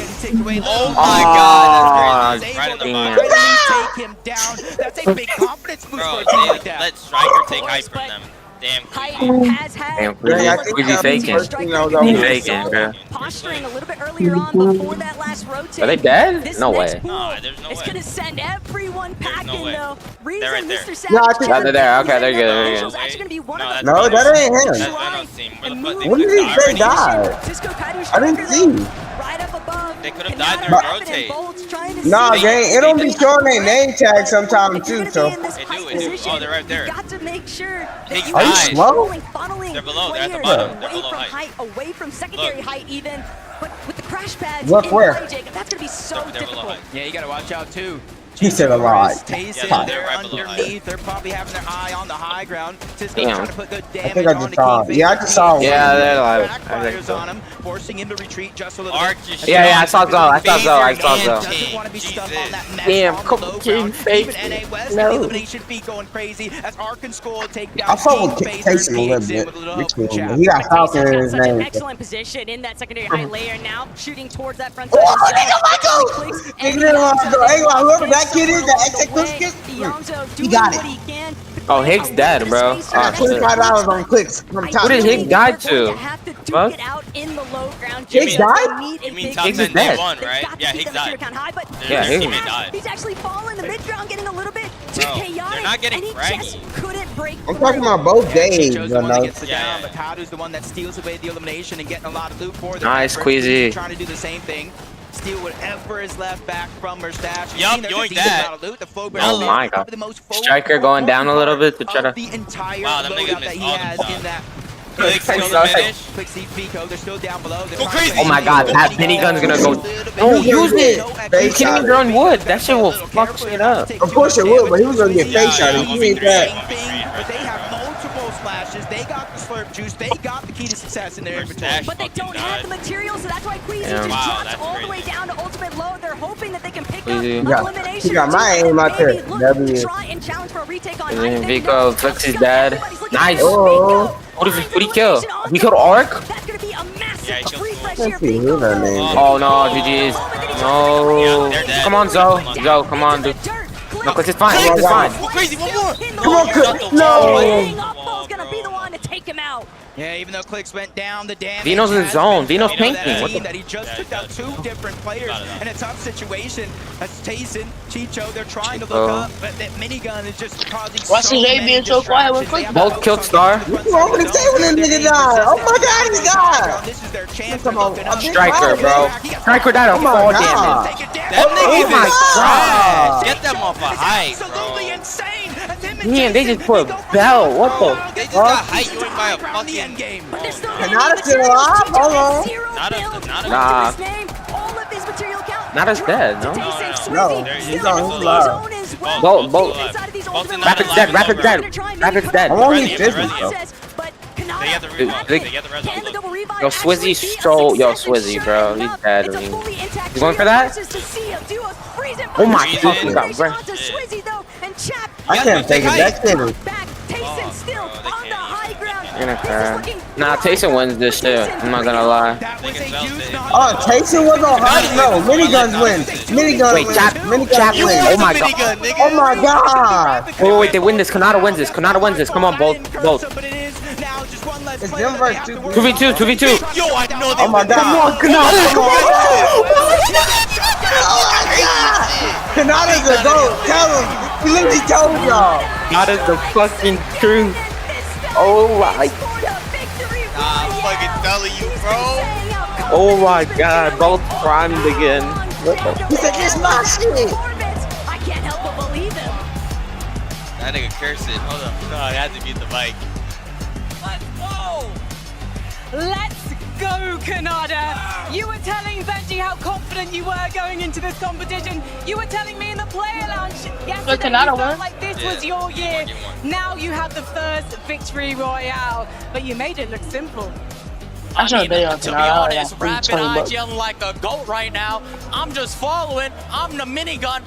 Oh my god, that's crazy. Right in the Damn. box. Take him down. That's a big confidence boost for Bro, a team like they that. let Striker take hype from them. Damn. Damn, Queasy faking. He's faking, bro. Posturing a little bit earlier on before that last rotate. Are they dead? No way. It's gonna send everyone packing though. They're right there. No, I think they're there. Okay, they're good. They're good. No, that ain't him. That's Venom's team. Where the fuck When did he say die? I didn't see. Right up above. They could have died during rotate. Nah, it don't be showing their name tag sometimes too, so. It do. Oh, they're right there. Got to make sure Higgs Are you died. slow? They're below. They're at the bottom. They're away below from height. away from secondary height even. But with the crash pads Look in where? play, Jacob, that's going to be so difficult. Yeah, you got to watch out too. He said a lot. Tayson, they're underneath. They're probably having their eye on the high ground. Cisco Damn. trying to put good I damage think I on just the saw key it. Yeah, I just saw it. Yeah, they're live. I think Backfires so. on him, forcing him to retreat just a little Arc, bit. you Yeah, I saw Zoe. I saw Zoe. I saw Doesn't Zoe. want to be stuck on that mess Damn, on the come low King ground. fake. Even NA West, No. the elimination feed going crazy as Arkansas will take down I fuck with King Tayson a little bit. He got Falcon in his Such an name. excellent position in that secondary high layer now, shooting towards that front Oh, side. nigga, Michael! Nigga, whoever that kid is, that XX kid, he got it. Oh, Higgs dead, bro. Oh, shit. $25 on clicks from top. Who did Higgs die to? What? Higgs died? You mean top Higgs 10 is dead. day one, right? Yeah, Higgs died. Yeah, His Higgs. teammate died. He's actually fallen the mid ground, getting a little bit too Bro, chaotic. they're not getting and he fraggy. just couldn't break I'm talking about both days, Chicho's you the one that know. gets the down, but Kadu's the one that steals away the elimination and getting a lot of loot for them. Nice, First, Queasy. Trying to do the same thing. Steal whatever is left back from her stash. Yup, yoink that. Oh my god. Striker going down a little bit to try to. The entire Wow, them niggas loadout that missed he all has them in that. Felix still the finish. Quick see Pico, they're still down below. Go crazy. Oh my god, that minigun's gonna go. Don't use it. You can't even throw in wood. That shit will fuck shit up. Of course it would, but he was gonna get face shot. He ain't that. But they have multiple splashes. They got the slurp juice. They got the key to success in their inventory. But they don't have the materials, so that's why Queasy Yeah. just Wow, drops all the way down to ultimate low. They're hoping that they can pick Queasy. up Yeah, elimination. he got my aim out there. W. Try and challenge for a retake on And height. Vico, Flix is dead. Nice. Oh, What did he kill? He killed Arc? That's going to be a massive Yeah, he killed refresh let's here. see who that name. Oh no, GG's. No. they're dead. Come on, Zoe. Zoe, come on, dude. No, Click is fine. Click is fine. Go crazy, one more. Come on, Click. No. Going to be the one to take him out. Yeah, even though clicks went down, the damage Vino's in has zone. been Vino's felt by that tanking. What team the- that he just took out two different players in a tough situation. That's Tayson, Chicho, they're trying to look up, but that minigun is just causing What's so his name many being so quiet when distractions. Click- They have Both no killed focus Star. on the You want me to say when that nigga died? Oh my god, he died. This is their chance. Come on, Striker, bro. Striker died of Oh my fall god. damage. Them niggas Oh my is God. trash. Get them off a height, Absolutely bro. insane. Damn, they just put a bell. What the They just fuck? got height yoinked by a fucking... Kanata's still alive? Hold on. Nah. Nada's dead, no? No, he's on his live. Both. Rapid's dead. Rapid's dead. Rapid's dead. I'm only 50, bro. They get the revive. They get the revive. Yo, Swizzy stole. Yo, Swizzy, bro. He's dead. I mean, you going for that? Oh my fucking god, bro. I can't take it. That's it. You're gonna cry. Nah, Tayson wins this shit. I'm not gonna lie. Oh, Tayson was on high. No, miniguns win. Miniguns Wait, win. Chap Miniguns win. Oh my god. Oh my god. Wait, they win this. Kanata wins this. Kanata wins this. Come on, both. It's them versus 2v2, 2v2. Yo, I know they Oh my god. Come on, Kanata. Come on. Oh my god. Kanata's a goat. Tell him. He literally told y'all. Kanata's the fucking truth. Oh my. I'm fucking telling you, bro. Oh my god. Both primed again. What the? He said, this my shit. I can't help but believe him. That nigga cursed it. Hold up. No, I had to mute the mic. Let's go, Kanata! You were telling Benji how confident you were going into this competition. You were telling me in the player lounge yesterday Kanata you felt won. like this was your year. Now you have the first victory royale, but you made it look simple. I should have been on To be tonight. honest, Rapid I yelling like a goat right now. I'm just following. I'm the minigun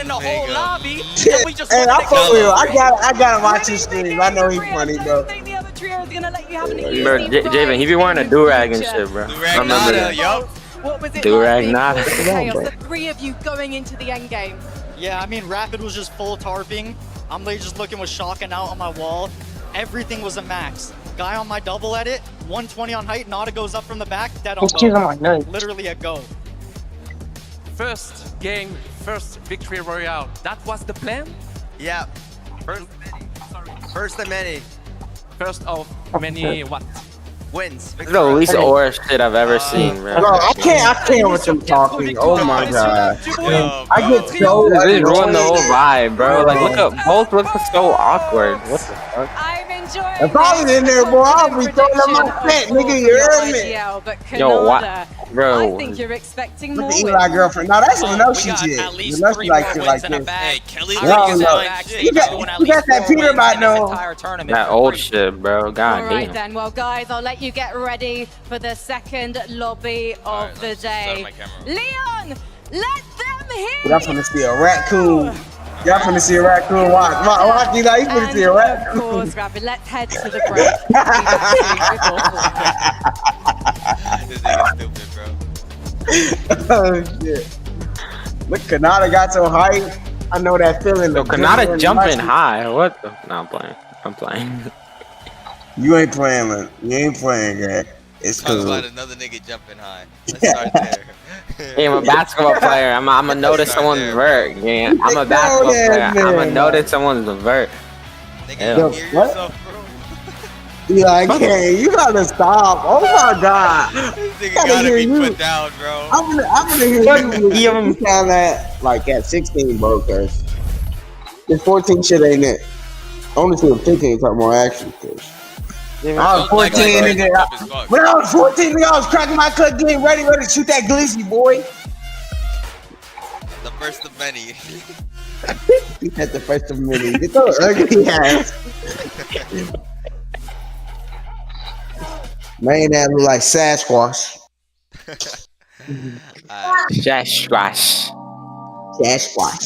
in the whole lobby. And we just Hey, wanted I to fuck go. with you. I gotta watch his stream. I know he's funny, bro. The other trio is gonna let you have an Bro, Javen, he be wearing a do-rag and shit, bro. I remember that. What was it Do-rag like nada. being Come on, chaos, bro. the three of you going into the end game? Yeah, I mean, Rapid was just full tarping. I'm literally just looking with shocking out on my wall. Everything was a max. Guy on my double edit, 120 on height, Nada goes up from the back, dead on Those kids are my both. nuts. Literally a go. First game, first victory royale. That was the plan? Yeah. First of many. First of many what? wins. This is the least aura shit I've ever seen, bro. No, I can't with them talking. Oh my god. I get so They ruined the whole vibe, bro. Like, look up, both look so awkward. What the fuck? If I was in there, boy, I'll be throwing up my set, nigga. You heard me? Yo, what? Bro. I think you're expecting Look more. at Eli girlfriend. No, that's what else she did. You must like shit like this. Hey, Kelly, You got that Peter by no. That old shit, bro. God All right damn. then, well guys, I'll let you get ready for the second lobby of the day. Leon, let them hear Y'all finna see a raccoon. Y'all finna see a raccoon. Watch, Eli, you finna see a raccoon. Of course, Rabbit, let's head to the break. This nigga's stupid, bro. Oh shit. Look, Kanata got so hype. I know that feeling. Yo, Kanata jumping high. What the? No, I'm playing. I'm playing. You ain't playing, man. You ain't playing, guy. It's Talk cool. about another nigga jumping high. Let's start there. Hey, I'm a basketball player. I'm gonna notice someone's vert. Yeah, I'm a basketball player. I'm gonna notice someone's vert. Yo, what? Yeah, I can't. You gotta stop. Oh my god. This nigga gotta be put down, bro. I'm gonna hear you sound that like at 16, bro, cause this 14 shit ain't it. I only see 15 talking more action, cause I was 14, nigga. When I was 14, nigga, I was cracking my cut, getting ready to shoot that glizzy, boy. The first of many. He had the first of many. Get so ugly ass. Man, that look like Sasquatch. Sasquatch. Sasquatch.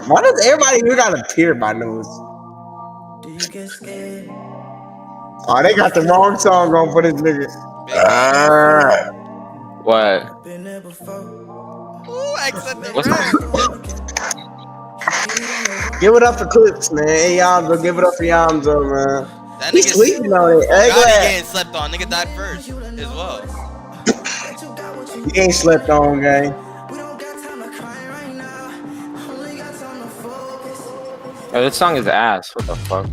Why does everybody here got a tear in my nose? Oh, they got the wrong song on for this nigga. What? Ooh, excellent. Give it up for Clips, man. Hey, Yamzo, give it up for Yamzo, man. That He's sleeping on it. Hey, God, he glad. getting slept on. Nigga died first as well. He ain't slept on, gang. Yo, this song is ass. What the fuck?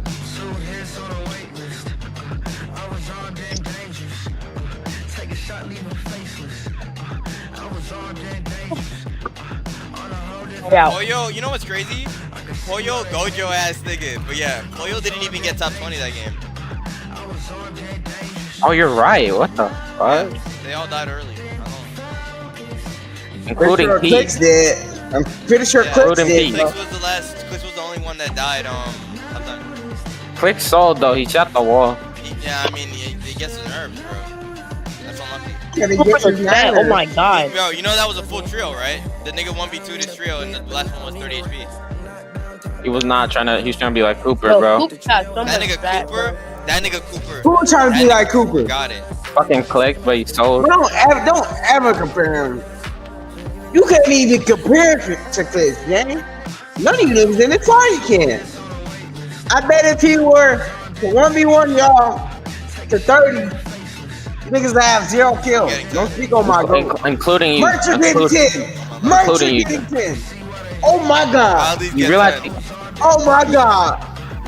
Yeah. Pollo, you know what's crazy? Pollo, Gojo ass nigga. But yeah, Pollo didn't even get top 20 that game. Oh, you're right. What the fuck? They all died early. Including Pete. Pete. Did. I'm pretty sure Clips did. Clicks was the last. Clicks was the only one that died. Sometime. Quick sold though. He shot the wall. Yeah, I mean, he gets his nerves, bro. That's unlucky. Oh my god. Bro, you know that was a full trio, right? The nigga 1v2 this trio, and the last one was 30 HP. He was not trying to. He was trying to be like Cooper, Yo, bro. Cooper got so That much nigga fat, Cooper. That nigga Cooper. Who trying to be like Cooper? Got it. Fucking click, but he sold. Don't ever compare him. You can't even compare to Clips, gang. None of you niggas in the party can. I bet if he were to 1v1 y'all to 30, niggas that have 0 kills. Don't speak on my goal. Including you. Mercher getting 10. Mercher getting 10. Oh my god. You realize? Oh my god.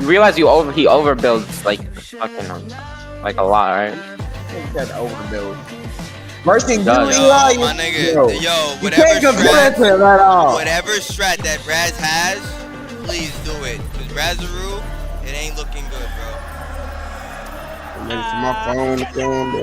You realize he overbuilds like fucking like a lot, right? That overbuild. Mercy, you Yo, Eli, my nigga, yo, whatever strat that Raz has, please do it. Cause Razaroo, it ain't looking good, bro.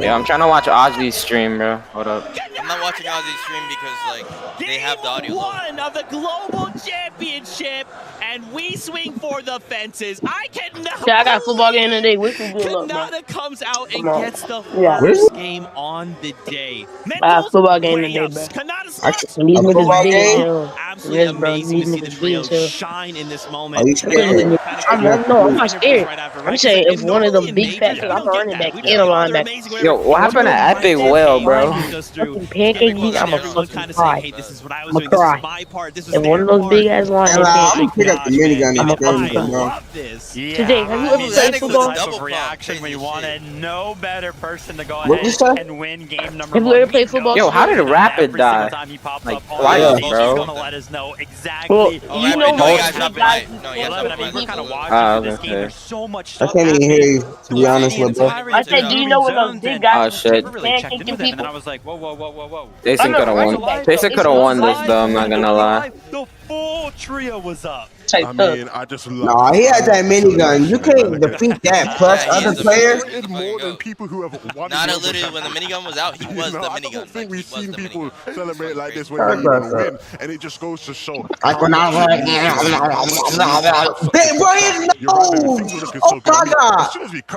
Yeah, I'm trying to watch Ozzy's stream, bro. Hold up. I'm not watching Ozzy's stream because like they have the audio. One of the global championship, and we swing for the fences. I cannot. Yeah, I got football game today. We can do it. Kanata comes out and Come on. gets the Yeah. first game on the day. I have football game today, bro. And these niggas big as hell. Absolutely Yes, bro. amazing to These see the niggas trio big as hell. shine in this Are moment. you scared? I'm not scared. I'm saying if one of them big fat, I'm I'm running back and a linebacker. Yo, what happened to Epic Will, bro? Fucking pancake heat, I'm a fucking cry. Hey, this is what I was I'm a doing. This cry. is my part. This is And one of those big ass lines. I'm gonna pick up the minigun. I'm a game, fucking bro. cry. this. Today, have you ever played football? Type of reaction we wanted. No better person to go What'd you ahead say? and win game number Have you 1. ever played football? Yo, how did Rapid die? Like twice, He's bro. gonna let us know exactly. Well, you know No, you what? guys have right. No, you guys I have mean, we're right. kind of watching Ah, this okay. game. There's so much I stuff can't even hear you, to be honest, the little bro. entirety I said, of do you the know what those zones, big and guys Oh shit. never really checked pancake in with them, and then I people? was like, whoa, whoa, whoa, whoa, whoa. Jason could have won. Jason could have won this though. I'm not gonna lie. The full trio was up. I mean, I just love. Nah, he had that minigun. You can't defeat that. Plus Yeah, he other is a players. Celebrated more than people who have won. Nah, no, the literally, when the minigun was out, he was the I minigun. don't think Like, we've he was seen the people minigun. celebrate like this when Sorry they about win, and it just goes to show. Like when I was like, bro, oh my god!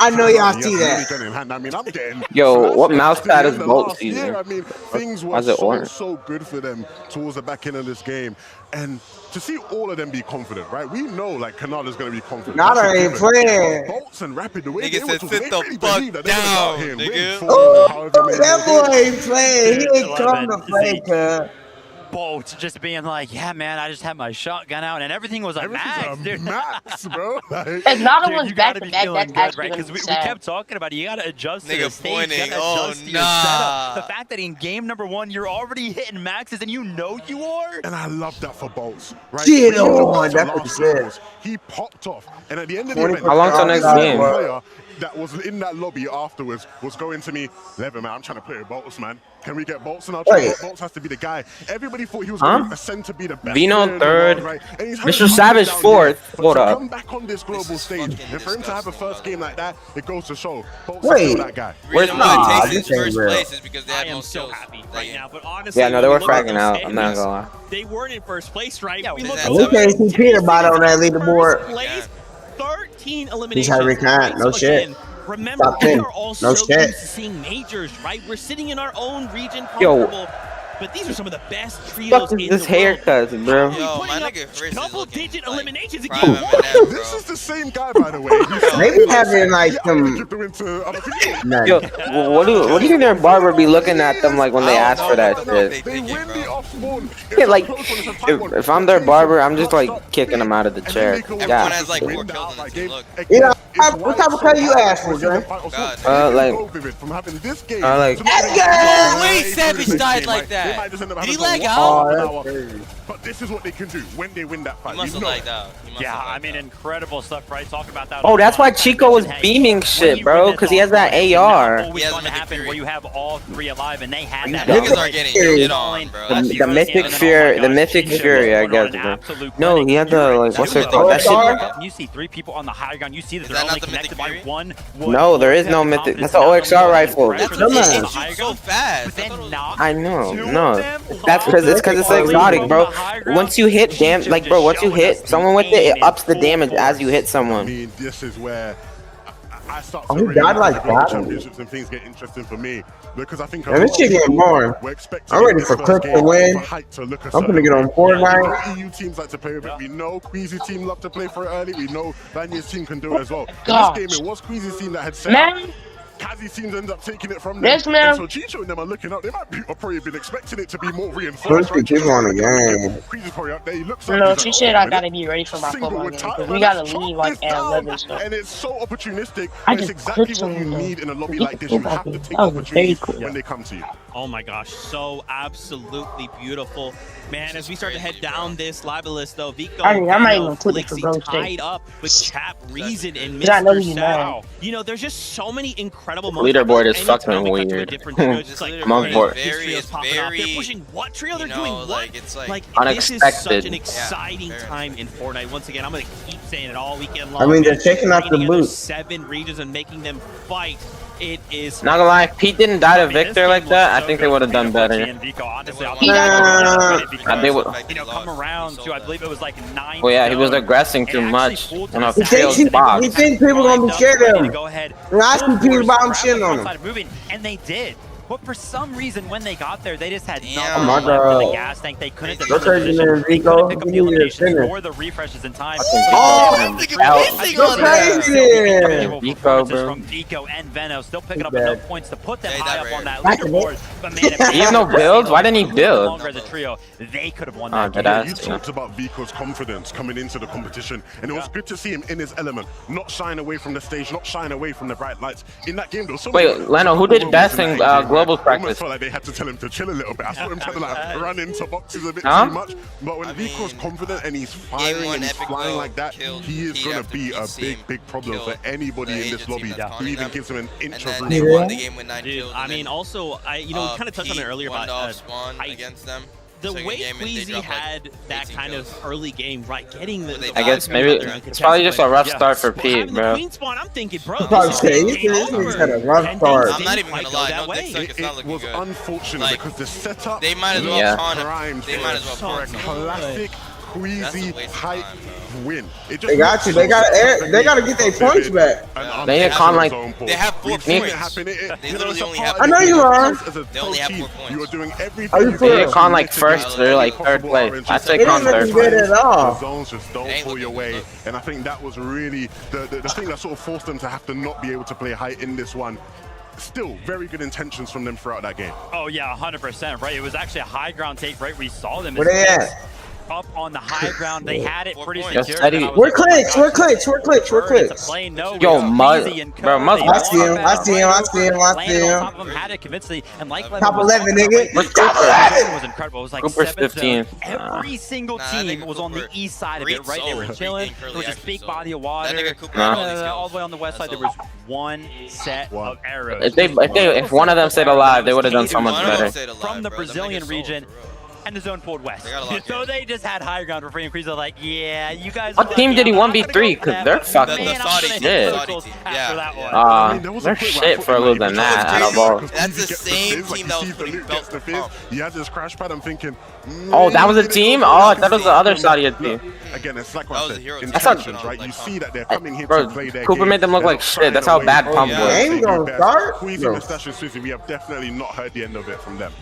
I know y'all see that. I mean, I'm getting. Yo, what mouse pad is the Bolt last year, season? I mean, things Why were is it orange? so good for them towards the back end of this game, and to see all of them be confident, right? We know like Canada's gonna be confident. Nada ain't playing. Bolts and Rapid, the way Nigga they said, were sit the really fuck believe that they're gonna go out down, here and win nigga. for however many That days. boy ain't playing. He ain't come to play, cuz. Bolt just being like, yeah, man, I just had my shotgun out and everything was a max, dude. Max, bro. If Nada Dude, was you back gotta to be back, feeling that's good, actually right? gonna Because be we sad. kept talking about it. You gotta adjust to Nigga the stage. You pointing. gotta Oh, adjust to your nah. setup. The fact that in game number 1 you're already hitting maxes and you know you are. And I love that for Bolts, right? Shit When you look on, at the that's what last he said. goals, he popped off, and at the end of the 20%. event, How long's the next every game? player that was in that lobby afterwards was going to me, Levin, man, I'm trying to play with Bolts, man. Can we get Bolts in our team? Bolts has to be the guy. Everybody thought he was going to ascend to be the best. Vino player in the third. world, right? And he's had Mr. it Savage down fourth. here. But Hold to up. come back on this global stage, and for him to have a first game like that, it goes to show Bolts Wait. is still that guy. Where's Reason why Nah, Tason's this ain't first real. place is because they I had am most so kills. happy right now, but honestly, Yeah, no, they when were you look at fragging those out. I'm not standings, gonna lie. they weren't in first place, right? Yeah, we we look said at We can't see Peter Bot on that leaderboard. place, 13 He's eliminations. Harry Kant, right? no So shit. again, remember, Top we 10. are all No so shit. used to seeing majors, right? We're sitting in our own region, Yo. comfortable. But these are some of the best Fuck trios is in this the world. haircut, bro? Yo, my Putting up nigga Chris is double-digit looking eliminations like again. prime Eminem, This bro. is the same guy, by the way. Maybe having like some. Give the win to other people. Nah. Yo, what do you think their barber be looking at them like when they ask for that shit? They win the off spawn. Yeah, like if I'm their barber, I'm just like kicking them out of the chair. Everyone Yeah. has like 4 kills in the team. Look. You know, what type of cut you ask for, Dre? God, Like, from having this game. like. no way Savage died like that. Did he lag out? But this is what they can do when they win that fight. He must have lagged out. Yeah, I mean, incredible stuff, right? Talk about that. Oh, that's why Chico was beaming shit, bro, because he has that AR. Always going to happen where you have all 3 alive, and they had that. Niggas are getting shit on, bro. The Mythic Fury, the Mythic Fury, I guess, bro. No, he had the, like, what's it called? That shit. You see 3 people on the high ground. You see that Is they're that only not the connected Mythic by Fury? one. No, there is no Mythic. That's the OXR rifle. It's so fast. I know, no. That's because it's exotic, bro. Once you hit once you hit someone with it, it ups the damage as you hit I someone. mean, this is where I start Oh, to he really died like look at the that? championships and things get interesting for me because I think Man, this shit getting boring. we're expecting I'm ready this for first Clip game to win. for hype to look a I'm gonna get on certain Fortnite. way. EU teams like to play with it. We know Queasy's team love to play for it early. We know Vanya's team can do it as well. In God. this game, it was Queasy's team that had set Man. up. Kazi's team ends up taking it from them. Yes, man. And so Chicho and them are looking up. They might be, or probably been expecting it to be more reinforced. First people on the game. Queasy's probably up there. He looks No, up. she he's said like, I gotta be ready for my single football with game time, because man. we gotta Let's chop leave like this at down. 11. So And it's so opportunistic. I But it's just exactly clipped what you some, need in a lobby get like this. the You football have to game. take That was very opportunities cool. when they come to you. Oh my gosh, so absolutely beautiful. Man, as we start to head down this libelous though, Vico, I might Vino, even clip it for Flixie Bro's tied sake. up with Chap, Reason, and Cause I know Mr. you Sad. know. You know, there's just so many incredible moments. Leaderboard is Anytime fucking we cut to a weird. different trio, it's just like, I'm on hey, board. this trio's popping off. They're pushing what trio? They're doing what? like it's like this is such unexpected. an exciting time in Fortnite. Once again, I'm gonna keep saying it all weekend long. I mean, they're man. taking out the Bringing together boot. 7 regions and making them fight. It is. Not gonna lie, if Pete didn't die to Victor like that, I think they would have done better. Honestly, They would. come around to, I believe it was like 9. Well, yeah, he was aggressing too much. And a He failed thinks box. he thinks people gonna be scared of him. Go ahead. When I see Peter Bot, I'm shitting on him. Moving, and they did. But for some reason, when they got there, they just had nothing Oh my left in the God. gas tank. They couldn't Go defend the crazy, position. man, They Rico. couldn't pick up the You need to eliminations finish. or the refreshes in time. Oh, go crazy. Vico, bro. From Vico and Veno still picking up Bad. enough points to put them high up on that Back a bit. leaderboard. But man, if He has no builds? Why didn't he build? longer as a trio, they could have won Oh, that game. that You ass. talked about Vico's confidence coming into the competition, and it was good to see him in his element, not shying away from the stage, not shying away from the bright lights. In that game, there was so Wait, many Leno, who did best in global I practice? almost felt like they had to tell him to chill a little bit. I saw him trying to like run into boxes a bit Huh? too much. But when Vico's confident and he's firing and he's flying like that, he is going to be a big problem for anybody in this lobby who even gives him an inch of room. They won the game with 9 kills. I mean, also, we kind of touched on it earlier about spawn against them. the way Queasy had that kind of early game, right? Getting the I guess maybe it's probably just a rough start for Pete, bro. Queen spawn, I'm thinking, bro. He's had a rough start. I'm not even gonna lie. No, Dick's like it's not looking was good. unfortunate because the setup They might as well Yeah. pawn him. primed They might as well for a pawn him. classic Queasy hype win. It just They got you. They got to get their points back. They need to con like They have 4 We've seen points. it happen. They literally only have I know you are. They only have 4 points. You are doing everything. Are you you for they real? need to con like first or like third place. I say It con ain't third looking good place. at all. The zones just don't pull your way, and I think that was really the thing that sort of forced them to have to not be able to play high in this one. Still, very good intentions from them throughout that game. Oh yeah, 100%, right? It was actually a high ground take, right? We saw them Where they at? up on the high ground. They had it pretty Yes, secure. Eddie. and I was We're like, oh my clicks. gosh, We're clicks. We're clicks. We're It's a clicks. plain no. Yo, It's Muzz, easy and bro, Cody. Muzz. I see him. I see him. I see him. I see Landed on him. top of him, had it convincingly, and like Top 11, talking about, nigga. right, Top 11. was incredible. It was like Cooper's 7 15. Every single Nah, that team nigga was on the Cooper east side of great it, right? They were solo. chilling. Great There curly was this action big solo. body of That water. nigga Cooper Nah. had all these All skills. the way on the west side, there was one set of arrows. If one of them stayed alive, they would have done so much One of them better. stayed alive, From the bro. Them Brazilian niggas sold, region. bro. And the zone pulled west. They got a lot of So kills. they just had higher ground for free and Queens are like, yeah, you guys. What team did he 1v3? Cause they're The fucking Saudi team. shit. The Saudi team. Yeah. They're shit for losing that out of all. That's the same team that was putting belts the fizz. He has his crash pad. I'm thinking. Oh, that was a team? Oh, I thought it was the other Saudi team. Again, it's like what I said. That's how- Intentions, right? You see that they're coming here Bro, to play their Cooper game. made them look They're like not shit. shying That's how away bad from Pump it. was. They ain't gonna start. Queasy, No. Mustache, and Swizzy, we have definitely not heard the end of it from them.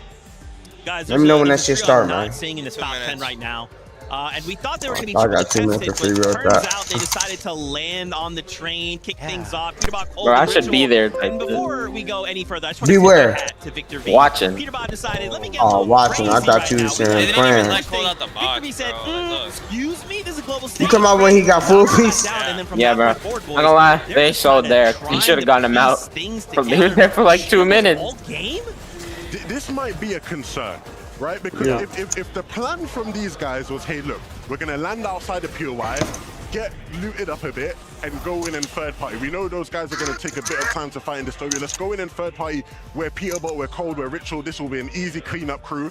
Guys, Let me know when that there's shit a start, trio I'm man. not seeing in this top 10 right now. And we thought they were going to be I got 2 minutes contested, to free but roll turns that. out they decided to land on the train, kick things off. Peterbot called Bro, I the should be ritual. there. And before we go any further, I just want Beware. to tip my hat to Victor V. Watching. Peterbot decided, let me get a Oh, little watching. I crazy thought right you now. was We saying didn't playing. even Like, hold out the box, Victor V said, bro. Like, look. excuse me, this is a global You stage. talking about when he got full piece? Yeah, bro. Not gonna lie, they showed there. He should have gotten him out. They were there for like 2 minutes. This might be a concern, right? Because if the plan from these guys was, hey, look, we're going to land outside the POI, get looted up a bit, and go in third party. We know those guys are going to take a bit of time to find the story. Let's go in third party. We're Peterbot, we're Cold, we're Ritual. This will be an easy cleanup crew.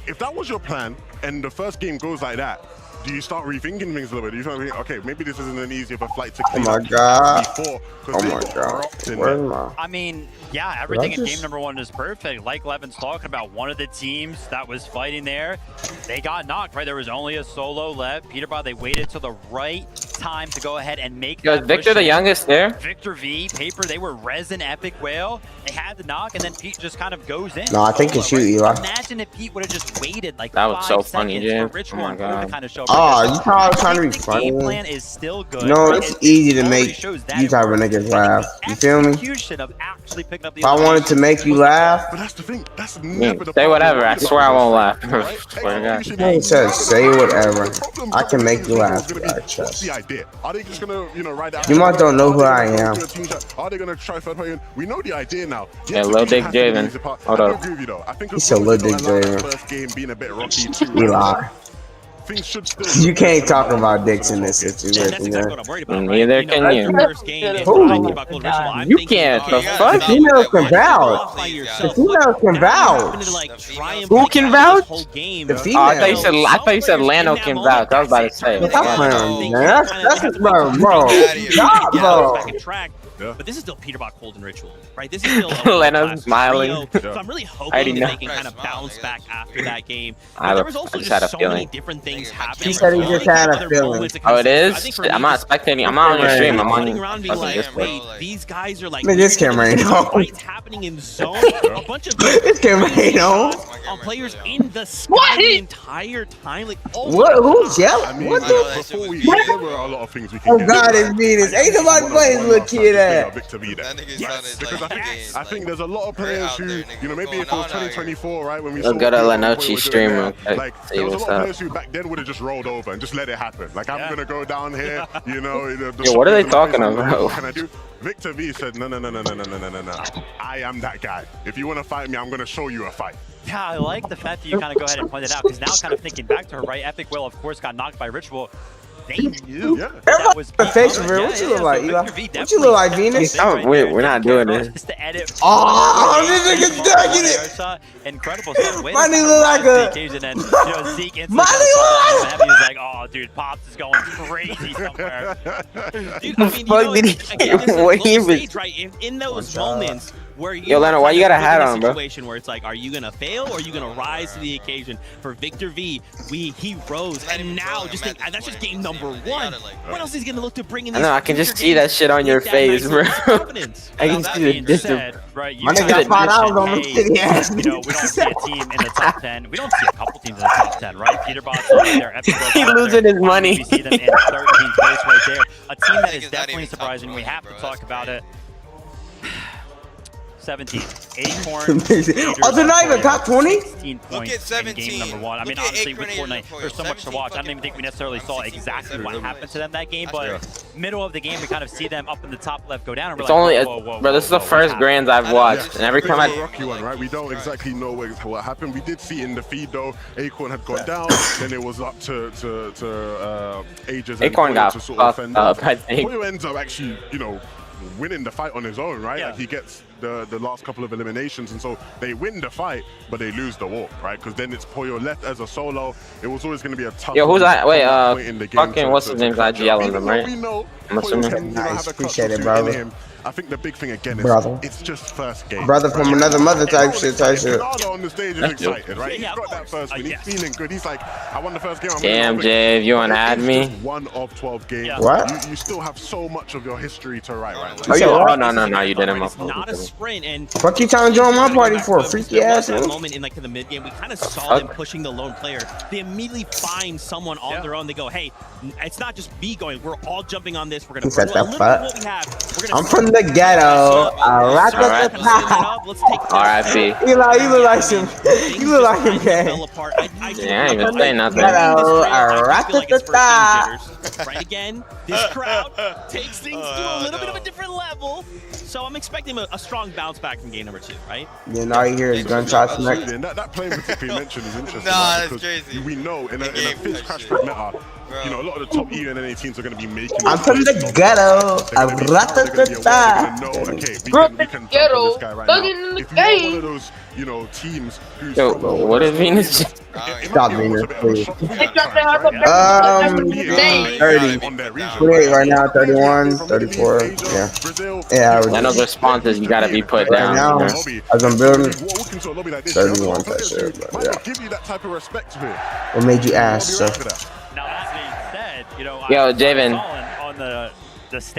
If that was your plan, and the first game goes like that, do you start rethinking things a little bit? Do you start thinking, okay, maybe this isn't an easy of a flight to clean my up God. before? Oh my God. Where's my... I mean, yeah, everything in just- game number 1 is perfect. Like Levin's talking about, one of the teams that was fighting there, they got knocked, right? There was only a solo left. Peterbot, they waited till the right time to go ahead and make Yo, is that Victor push the in. youngest there? Victor V, Paper, they were resin Epic Whale. They had the knock, and then Pete just kind of goes in. No, I think it's you, Eli. Imagine if Pete would have just waited like That was 5 so funny, seconds James. for Ritual Oh my and Blue God. to kind of show. Oh, Because you probably I trying to be think the funny. game plan is still good. No, right? it's It easy to already make shows that you it type of works. niggas laugh. You feel me? Execution of actually picking up the If I wanted to make you laugh, But that's the thing. That's never the Say problem. whatever. I swear I won't laugh. Right? Swear to God. Execution I is said say whatever. problem I can make you laugh. is gonna be, I what's trust. the idea? Are they just gonna, ride out? You might don't know who I am. Are they gonna try third party? We know the idea now. Yeah, Lil Dick Javen. Hold I up. agree with you though. I think He's a Lil Dick Javen. first game being a bit rocky too. Eli. Things should still. You can't talk about dicks in this And that's situation, exactly man. what I'm worried about. Neither right? can you. First game is Who? talking about Cold Ritual. I'm You thinking, can't. okay, The you fuck? gotta Females can off vouch. by The yourself. females can Now vouch. you're having to, like, try and Who pick can out vouch? this whole game. The Oh, I thought you females. said Lano can vouch. I was about to say. Stop playing, man. That's bro. Stop, bro. But this is still Peterbot, Cold, and Ritual, right? This is still Lena smiling. So I'm really hoping that they can kind of bounce back after that game. But there was also just so many different things happening. He said he just had a feeling. Oh, it is? I'm not spectating. I'm not on your stream. I'm on around being like, wait, these guys are like, man, this camera ain't on. Fights happening in zone. A bunch of this camera ain't on. Players in the sky the entire time. Like, what? Who's yelling? I mean, What the? before we there were a lot of things we can get. God, it's Venus. Ain't nobody playing little kid at. Victor V there. Yes, because I think there's a lot of players who, you know, maybe if it was 2024, right, when we Let's go to Lenochi stream real quick. Like, there was a lot of players who back then would have just rolled over and just let it happen. Like, I'm gonna go down here, you know. Yo, what are they talking about? What can I do? Victor V said, no. I am that guy. If you want to fight me, I'm gonna show you a fight. Yeah, I like the fact that you kind of go ahead and point it out, because now kind of thinking back to her, right? Epic Will, of course, got knocked by Ritual. They knew that was face real. What you look like, Eli? What you look like, Venus? We're not doing this. Oh, this nigga's ducking it. Incredible. My nigga look like a. Zeke My nigga look like. Oh, dude, Pops is going crazy somewhere. Dude, I mean, fuck did he get? Right? In those moments where Yo, Leonard, why you got a hat on, bro? Situation where it's like, are you gonna fail or are you gonna rise to the occasion? For Victor V, he rose, and now just think that's just game number 1. What else is he gonna look to bring in? I know, I can just see that shit on your face, bro. I can see the distant. Right, my nigga got $5 on the city ass. You know, we don't see a team in the top 10. We don't see a couple teams in the top 10, right? Peterbot's over there. He's losing his money. We see them in 13th place right there. A team that is definitely surprising. We have to talk about it. 17. Acorn. Oh, they're not even top 20? 16 points in game number 1. I mean, honestly, with Fortnite, there's so much to watch. I don't even think we necessarily saw exactly what happened to them that game, but middle of the game, we kind of see them up in the top left go down. And we're It's like, only, bro, this is the first Grands I've watched, and every time I... Rocky one, right? We don't exactly know what happened. We did see in the feed, though, Acorn had gone down, then it was up to Ages. Acorn got fucked up, I think. Poyo ends up actually, you know, winning the fight on his own, right? Like, he gets the last couple of eliminations, and so they win the fight, but they lose the walk, right? Because then it's Poyo left as a solo. It was always going to be a tough. Yo, who's that? Wait, point in the game fucking what's his name's IGL on them, right? I'm assuming. Nice, appreciate it, brother. I think the big thing again is brother. It's just first game. Brother from another mother type shit. Ronaldo on the stage is excited, right? He's got that first win. He's feeling good. He's like, I won the first game. Damn, Jave, you wanna add me? One of 12 games. What? You still have so much of your history to write right now. Oh, no, you didn't. It's not a sprint, and what you trying to join my party for? Freaky ass. That moment in like the mid game, we kind of saw them pushing the lone player. They immediately find someone on their own. They go, hey, it's not just me going. We're all jumping on this. We're gonna set that what we have. I'm from the ghetto. R.I.P. Eli, you look like him. You look like him, man. Yeah, I ain't even saying nothing. Right again, this crowd takes things to a little bit of a different level. So I'm expecting a strong bounce back from game number 2, right? Yeah, all you hear is gunshots next. And that play particularly mentioned is interesting. Nah, right? that's crazy. We know in a Fizz Crash Pit meta, you know, a lot of the top ENNA teams are going to be making. I'm from the ghetto. From the ghetto. Thugging in the game. One of those, you know, teams who's yo, what is Venus? Stop Venus, please. 30. 28 right now, 31, 34. Yeah. Yeah, I know the sponsors you gotta be put down. Now, as I'm building, 31 type shit. But yeah. What made you ask, sir? Now, that being said, you know, yo, Javen. On the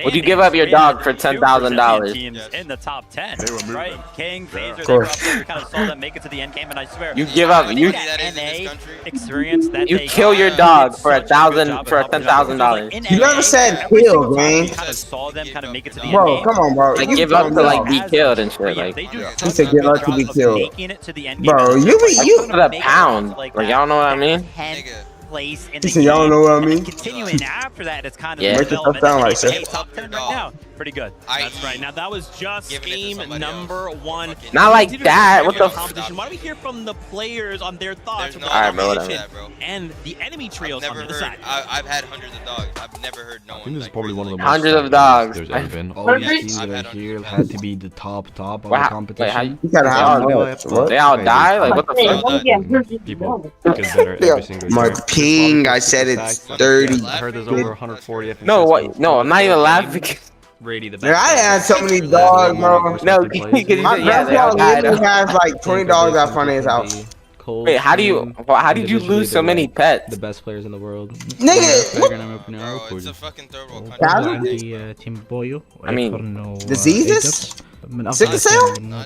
would you give up your dog for $10,000? Teams in the top 10, right? King, Phaser, of they were up course. there. We kind of saw them make it to the end game, and I swear, You give up. You NA experience that you they kill your dog for $10,000. You never said kill, man. kind of saw them kind of make it to the Bro, end come on, bro. Like You give up to like be As killed a- and shit. Like they do He said give up to be killed. making it to the end game. Bro, you for the pound. Like y'all know what I mean? Place in He the said, y'all game, know what I and mean? Continuing after that, it's kind of Yeah. the Make yourself development. sound like, sir. Hey, top 10 right now. Pretty good. That's right. Now that was just game number 1. Not like that. What the? Competition. Why don't we hear from the players on their thoughts? All right, bro. Whatever. And the enemy trios on the other side. I've had hundreds of dogs. I've never heard no one. I think this is probably one of the most Hundreds of dogs. there's ever been. All these teams that are here had to be the top of the competition. Wait, how you? You gotta have more. They all die? Like what the fuck? People get better every single My year. ping, I said it's 30. I heard there's over 140. No, what? No, I'm not even laughing. really the best. Yeah, I had so many dogs, bro. No, My grandpa literally has like 20 dogs out front of his house. Wait, how did you lose so many pets? The best players in the world. Nigga, It's a fucking third world country. I mean, diseases? Sickle cell? No,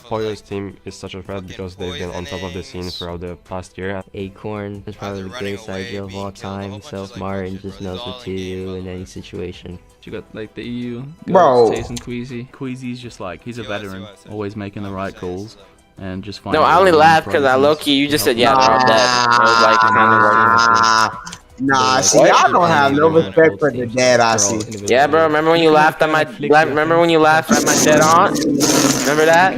Pollo's team is such a threat because they've been on top of the scene throughout the past year. Acorn is probably the greatest IGL of all time. So smart and just knows what to do in any situation. You got like the EU, bro. Taze and Queasy. Queasy's just like, he's a veteran, always making the right calls. And just no, I only laughed because I low-key, you just said, yeah, they're all dead. I was like, kind of Nah, see, y'all don't have no respect for the dead, I see. Yeah, bro, remember when you laughed at my dead aunt? Remember that?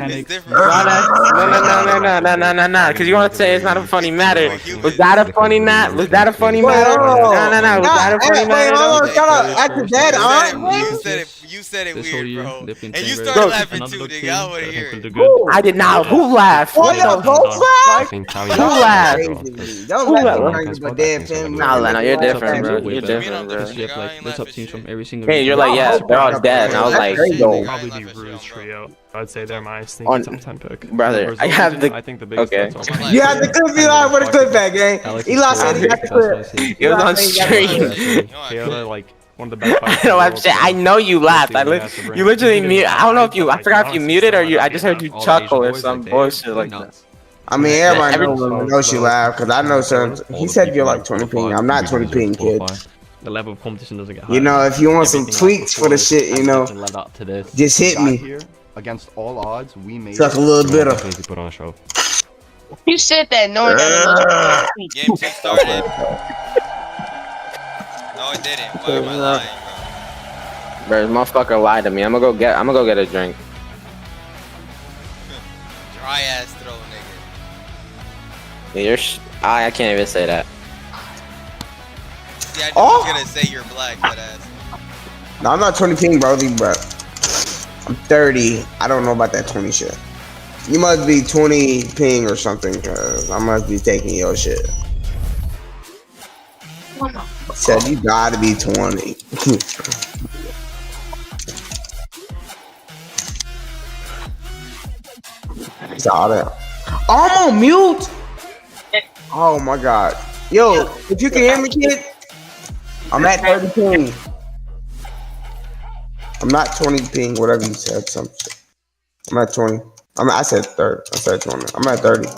No, because you want to say it's not a funny matter. Was that a funny matter? Was that a funny matter? No. Was that a funny matter? Hold on, shut up. At the dead aunt? You said it weird, bro. And you started laughing too, nigga. I want to hear it. I did not. Who laughed? What the fuck? Who laughed? Don't let me bring up a dead family. No, you're different, bro. You're different, bro. The top teams from every single. Hey, you're like, yeah, they're all dead. And I was like, They'll probably be Rue's trio. I'd say they're my sneaky top 10 pick. Brother, I have the. I think the biggest You have the clip, Eli. Where the clip back, gang? Eli said he got the clip. It was on stream. Kayla, like, one of the best I know, I know you laughed. You literally mute. I don't know if you. I forgot if you muted or you. I just heard you chuckle or some bullshit like that. I mean, everybody knows she laughed because I know certain. He said you're like 20 ping. I'm not 20 ping, kid. The level of competition doesn't get higher. You know, if you want some tweaks for the shit, you know, just hit me. Against all odds, we made suck a little bit of. Put on a show. You said that knowing that. Game 2 started. No, it didn't. Why am I lying, bro? Bro, this motherfucker lied to me. I'm gonna go get a drink. Dry ass throw, nigga. Yeah, I can't even say that. See, I knew I was gonna say you're black, that ass. No, I'm not 20 ping, bro. I'm 30. I don't know about that 20 shit. You must be 20 ping or something, cause I must be taking your shit. Said you gotta be 20. It's all that. Oh, I'm on mute. Oh my god. Yo, if you can hear me, kid, I'm at 30 ping. I'm not 20 ping, whatever you said, some shit. I'm at 20. I said 30. I said 20. I'm at 30.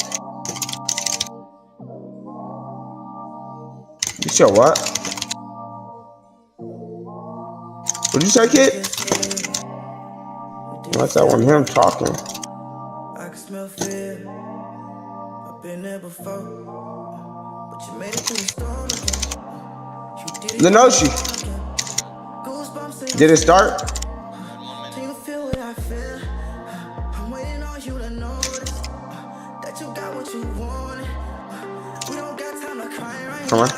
You said what? What'd you say, kid? Unless that one him talking. I can smell fear. I've been there before. But you made it through the storm again. Lenoshi. Did it start? Do you feel what I feel? I'm waiting on you to notice that you got what you wanted. We don't got time to cry right Come on.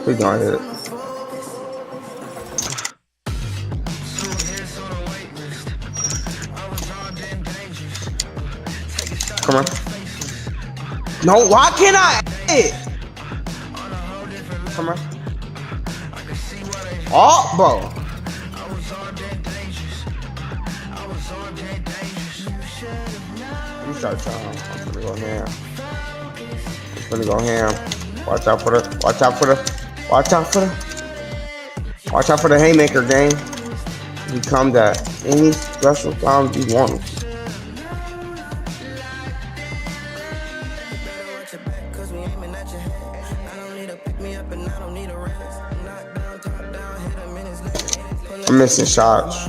We gonna hit it. Come on. No, why can't I hit? Come on. Oh, bro. Let me start trying. I'm gonna go ham. I'm gonna go ham. Watch out for the. Watch out for the. Watch out for the. Watch out for the haymaker, gang. Become that any special times you want. I'm missing shots.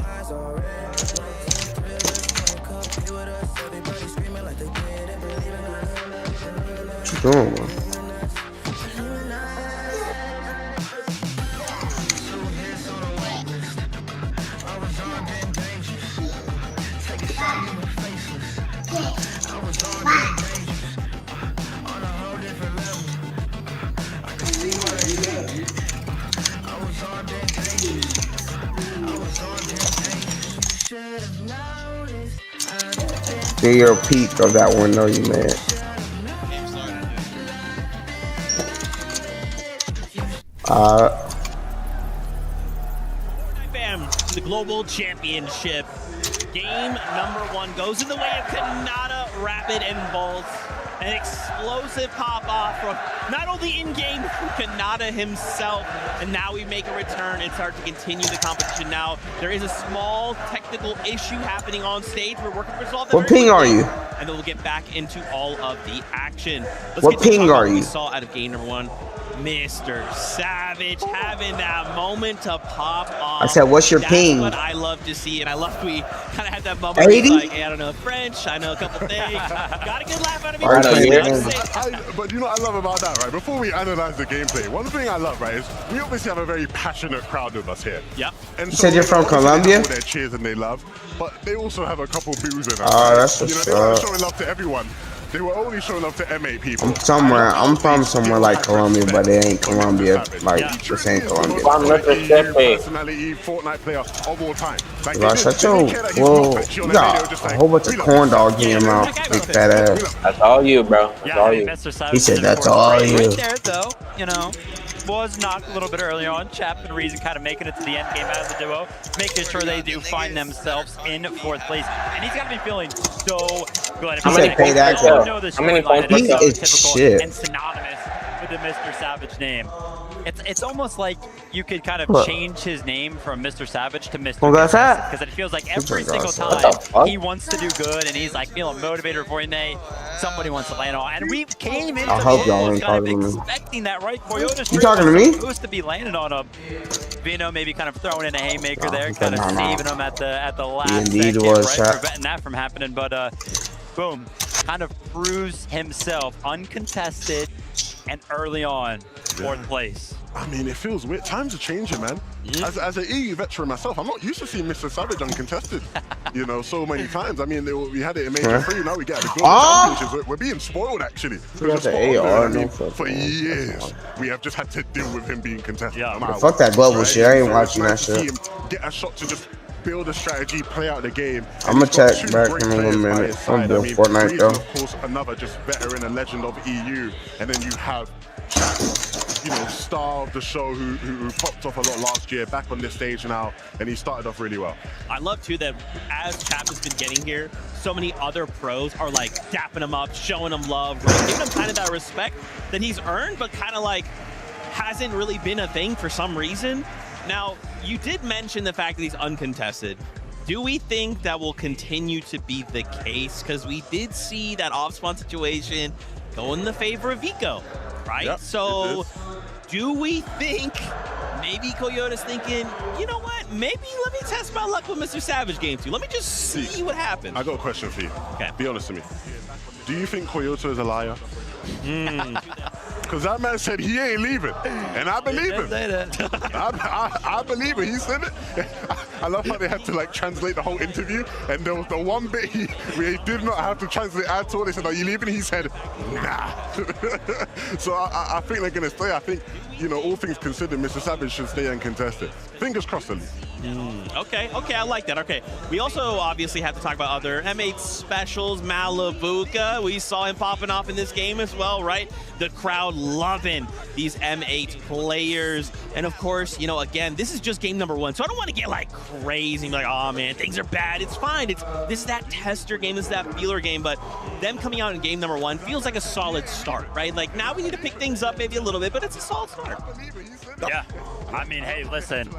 What you doing, man? See your peak of that window you made. Bam. Global Championship. Game number 1 goes in the way of Kanata, Rapid, and Volts. An explosive pop-off from not only in-game from Kanata himself, and now we make a return and start to continue the competition. Now, there is a small technical issue happening on stage. We're working to resolve that. What ping are you? And then we'll get back into all of the action. What ping are you? We saw out of game number 1. Mr. Savage having that moment to pop off. I said, what's your ping? That's what I love to see, and I love we kind of had that moment. 80? Like, hey, I don't know French, I know a couple things. Got a good laugh out of me. But you know what I love about that, right? Before we analyze the gameplay, one thing I love, right, is we obviously have a very passionate crowd with us here. Yep. And you said you're from Colombia? Their cheers and they love, but they also have a couple boos in us. Oh, that's what's they weren't showing love to everyone. They were only showing love to M8 people. I'm from somewhere like Colombia, but it ain't Colombia. Like, this ain't Colombia. Personality, Fortnite player of all time. Like, Shut your, whoa, you got a whole bunch of corn dogs in your mouth, big fat ass. That's all you, bro. That's all you. He said that's all you. Right there, though, you know, was knocked a little bit earlier on. Chap and Reason kind of making it to the end game as a duo, making sure they do find themselves in 4th place. And he's got to be feeling so good. How many pay that girl? How many points? He is shit. And synonymous with the Mr. Savage name. It's almost like you could kind of change his name from Mr. Savage to Mr. Because it feels like every single time he wants to do good and he's like feeling motivated for Fortnite, somebody wants to land on. And we came into kind of expecting that, right? Coyote's you talking to me? Supposed to be landing on him. Vino maybe kind of throwing in a haymaker there, kind of saving him at the last second, right? Preventing that from happening, but boom, kind of proves himself uncontested and early on 4th place. I mean, it feels weird. Times are changing, man. As an EU veteran myself, I'm not used to seeing Mr. Savage uncontested, you know, so many times. I mean, we had it in Major 3, now we get the Global Championships. We're being spoiled, actually. For years, we have just had to deal with him being contested. Fuck that global shit. I ain't watching that shit. Get a shot to just build a strategy, play out the game. I'm gonna check back in a little minute. I'm doing Fortnite though. Of course, another just veteran and legend of EU, and then you have Chap, you know, star of the show who popped off a lot last year, back on this stage now, and he started off really well. I love too that as Chap has been getting here, so many other pros are like dapping him up, showing him love, right? Giving him kind of that respect that he's earned, but kind of like hasn't really been a thing for some reason. Now, you did mention the fact that he's uncontested. Do we think that will continue to be the case? Because we did see that off-spawn situation go in the favor of Vico, right? Yep, so do we think maybe Coyote's thinking, you know what, maybe let me test my luck with Mr. Savage game 2. Let me just see what happens. I got a question for you. Okay. Be honest with me. Do you think Coyote is a liar? Because that man said he ain't leaving, and I believe him. I believe it. He said it. I love how they had to like translate the whole interview, and there was the one bit where he did not have to translate at all. They said, "Are you leaving?" He said, "Nah." So I think they're gonna stay. I think, you know, all things considered, Mr. Savage should stay uncontested. Fingers crossed, at least. Okay, I like that. Okay, we also obviously have to talk about other M8 specials. Malabuka, we saw him popping off in this game as well, right? The crowd loving these M8 players. And of course, you know, again, this is just game number 1, so I don't want to get like crazy and be like, oh man, things are bad. It's fine. This is that tester game, this is that feeler game, but them coming out in game number 1 feels like a solid start, right? Like now we need to pick things up maybe a little bit, but it's a solid start. Yeah, I mean, hey, listen,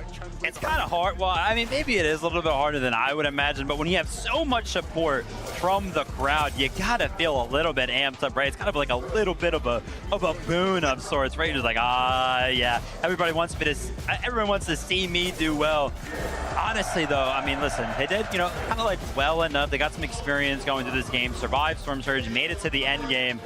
it's kind of hard. Well, I mean, maybe it is a little bit harder than I would imagine, but when you have so much support from the crowd, you gotta feel a little bit amped up, right? It's kind of like a little bit of a boon of sorts, right? You're just like, yeah, everyone wants to see me do well. Honestly, though, I mean, listen, they did, you know, kind of like well enough. They got some experience going through this game, survived Storm Surge, made it to the end game.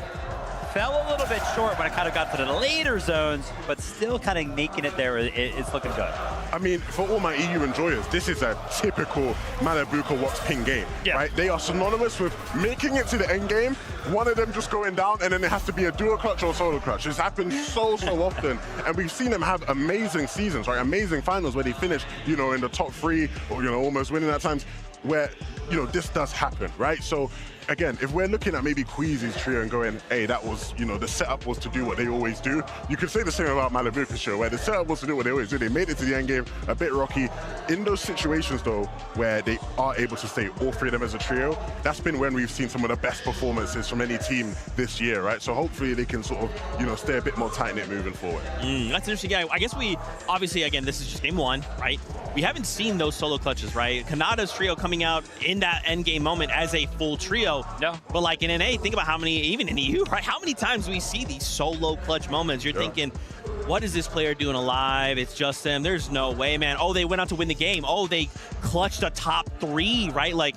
Fell a little bit short when it kind of got to the later zones, but still kind of making it there. It's looking good. I mean, for all my EU enjoyers, this is a typical Malabuka Watts ping game, right? They are synonymous with making it to the end game, one of them just going down, and then it has to be a dual clutch or a solo clutch. It's happened so often, and we've seen them have amazing seasons, right? Amazing finals where they finish, you know, in the top 3, or, you know, almost winning at times. where, you know, this does happen, right? So again, if we're looking at maybe Queasy's trio and going, hey, that was, you know, the setup was to do what they always do, you could say the same about Malibuca's show, where the setup was to do what they always do. They made it to the end game, a bit rocky. In those situations, though, where they are able to stay all three of them as a trio, that's been when we've seen some of the best performances from any team this year, right? So hopefully they can sort of, you know, stay a bit more tight-knit moving forward. That's interesting. Yeah, I guess we, obviously, again, this is just game one, right? We haven't seen those solo clutches, right? Kanada's trio coming out in that end game moment as a full trio. No. But like in NA, think about how many, even in EU, right? How many times we see these solo clutch moments? You're thinking, what is this player doing alive? It's just them. There's no way, man. Oh, they went out to win the game. Oh, they clutched a top 3, right? Like,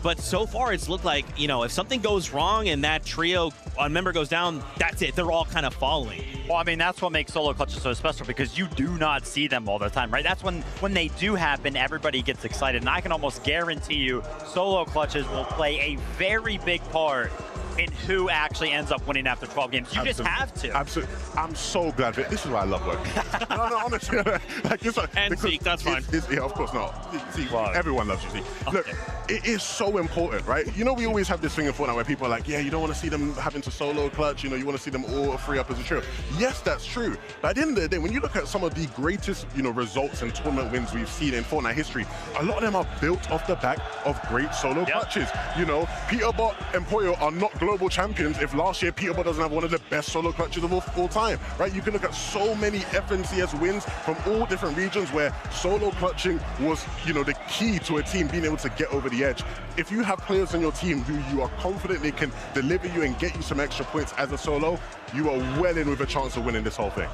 but so far it's looked like, you know, if something goes wrong and that trio, a member goes down, that's it. They're all kind of following. Well, I mean, that's what makes solo clutches so special, because you do not see them all the time, right? That's when they do happen, everybody gets excited. And I can almost guarantee you solo clutches will play a very big part in who actually ends up winning after 12 games. You just have to. Absolutely. I'm so glad that this is why I love working. No, honestly. Like, it's like, and Zeke, that's fine. Yeah, of course not. Zeke, everyone loves you, Zeke. Look, it is so important, right? You know, we always have this thing in Fortnite where people are like, yeah, you don't want to see them having to solo clutch, you know, you want to see them all free up as a trio. Yes, that's true. But at the end of the day, when you look at some of the greatest, you know, results and tournament wins we've seen in Fortnite history, a lot of them are built off the back of great solo clutches. You know, Peterbot and Poyo are not global champions if last year Peterbot doesn't have one of the best solo clutches of all time, right? You can look at so many FNCS wins from all different regions where solo clutching was, you know, the key to a team being able to get over the edge. If you have players on your team who you are confident they can deliver you and get you some extra points as a solo, you are well in with a chance of winning this whole thing.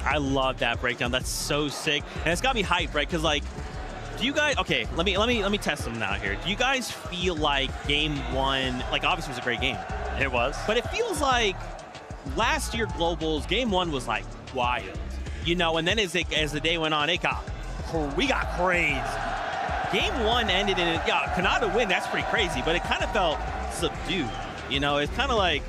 I love that breakdown. That's so sick. And it's got me hyped, right? Because like, do you guys, okay, let me test them now here. Do you guys feel like game one, like obviously it was a great game. It was. But it feels like last year Globals, game one was like wild, you know, and then as the day went on, we got crazy. Game one ended in, Kanada win, that's pretty crazy, but it kind of felt subdued. You know, it's kind of like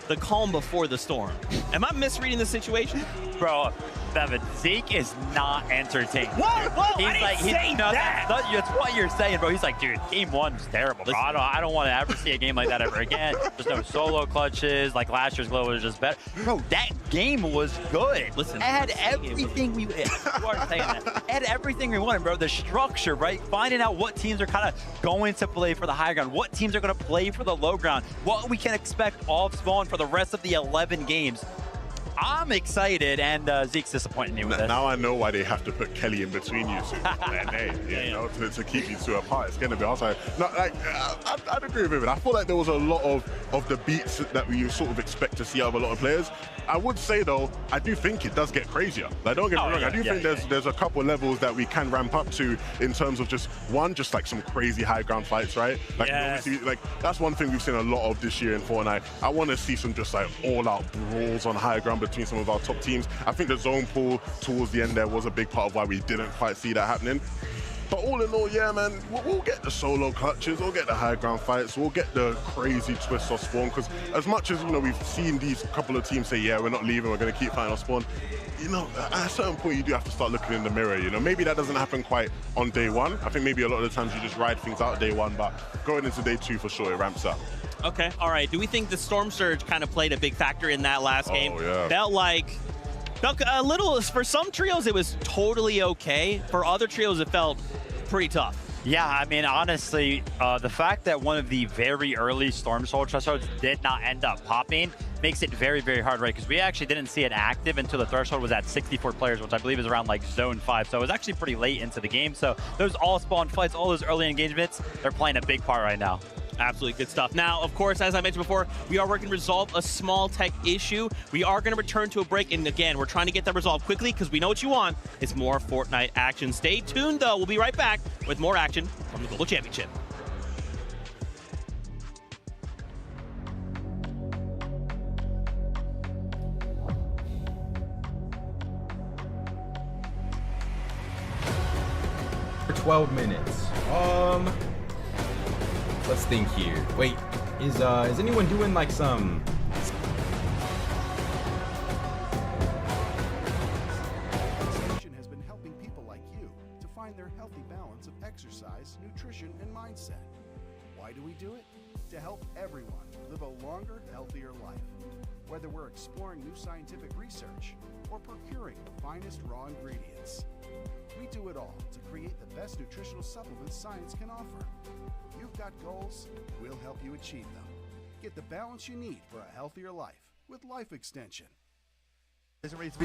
the calm before the storm. Am I misreading the situation? Bro, Devin, Zeke is not entertained. Whoa, he's I didn't say that. That's what you're saying, bro. He's like, dude, game one was terrible, bro. I don't want to ever see a game like that ever again. There's no solo clutches. Like last year's Global was just better. Bro, that game was good. Listen, it had everything we wanted. It had everything we wanted, bro. The structure, right? Finding out what teams are kind of going to play for the high ground, what teams are going to play for the low ground, what we can expect off spawn for the rest of the 11 games. I'm excited, and Zeke's disappointing me with this. Now I know why they have to put Kelly in between you two, you know, to keep you two apart. It's going to be outside. No, like, I'd agree with him. I feel like there was a lot of the beats that we sort of expect to see out of a lot of players. I would say, though, I do think it does get crazier. Like, don't get me wrong. I do think there's a couple levels that we can ramp up to in terms of just like some crazy high ground fights, right? Like, obviously, like that's one thing we've seen a lot of this year in Fortnite. I want to see some just like all-out brawls on high ground between some of our top teams. I think the zone pool towards the end there was a big part of why we didn't quite see that happening. But all in all, yeah, man, we'll get the solo clutches, we'll get the high ground fights, we'll get the crazy twists off spawn, because as much as, you know, we've seen these couple of teams say, yeah, we're not leaving, we're going to keep fighting off spawn, you know, at a certain point you do have to start looking in the mirror, you know. Maybe that doesn't happen quite on day one. I think maybe a lot of the times you just ride things out day one, but going into day two for sure, it ramps up. Okay, all right. Do we think the Storm Surge kind of played a big factor in that last game? Yeah. Felt a little, for some trios it was totally okay. For other trios it felt pretty tough. Yeah, I mean, honestly, the fact that one of the very early Storm Surge thresholds did not end up popping makes it very, very hard, right? Because we actually didn't see it active until the threshold was at 64 players, which I believe is around like zone 5. So it was actually pretty late into the game. So those all spawn fights, all those early engagements, they're playing a big part right now. Absolutely good stuff. Now, of course, as I mentioned before, we are working to resolve a small tech issue. We are going to return to a break, and again, we're trying to get that resolved quickly because we know what you want. It's more Fortnite action. Stay tuned, though. We'll be right back with more action from the Global Championship. For 12 minutes. Let's think here. Wait, is anyone doing like some... Has been helping people like you to find their healthy balance of exercise exercise, nutrition, and mindset. Why do we do it? To help everyone live a longer, healthier life. Whether we're exploring new scientific research or procuring the finest raw ingredients. We do it all to create the best nutritional supplements science can offer. You've got goals, we'll help you achieve them. Get the balance you need for a healthier life with Life Extension. Replacing Reed's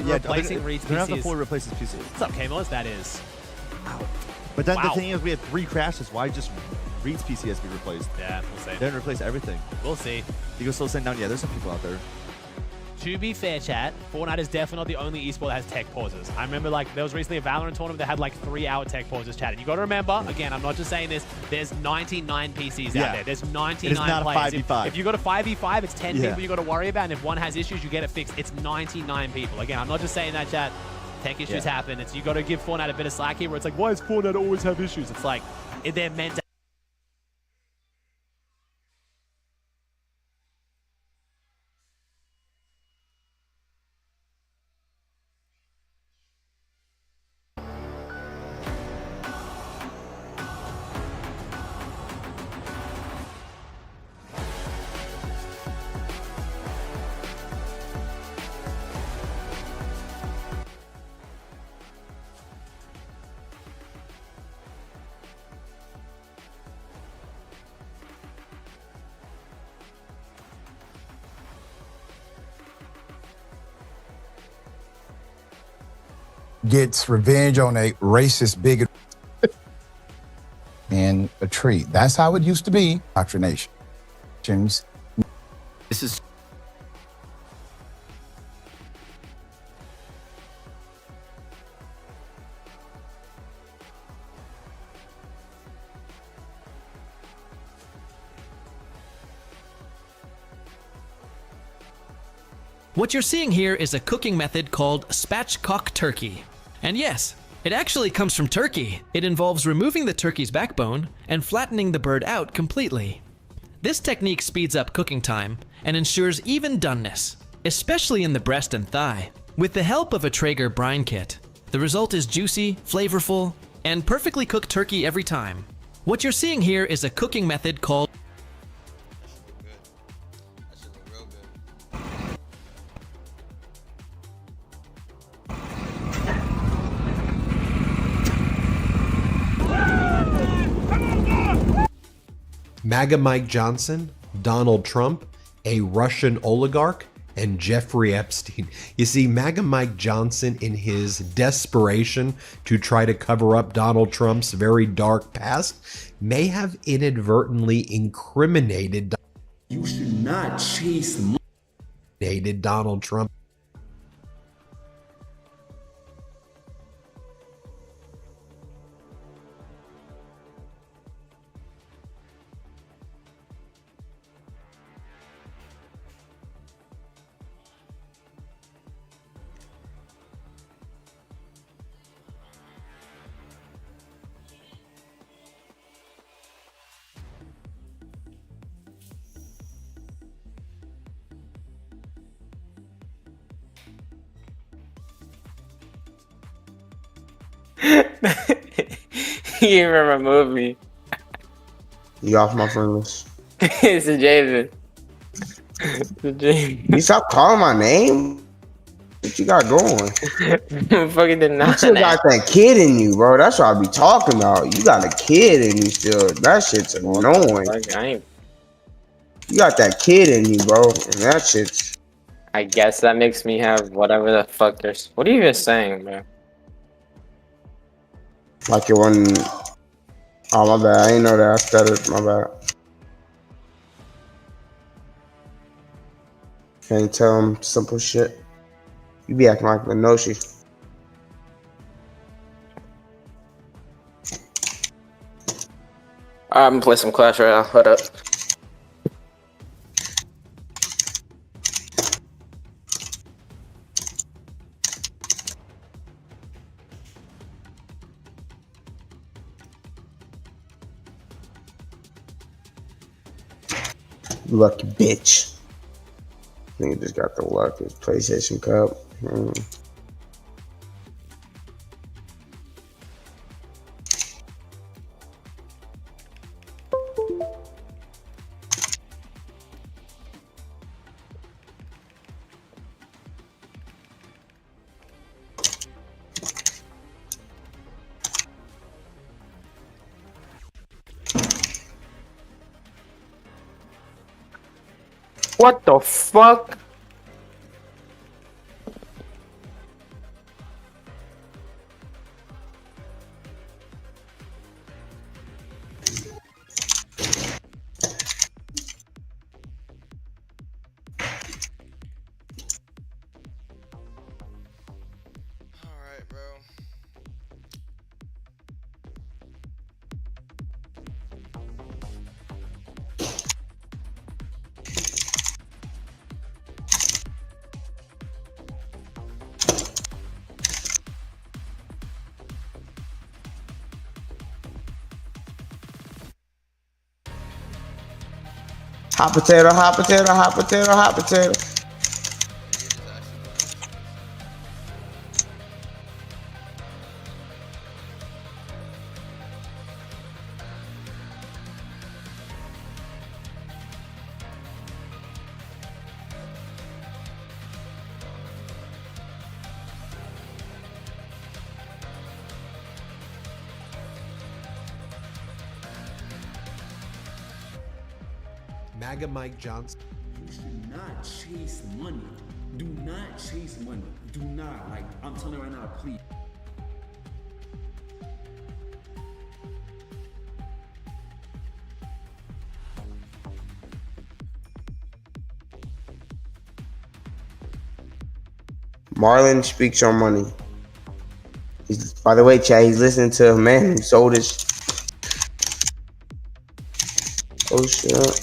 PC. They don't have to fully replace his PC. What's up, Kamos? That is. But then the thing is, we had 3 crashes. Why just Reed's PC has to be replaced? Yeah, we'll see. They didn't replace everything. We'll see. You can still send down. Yeah, there's some people out there. To be fair, chat, Fortnite is definitely not the only esport that has tech pauses. I remember, like, there was recently a Valorant tournament that had, like, 3-hour tech pauses, chat. And you got to remember, again, I'm not just saying this, there's 99 PCs out there. There's 99 It is not players. a 5v5. If you got a 5v5, it's 10 Yeah. people you got to worry about. And if one has issues, you get it fixed. It's 99 people. Again, I'm not just saying that, chat. Tech issues happen. It's you got to give Fortnite a bit of slack here where it's like, why does Fortnite always have issues? It's like, they're meant to. Gets revenge on a racist bigot and a treat. That's how it used to be. Indoctrination. This is What you're seeing here is a cooking method called spatchcock turkey. And yes, it actually comes from turkey. It involves removing the turkey's backbone and flattening the bird out completely. This technique speeds up cooking time and ensures even doneness, especially in the breast and thigh. With the help of a Traeger brine kit, the result is juicy, flavorful, and perfectly cooked turkey every time. What you're seeing here is a cooking method called MAGA Mike Johnson, Donald Trump, a Russian oligarch, and Jeffrey Epstein. You see, MAGA Mike Johnson, in his desperation to try to cover up Donald Trump's very dark past, may have inadvertently incriminated. You should not chase Donald Trump. You even removed me. You off my friend list. It's a Javen. You stop calling my name? What you got going? Fucking did not. You still got that kid in you, bro. That's what I be talking about. You got a kid in you still. That shit's annoying. You got that kid in you, bro. And that shit's... I guess that makes me have whatever the fuck there's... What are you even saying, man? Like it wasn't... Oh, my bad. I didn't know that. I stuttered. My bad. Can't tell him simple shit. You be acting like Minoshi. I'm gonna play some Clash Royale. Hold up. Lucky bitch. Nigga just got the luckiest PlayStation Cup. What the fuck? Alright, bro. Hot potato, hot potato, hot potato, hot potato. MAGA Mike Johnson. You should not chase money. Do not chase money. Do not. Like, I'm telling you right now, please. Marlon speaks on money. By the way, Chad, he's listening to a man who sold his. Oh shit.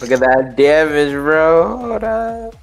Look at that damage, bro. Hold up.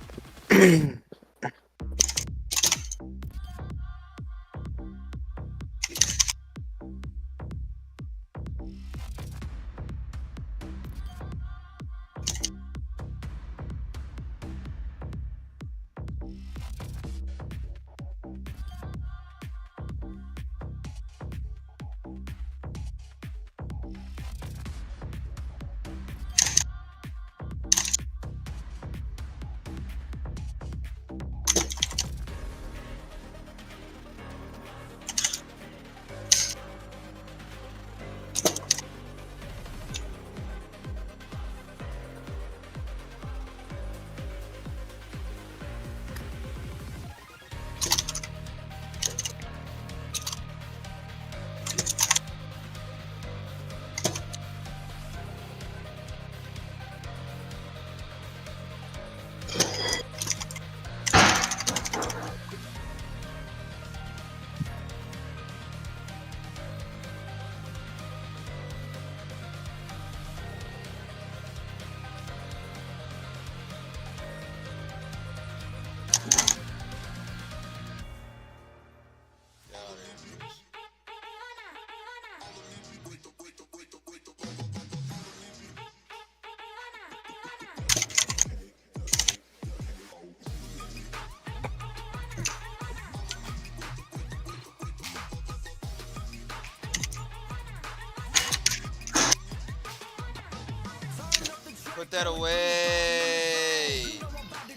Put that away.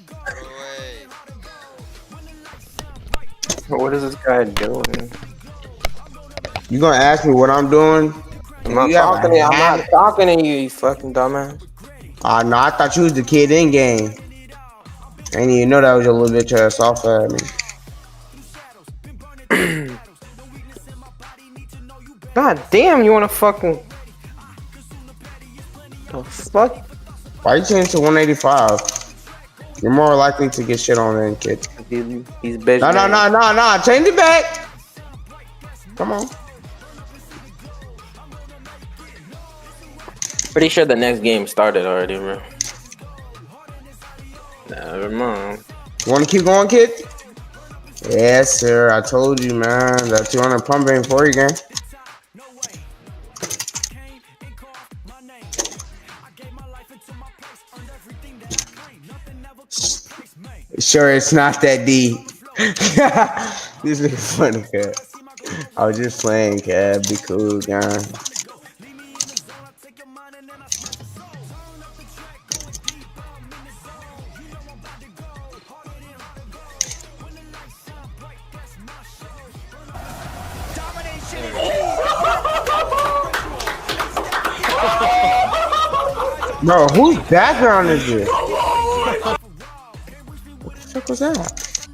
Put it away. What is this guy doing? You gonna ask me what I'm doing? I'm not talking to you. I'm not talking to you, you fucking dumbass. No, I thought you was the kid in game. I didn't even know that was your little bitch ass off at me. God damn, you wanna fucking... The fuck? Why you change to 185? You're more likely to get shit on than kid. He's bitch. No. Change it back. Come on. Pretty sure the next game started already, bro. Never mind. You wanna keep going, kid? Yes, sir. I told you, man. That 200 pump ain't for you, gang. Sure, it's not that deep. This is funny, cat. I was just playing, cat. Be cool, guy. Bro, whose background is this? What the fuck was that?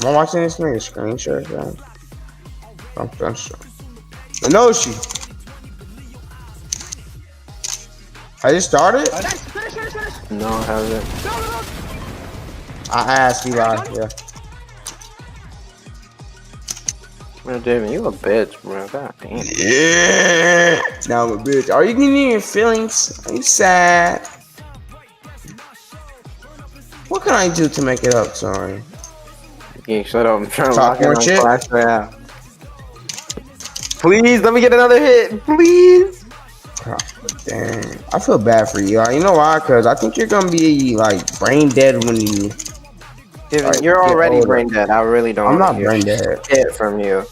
Am I watching this nigga screen share, man? I'm sure. Inoshi. Has it started? No, it hasn't. I asked Eli, yeah. Man, David, you a bitch, bro. God damn. Yeah. Now I'm a bitch. Are you getting your feelings? Are you sad? What can I do to make it up? Sorry. Yeah, shut up. I'm trying to Talk lock in more on shit. Clash Royale. Please, let me get another hit. Please. Oh, dang. I feel bad for you. You know why? Because I think you're going to be like brain dead when you... Dude, you're already brain dead. I really don't. I'm not brain dead. Shit from you.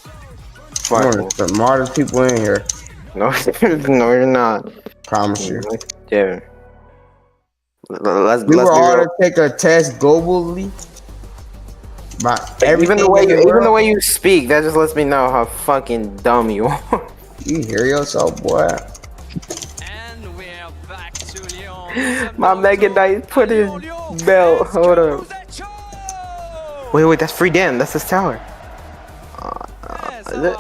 You're one of the smartest people in here. No, no, you're not. Promise you. Dude. Let's We were all real. to take a test globally. Even the way you speak, that just lets me know how fucking dumb you are. You hear yourself, boy. My Mega Knight put his belt. Hold up. Wait, that's Free Dan. That's his tower. Is it?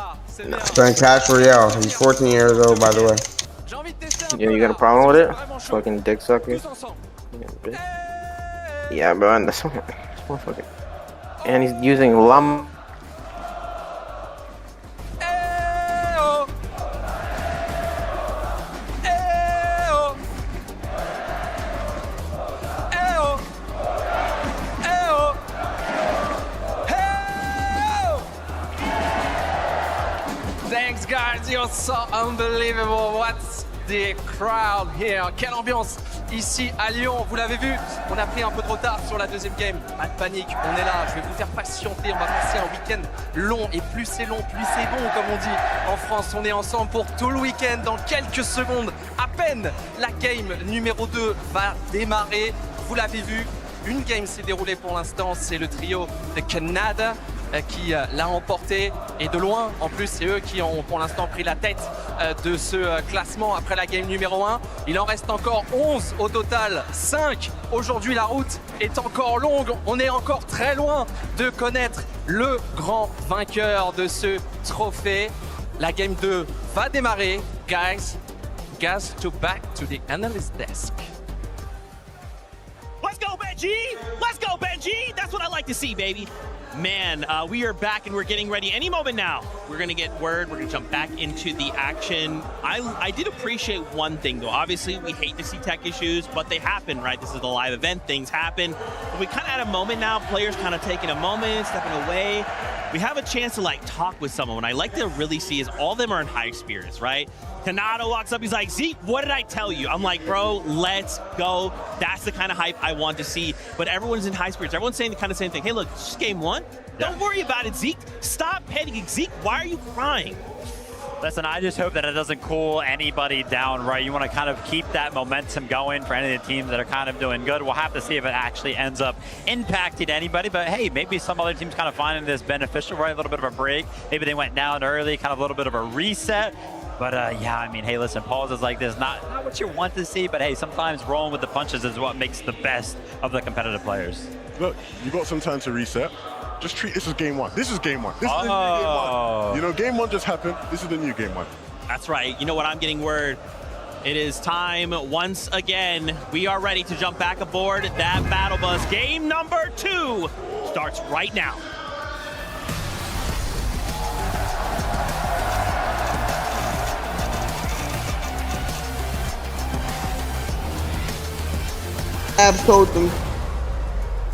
No. Playing Clash Royale. He's 14 years old, by the way. Yeah, you got a problem with it? Fucking dick sucker. Yeah, bro. That's motherfucker. And he's using lum. Thanks guys, you're so unbelievable. What's the crowd here? Quelle ambiance ici à Lyon, vous l'avez vu, on a pris un peu de retard sur la deuxième game. Pas de panique, on est là, je vais vous faire patienter, on va passer un week-end long et plus c'est long, plus c'est bon comme on dit. En France, on est ensemble pour tout le week-end. Dans quelques secondes, à peine, la game numéro 2 va démarrer. Vous l'avez vu, une game s'est déroulée pour l'instant, c'est le trio de Canada qui l'a emporté et de loin. En plus, c'est eux qui ont pour l'instant pris la tête de ce classement après la game numéro 1. Il en reste encore 11 au total, 5. Aujourd'hui, la route est encore longue. On est encore très loin de connaître le grand vainqueur de ce trophée. La game 2 va démarrer. Guys, back to the analyst desk. Let's go, Benji! Let's go, Benji! That's what I like to see, baby. Man, we are back and we're getting ready any moment now. We're gonna get word, we're gonna jump back into the action. I did appreciate one thing though. Obviously, we hate to see tech issues, but they happen, right? This is the live event, things happen. But we kind of had a moment now, players kind of taking a moment, stepping away. We have a chance to like talk with someone. What I like to really see is all of them are in high spirits, right? Kanado walks up, he's like, Zeke, what did I tell you? I'm like, bro, let's go. That's the kind of hype I want to see. But everyone's in high spirits. Everyone's saying the kind of same thing. Hey, look, it's just game 1. Don't worry about it, Zeke. Stop panicking. Zeke, why are you crying? Listen, I just hope that it doesn't cool anybody down, right? You want to kind of keep that momentum going for any of the teams that are kind of doing good. We'll have to see if it actually ends up impacting anybody. But hey, maybe some other teams kind of finding this beneficial, right? A little bit of a break. Maybe they went down early, kind of a little bit of a reset. But yeah, I mean, hey, listen, pauses like this, not what you want to see, but hey, sometimes rolling with the punches is what makes the best of the competitive players. Look, you got some time to reset. Just treat this as game 1. This is game 1. This is the new game 1. You know, game 1 just happened. This is the new game 1. That's right. You know what? I'm getting word. It is time once again. We are ready to jump back aboard that battle bus. Game number 2 starts right now. I've told them.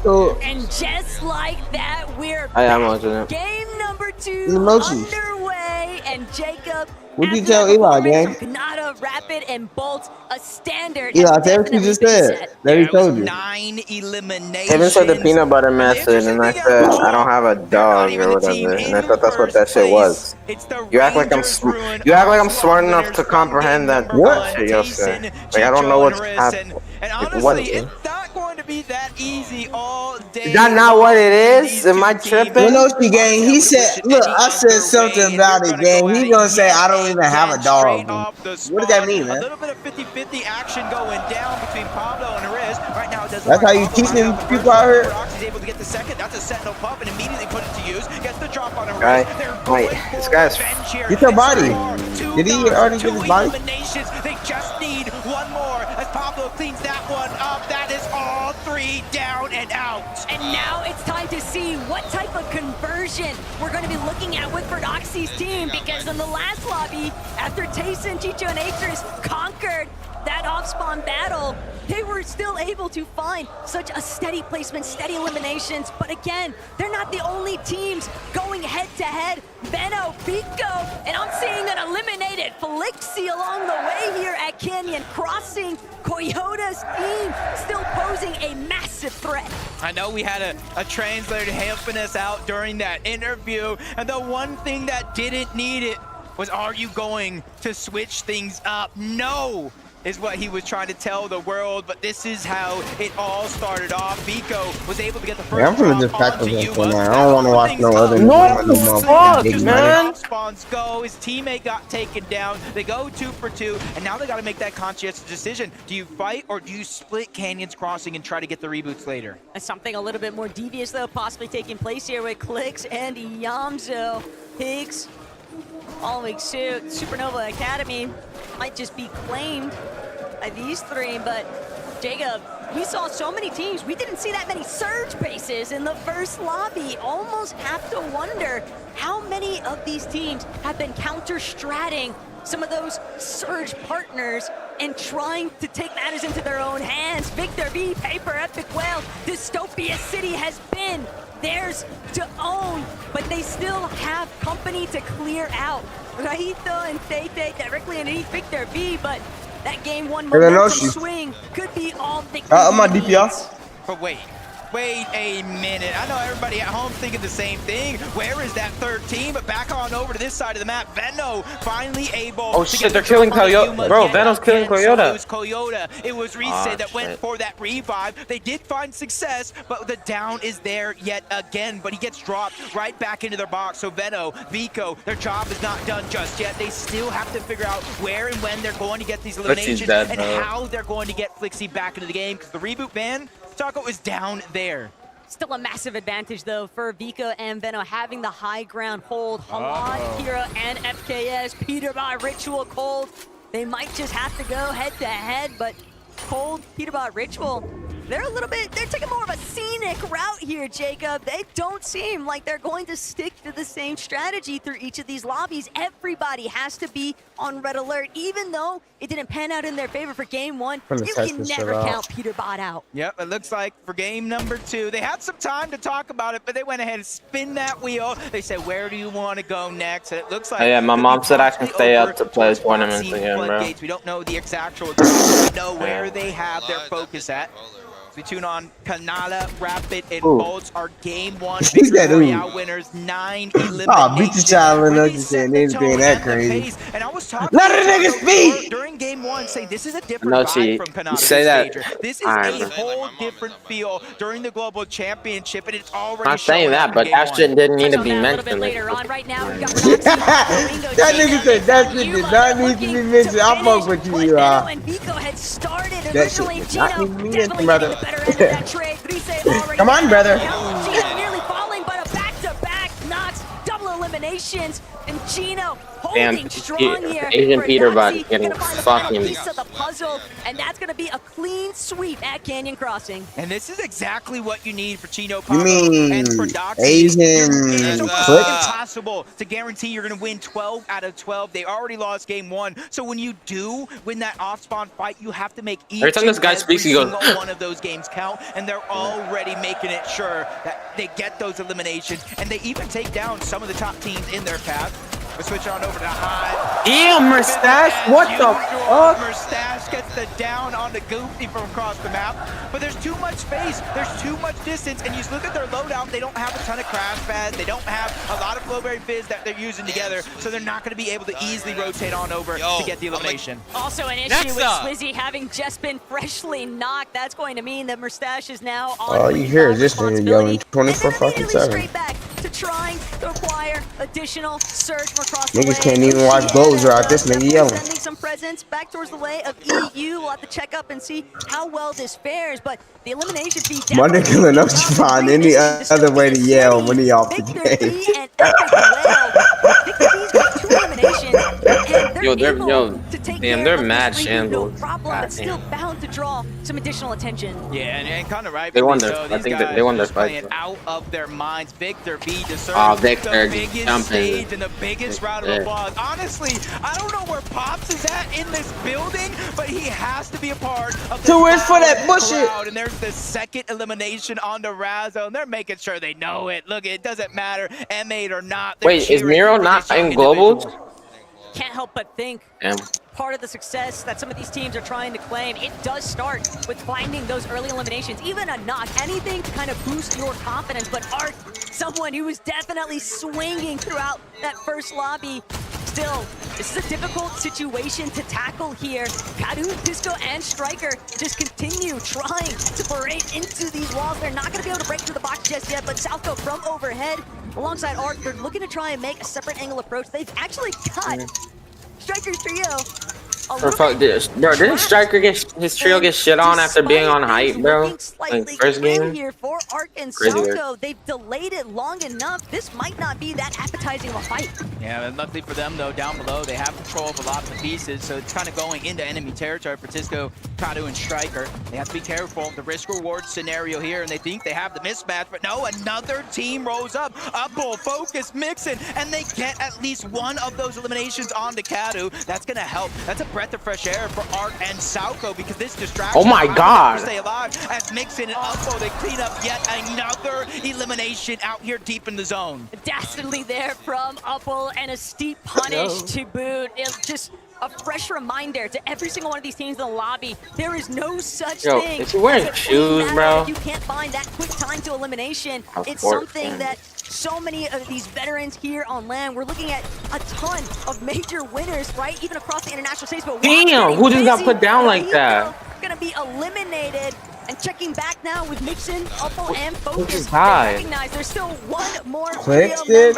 So, and just like that, we're I am watching it. game number 2 Emojis. underway, and Jacob. What'd you tell Eli, gang? Kanata, Rapid, and Bolt, a standard. Eli, that's what you just said. That he told you. 9 eliminations. Kevin said the peanut butter method, and I said I don't have a dog or whatever, and I thought that's what that shit was. You act like I'm smart enough to comprehend that shit you're saying. Like I don't know what's happening. And like, honestly, what? it's not going to be that easy all day. Is that not what it is? Am I tripping? You know, she gang. He said, "Look, I said something about it, gang." He gonna say, "I don't even have a dog." What does that mean, man? A little bit of 50-50 action going down between Pablo and Riz. Right now, it doesn't. That's how you teaching people out here. He's able to get the second. That's a sentinel pump and immediately put it to use. Gets the drop on a Riz. Right. Wait, this guy's. Get your body. Did he already get his body? They just need one more as Pablo cleans that one up. That is all 3 down and out. And now it's time to see what type of conversion we're going to be looking at with Verdoxi's team, because in the last lobby, after Tayson, Chicho, and Atris conquered that off-spawn battle, they were still able to find such a steady placement, steady eliminations. But again, they're not the only teams going head-to-head. Veno, Vico, and I'm seeing an eliminated Felixi along the way here at Canyon Crossing. Coyota's team still posing a massive threat. I know we had a translator helping us out during that interview, and the one thing that didn't need it was, are you going to switch things up? No! Is what he was trying to tell the world, but this is how it all started off. Vico was able to get the first. Yeah, I'm gonna just pack this for now. I don't want to watch no other. No, fuck, man. Spawns go. His teammate got taken down. They go 2 for 2, and now they got to make that conscientious decision. Do you fight or do you split Canyons Crossing and try to get the reboots later? Something a little bit more devious, though, possibly taking place here with Clicks and Yamzo. Higgs, following suit. Supernova Academy might just be claimed by these 3, but Jacob, we saw so many teams. We didn't see that many surge bases in the first lobby. Almost have to wonder how many of these teams have been counter-stratting some of those surge partners and trying to take matters into their own hands. Victor V, Paper, Epic Whale, Dystopia City has been theirs to own, but they still have company to clear out. Rahito and Tete directly underneath Victor V, but that game 1 momentum swing could be all Victor my DPS. But wait a minute. I know everybody at home thinking the same thing. Where is that third team? But back on over to this side of the map. Veno finally able to shit, they're killing Coyote. Bro, Veno's killing Coyote. So it was Coyote. It was Reset that went for that revive. They did find success, but the down is there yet again. But he gets dropped right back into their box. So Veno, Vico, their job is not done just yet. They still have to figure out where and when they're going to get these eliminations and how they're going to get Flixi back into the game, because the reboot ban, Taco is down there. Still a massive advantage, though, for Vico and Veno having the high ground hold. Halad, Kira, and FKS. Peter by Ritual, Cold. They might just have to go head-to-head, but Cold, Peter by Ritual, they're taking more of a scenic route here, Jacob. They don't seem like they're going to stick to the same strategy through each of these lobbies. Everybody has to be on red alert, even though it didn't pan out in their favor for game 1. You can never count Peter Bot out. Yep, it looks like for game number 2, they had some time to talk about it, but they went ahead and spin that wheel. They said, where do you want to go next? And it looks like... Oh, yeah, my mom said I can stay up to play tournaments again, bro. We don't know the exact we know where they have their focus at. We tune on Kanala, Rapid, and Bolts are game 1 Victory Royale winners, 9 eliminations. Oh, beat the child and saying anything that crazy. And I was talking let a nigga speak during game 1, say this is a different vibe from Kanala. Say that. This is a whole different feel during the Global Championship, and it's already I'm saying that, but that shit didn't need to be mentioned. That nigga said that shit did not need to be mentioned. I'll fuck with you, that shit did not need to be mentioned, brother. Come on, brother. Nearly falling, but a back-to-back knocks, double eliminations, and Gino holding strong here. Asian Peter Bot getting fucking piece of the puzzle, and that's going to be a clean sweep at Canyon Crossing. And this is exactly what you need for Chino You mean Asian? It's impossible to guarantee you're going to win 12 out of 12. They already lost game 1. So when you do win that off-spawn fight, you have to make each and every single one of those games count. And they're already making it sure that they get those eliminations. And they even take down some of the top teams in their path. We switch on over to Hive. Damn, Mustache, what the fuck? Mustache gets the down on the Goofy from across the map, but there's too much space, there's too much distance, and you look at their loadout, they don't have a ton of crash pads, they don't have a lot of Flowberry Fizz that they're using together, so they're not going to be able to easily rotate on over to get the elimination. Also an issue with Swizzy having just been freshly knocked. That's going to mean that Mustache is now on All you hear is this nigga yelling 24/7. straight back to trying to acquire additional surge from across the Niggas way. can't even watch goals without this nigga yelling. Sending some presence back towards the way of EU. We'll have to check up and see how well this fares, but the elimination fee My nigga will not find any other way to yell when he off the game. Yo, they're mad shambles. But still bound to draw some additional attention. Yeah, and kind of right. They won their. I think that they won their fight. Out of their minds. Victor B deserves Victor the biggest jumping. stage and the biggest round of applause. Honestly, I don't know where Pops is at in this building, but he has to be a part of the wins for that bullshit. And there's the second elimination on the Razzo, and they're making sure they know it. Look, it doesn't matter, M8 or not. Wait, is Miro not in globals? Can't help but think part of the success that some of these teams are trying to claim, it does start with finding those early eliminations, even a knock, anything to kind of boost your confidence. But Art, someone who was definitely swinging throughout that first lobby. Still, this is a difficult situation to tackle here. Kadu, Disco, and Striker just continue trying to parade into these walls. They're not going to be able to break through the box just yet, but Southco from overhead, alongside Art, they're looking to try and make a separate angle approach. They've actually got Striker's trio. Bro, didn't Striker get his trio get shit on after being on hype, bro? Like first game. Here for Arc and Crazy Salco, they've delayed it long enough. This might not be that appetizing of a fight. Yeah, and luckily for them though, down below they have control of a lot of the pieces, so it's kind of going into enemy territory for Tisco, Kadu, and Striker. They have to be careful. The risk-reward scenario here, and they think they have the mismatch, but no, another team rolls up. Upbull, Focus, Mixin, and they get at least one of those eliminations onto Kadu. That's gonna help. That's a breath of fresh air for Art and Salco because this distraction. Oh my God! Stay alive as Mixin and Upbull, they clean up yet another elimination out here deep in the zone. Dastardly there from Upbull and a steep punish to boot. It's just a fresh reminder to every single one of these teams in the lobby. There is no such thing. If you're wearing shoes, bro, you can't find that quick time to elimination. It's something that so many of these veterans here on land, we're looking at a ton of major winners, right? Even across the international stage. But damn, who just got put down like that? Gonna be eliminated. And checking back now with Mixin, Upbull, and Focus. They recognize there's still one more Clicks trio did.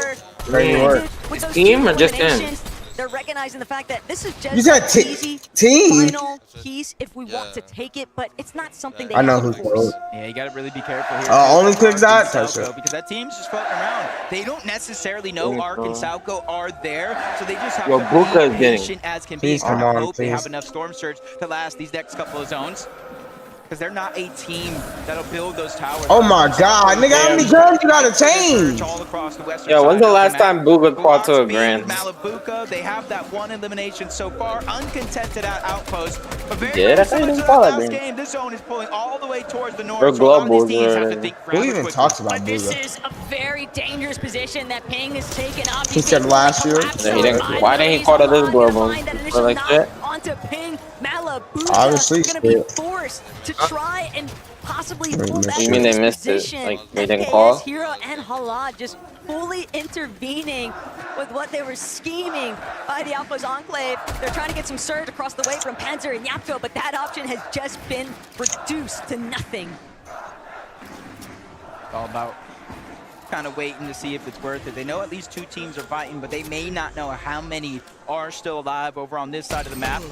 member. With those team or just in? They're recognizing the fact that this is just You got easy team. final piece if we want to take it, but it's not something they I know have who's to force. Yeah, you gotta really be careful here. Only clicks out. Because that team's just floating around. They don't necessarily know Arc and Salco are there, so they just have to be patient as can be. I hope they have enough Storm Surge to last these next couple of zones. Because they're not a team that'll build those towers. Oh my God, nigga, how many guns you gotta change? Yo, when's the last time Booga fought to a grand? Malabuka, they have that one elimination so far, uncontested at Outpost. But I thought he didn't fall that grand. game, this zone is pulling all the way towards the north. Or globals. Who even talks about But this Booga? is a very dangerous position that Ping has taken up. He said last year. Why didn't he call it this global? For like shit? Onto Ping, Malabuka Obviously, going to be forced to try and possibly pull back. You mean they missed it? Like they didn't call? Hero and Halad just fully intervening with what they were scheming by the Outpost Enclave. They're trying to get some surge across the way from Panzer and Yapko, but that option has just been reduced to nothing. All about kind of waiting to see if it's worth it. They know at least two teams are fighting, but they may not know how many are still alive over on this side of the map.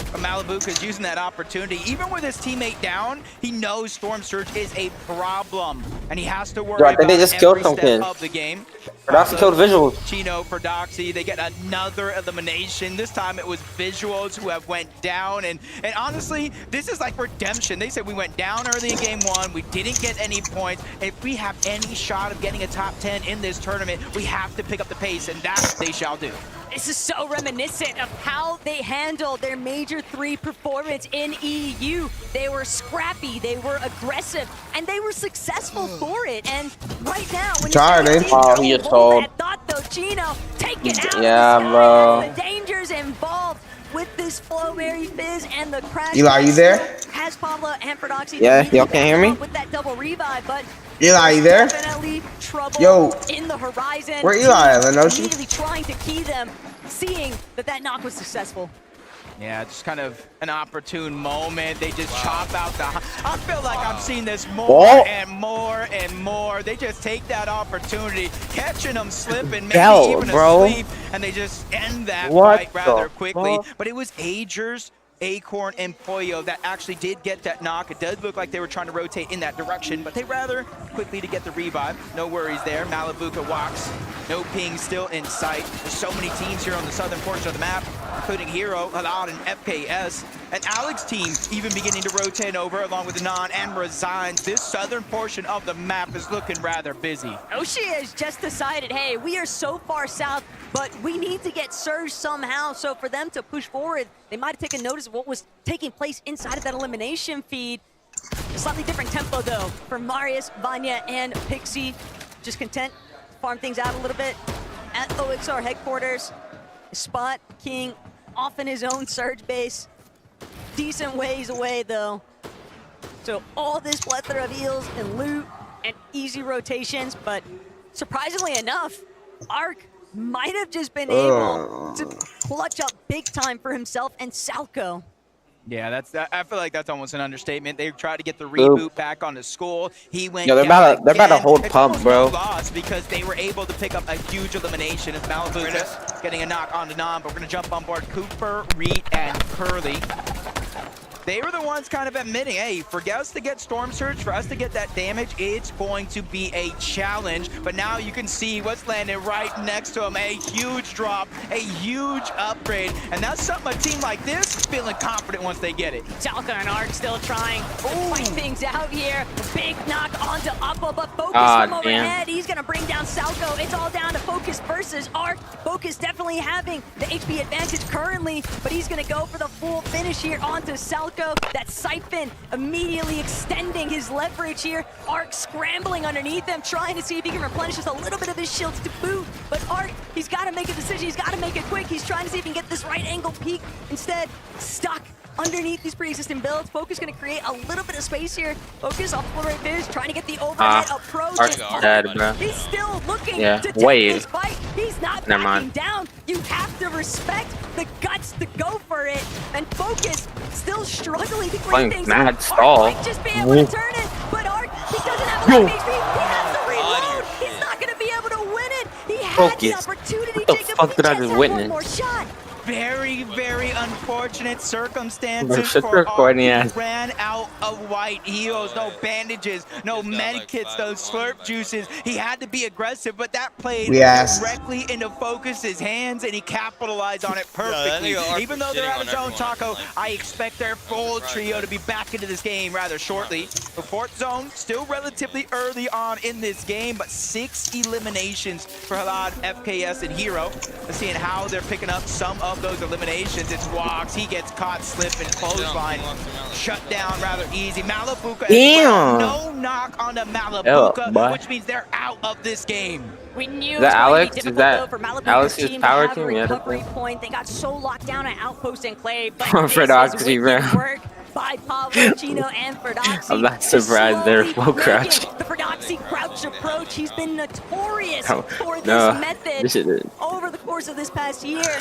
Malabuka is using that opportunity. Even with his teammate down, he knows Storm Surge is a problem, and he has to worry about every step of the game. Doxy killed Visuals. Chino for Doxy. They get another elimination. This time it was Visuals who have went down, and honestly, this is like redemption. They said we went down early in game one, we didn't get any points. If we have any shot of getting a top 10 in this tournament, we have to pick up the pace, and that they shall do. This is so reminiscent of how they handled their Major 3 performance in EU. They were scrappy, they were aggressive, and they were successful for it. And right now, when he is told. I thought, though, Chino take it out Yeah, of the bro. sky. The dangers involved with this Flowberry Fizz and the crash. Eli, you there? Has Pablo and Prodoxy. Yeah, y'all can hear me? With that double revive, but Eli, you there? definitely trouble Yo, in the horizon. where Eli at, Lenoshi? Immediately trying to key them, seeing that knock was successful. Yeah, just kind of an opportune moment. They just chop out the... I feel like I'm seeing this more and more and more. They just take that opportunity, catching them slipping, maybe even asleep, and they just end that fight rather quickly. But it was Agers, Acorn, and Pollo that actually did get that knock. It does look like they were trying to rotate in that direction, but they rather quickly to get the revive. No worries there. Malibuca walks. No ping still in sight. There's so many teams here on the southern portion of the map, including Hero, Halad, and FKS. And Alex team even beginning to rotate over along with Anon and Resigns. This southern portion of the map is looking rather busy. Oshie has just decided, hey, we are so far south, but we need to get surged somehow. So for them to push forward, they might have taken notice of what was taking place inside of that elimination feed. A slightly different tempo, though, for Marius, Vanya, and Pixie. Just content to farm things out a little bit at OXR headquarters. Spot King off in his own surge base. Decent ways away, though. So all this plethora of heals and loot and easy rotations, but surprisingly enough, Arc might have just been able to clutch up big time for himself and Salco. Yeah, I feel like that's almost an understatement. They tried to get the reboot back on the school. He went. Yo, they're about to hold pump, bro. Lost because they were able to pick up a huge elimination. As Malibu getting a knock on the Nam, but we're gonna jump on board Cooper, Reed, and Curly. They were the ones kind of admitting, hey, for us to get Storm Surge, for us to get that damage, it's going to be a challenge. But now you can see what's landing right next to him. A huge drop, a huge upgrade. And that's something a team like this is feeling confident once they get it. Salco and Arc still trying to fight things out here. Big knock onto Uppo, but Focus from overhead. He's going to bring down Salco. It's all down to Focus versus Arc. Focus definitely having the HP advantage currently, but he's going to go for the full finish here onto Salco. That Siphon immediately extending his leverage here. Arc scrambling underneath him, trying to see if he can replenish just a little bit of his shields to boot. But Arc, he's got to make a decision. He's got to make it quick. He's trying to see if he can get this right angle peek. Instead, stuck underneath these pre-existing builds. Focus going to create a little bit of space here. Focus off the right fish, trying to get the overhead approach. Arc's dead, bro. He's still looking to take this fight. He's not backing down. You have to respect the guts to go for it. And Focus still struggling to bring things mad up. stall. Arc might just be able to turn it, but Arc, he doesn't have a lot of HP. He has to reload. He's not going to be able to win it. He had the opportunity. What the fuck did I just witness? One more shot. Very, very unfortunate circumstances for Arc. He ran out of white heals, no bandages, no med kits, those slurp juices. He had to be aggressive, but that played directly into Focus's hands, and he capitalized on it perfectly. Even though they're out of zone, Taco, I expect their full trio to be back into this game rather shortly. Report zone still relatively early on in this game, but 6 eliminations for Halad, FKS, and Hero. Let's see how they're picking up some of those eliminations. It's Walks. He gets caught slipping. Clothesline shut down rather easy. Malibuca. No knock on the Malibuca, which means they're out of this game. We knew is that Alex? Is that Alex's power team? Yeah. Point. They got so locked down at Outpost Enclave. Ferdoxy ran. By Pablo, Chino, and Ferdoxy. I'm not surprised they're full crouch. The Ferdoxy crouch approach, he's been notorious for this method over the course of this past year.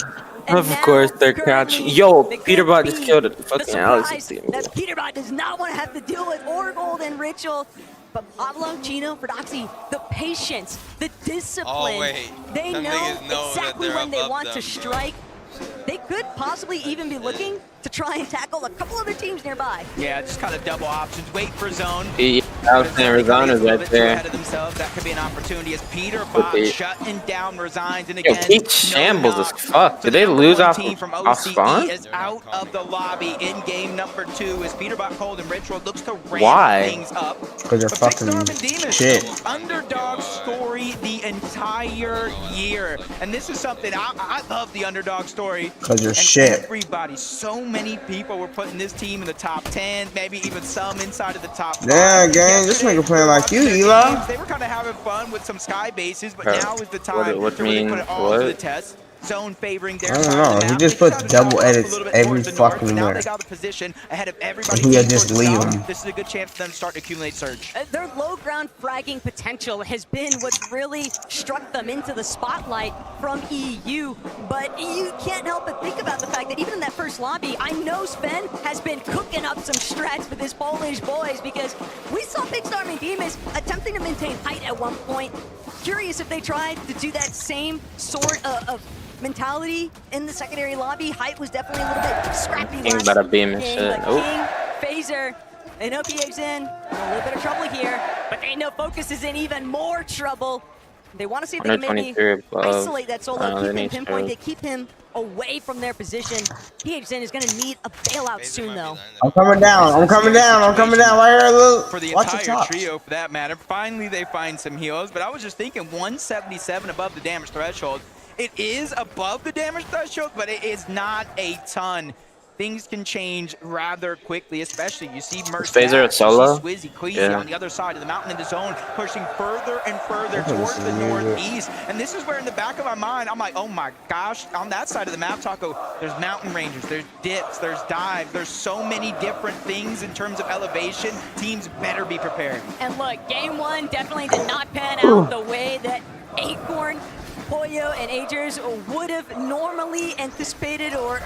And of course, they're crouching. Yo, Peterbot just killed it. Fucking Alex. That Peterbot does not want to have to deal with Orgold and Ritual. But Pablo, Chino, Ferdoxy, the patience, the discipline, they know exactly when they want to strike. They could possibly even be looking to try and tackle a couple other teams nearby. Yeah, just kind of double options. Wait for zone. Yeah, Arizona is right there. Ahead of themselves. That could be an opportunity as Peterbot shutting down Resigns. And again, Pete shambles as fuck. Did they lose off spawn? Is out of the lobby in game number 2 as Peterbot, Cold, and Ritual looks to ramp things up. Because they're fucking shit. Underdog story the entire year. And this is something I love the underdog story. Because you're shit. Everybody, so many people were putting this team in the top 10, maybe even some inside of the top 5. Yeah, gang. man. This nigga playing like you, Eli. They were kind of having fun with some sky bases, but now is the time what to really mean, put it all to the test. Zone favoring their I don't side of know. the He map. just They put tried to double shuffle up a edits little bit every towards the north, fucking but now where. they got the position ahead of everybody. He towards just the leave south. him. This is a good chance for them to start to accumulate surge. Their low ground fragging potential has been what's really struck them into the spotlight from EU, but you can't help but think about the fact that even in that first lobby, I know Sven has been cooking up some strats with his Polish boys, because we saw Big Star Demas attempting to maintain height at one point. Curious if they tried to do that same sort of mentality in the secondary lobby. Height was definitely a little bit scrappy. King better beam and shit. King, Phaser, and OPX in a little bit of trouble here, but they know Focus is in even more trouble. They want to see if they can maybe isolate that solo, keep him pinpointed, keep him away from their position. PHN is going to need a bailout soon, though. I'm coming down. I'm coming down. I'm coming down. Right here, look. For the Watch the entire top. trio, for that matter. Finally, they find some heals, but I was just thinking 177 above the damage threshold. It is above the damage threshold, but it is not a ton. Things can change rather quickly, especially you see Merc Phaser at solo? Swizzy, Queasy on the other side of the mountain in the zone, pushing further and further towards the northeast. And this is where in the back of my mind, I'm like, oh my gosh, on that side of the map, Taco, there's mountain ranges, there's dips, there's dives, there's so many different things in terms of elevation. Teams better be prepared. And look, game one definitely did not pan out the way that Acorn, Pollo, and Agers would have normally anticipated, or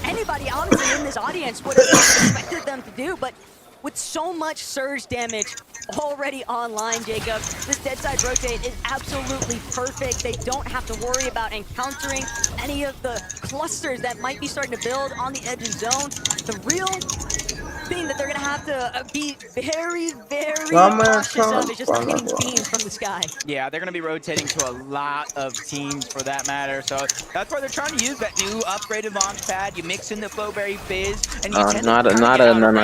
anybody honestly in this audience would have expected them to do. But with so much surge damage already online, Jacob, this dead side rotate is absolutely perfect. They don't have to worry about encountering any of the clusters that might be starting to build on the edge of zone. The real thing that they're going to have to be very, very cautious of is just not getting beamed from the sky. Yeah, they're going to be rotating to a lot of teams for that matter. So that's why they're trying to use that new upgraded launch pad. You mix in the Flowberry Fizz, and you tend not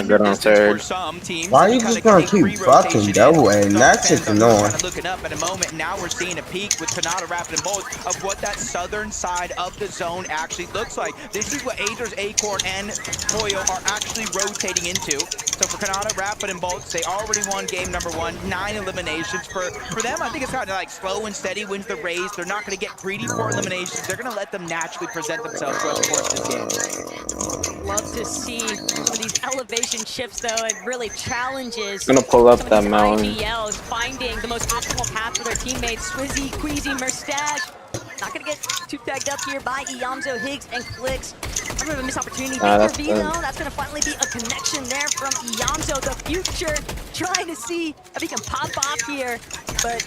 good on third. Why are you just going to keep fucking double aim? That's just annoying. Looking up at a moment, now we're seeing a peek with Kanata Rapid and Bolt of what that southern side of the zone actually looks like. This is what Agers, Acorn, and Pollo are actually rotating into. So for Kanata, Rapid, and Bolts, they already won game number 1, 9 eliminations. For them, I think it's kind of like slow and steady wins the race. They're not going to get greedy for eliminations. They're going to let them naturally present themselves throughout the course of this game. Love to see some of these elevation shifts, though. It really challenges. I'm gonna pull up that mountain. IVLs finding the most optimal path for their teammates. Swizzy, Queasy, Merstash. Not gonna get too tagged up here by Iamzo, Higgs, and Clicks. A bit of a missed opportunity. Victor V, though, that's gonna finally be a connection there from Iamzo. The future trying to see if he can pop off here, but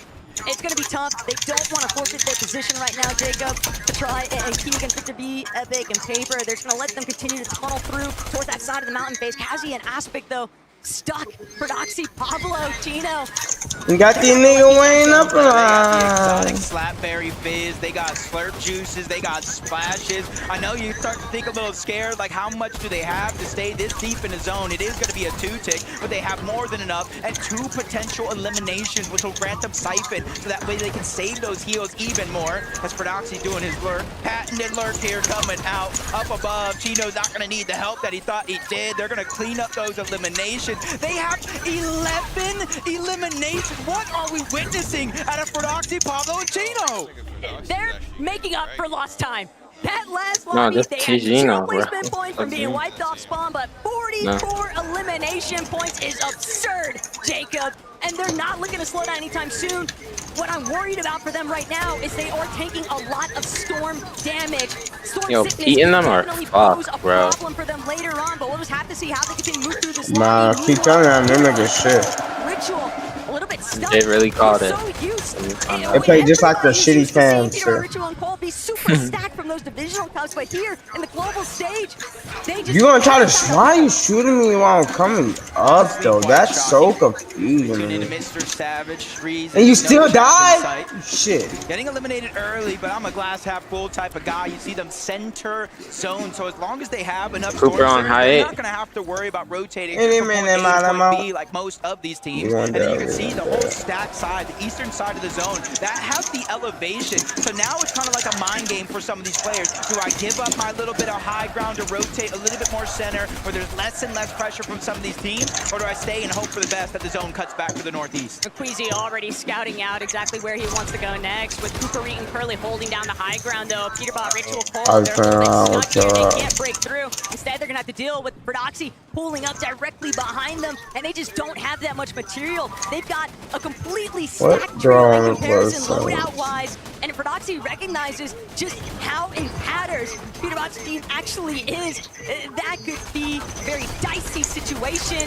it's gonna be tough. They don't want to forfeit their position right now, Jacob, to try and keep against Victor V, Epic, and Paper. They're just gonna let them continue to tunnel through towards that side of the mountain face. Kazi and Aspic, though, stuck. Prodoxy, Pablo, Chino. You got these niggas weighing up Exotic Slapberry Fizz, they got slurp juices, they got splashes. I know you start to think a little scared, like how much do they have to stay this deep in the zone? It is going to be a 2-tick, but they have more than enough, and 2 potential eliminations, which will grant them Siphon, so that way they can save those heals even more. As Prodoxy doing his lurk, patented lurk here coming out, up above. Chino's not going to need the help that he thought he did. They're going to clean up those eliminations. They have 11 eliminations. What are we witnessing out of Prodoxy, Pablo, and Chino? They're making up for lost time. That last lobby, no, they had 0 TG placement points from being wiped off spawn, but 44 elimination points is absurd, Jacob. And they're not looking to slow down anytime soon. What I'm worried about for them right now is they are taking a lot of storm damage. Storm sickness beating them or definitely pose a fuck, bro. problem for them later on, but we'll just have to see how they continue to move through this Nah, lobby. keep telling them, them niggas shit. Ritual, a little bit stuck. They really called it. They play just like the shitty fans. Ritual and Cole be super stacked from those divisional cups, but here in the global stage, they just You gonna try to? Why are you shooting me while I'm coming up though? That's so confusing. Mr. Savage, Shreeze, And you still died? Shit. Getting eliminated early, but I'm a glass half full type of guy. You see them center zone, so as long as they have enough Cooper on they're height. not gonna have to worry about rotating Any from minute, point A to I'm point out. B like most of these teams. And then you can see the whole stack side, the eastern side inside of the zone. That has the elevation. So now it's kind of like a mind game for some of these players. Do I give up my little bit of high ground to rotate a little bit more center where there's less and less pressure from some of these teams? Or do I stay and hope for the best that the zone cuts back to the northeast? Queasy already scouting out exactly where he wants to go next, with Cooper and Curly holding down the high ground though. Peterbot, Ritual Cole, they're a little bit stuck here. They can't break through. Instead, they're gonna have to deal with Prodoxy pulling up directly behind them, and they just don't have that much material. They've got a completely stacked trio in comparison loadout-wise, and Prodoxy recognizes just how in tatters Peterbot's team actually is. That could be a very dicey situation.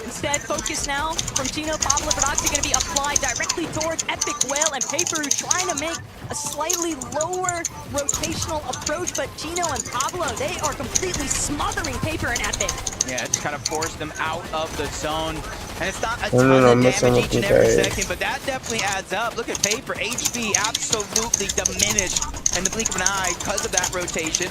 Instead, focus now from Chino, Pablo, Prodoxy going to be applied directly towards Epic Whale and Paper, trying to make a slightly lower rotational approach, but Chino and Pablo, they are completely smothering Paper and Epic. Yeah, just kind of forced them out of the zone. And it's not a ton of damage each and every second, but that definitely adds up. Look at Paper, HP absolutely diminished in the blink of an eye because of that rotation.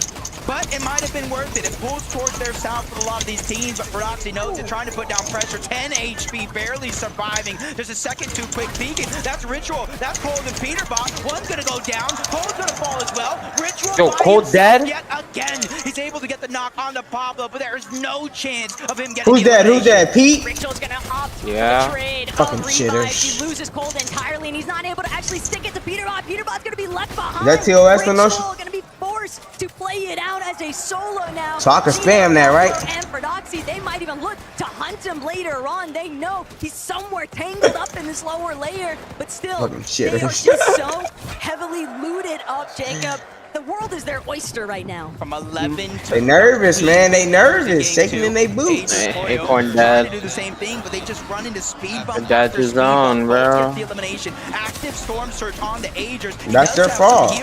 But it might have been worth it. It pulls towards their south with a lot of these teams, but Prodoxy knows it, trying to put down pressure. 10 HP, barely surviving. There's a second too quick beacon. That's Ritual. That's Cold and Peterbot. One's gonna go down. Cold's gonna fall as well. Ritual. Yo, Cold dead? Yet again. He's able to get the knock onto Pablo, but there is no chance of him getting Who's that? Who's that? Pete? Ritual's gonna opt for the trade. Fucking shitters. He loses Cold entirely, and he's not able to actually stick it to Peterbot. Peterbot's gonna be left behind. Is that TOS for notion? Gonna be forced to play it out as a solo now. So I can spam that, right? And Prodoxy, they might even look to hunt him later on. They know he's somewhere tangled up in this lower layer, but still, they are just so heavily looted up, Jacob. The world is their oyster right now. From 11 to They nervous, man. They nervous. Shaking in their boots. Acorn dead. Do the same thing, but they just run into speed bump. That's his own, bro. The elimination. Active storm surge on the Agers. That's their fault.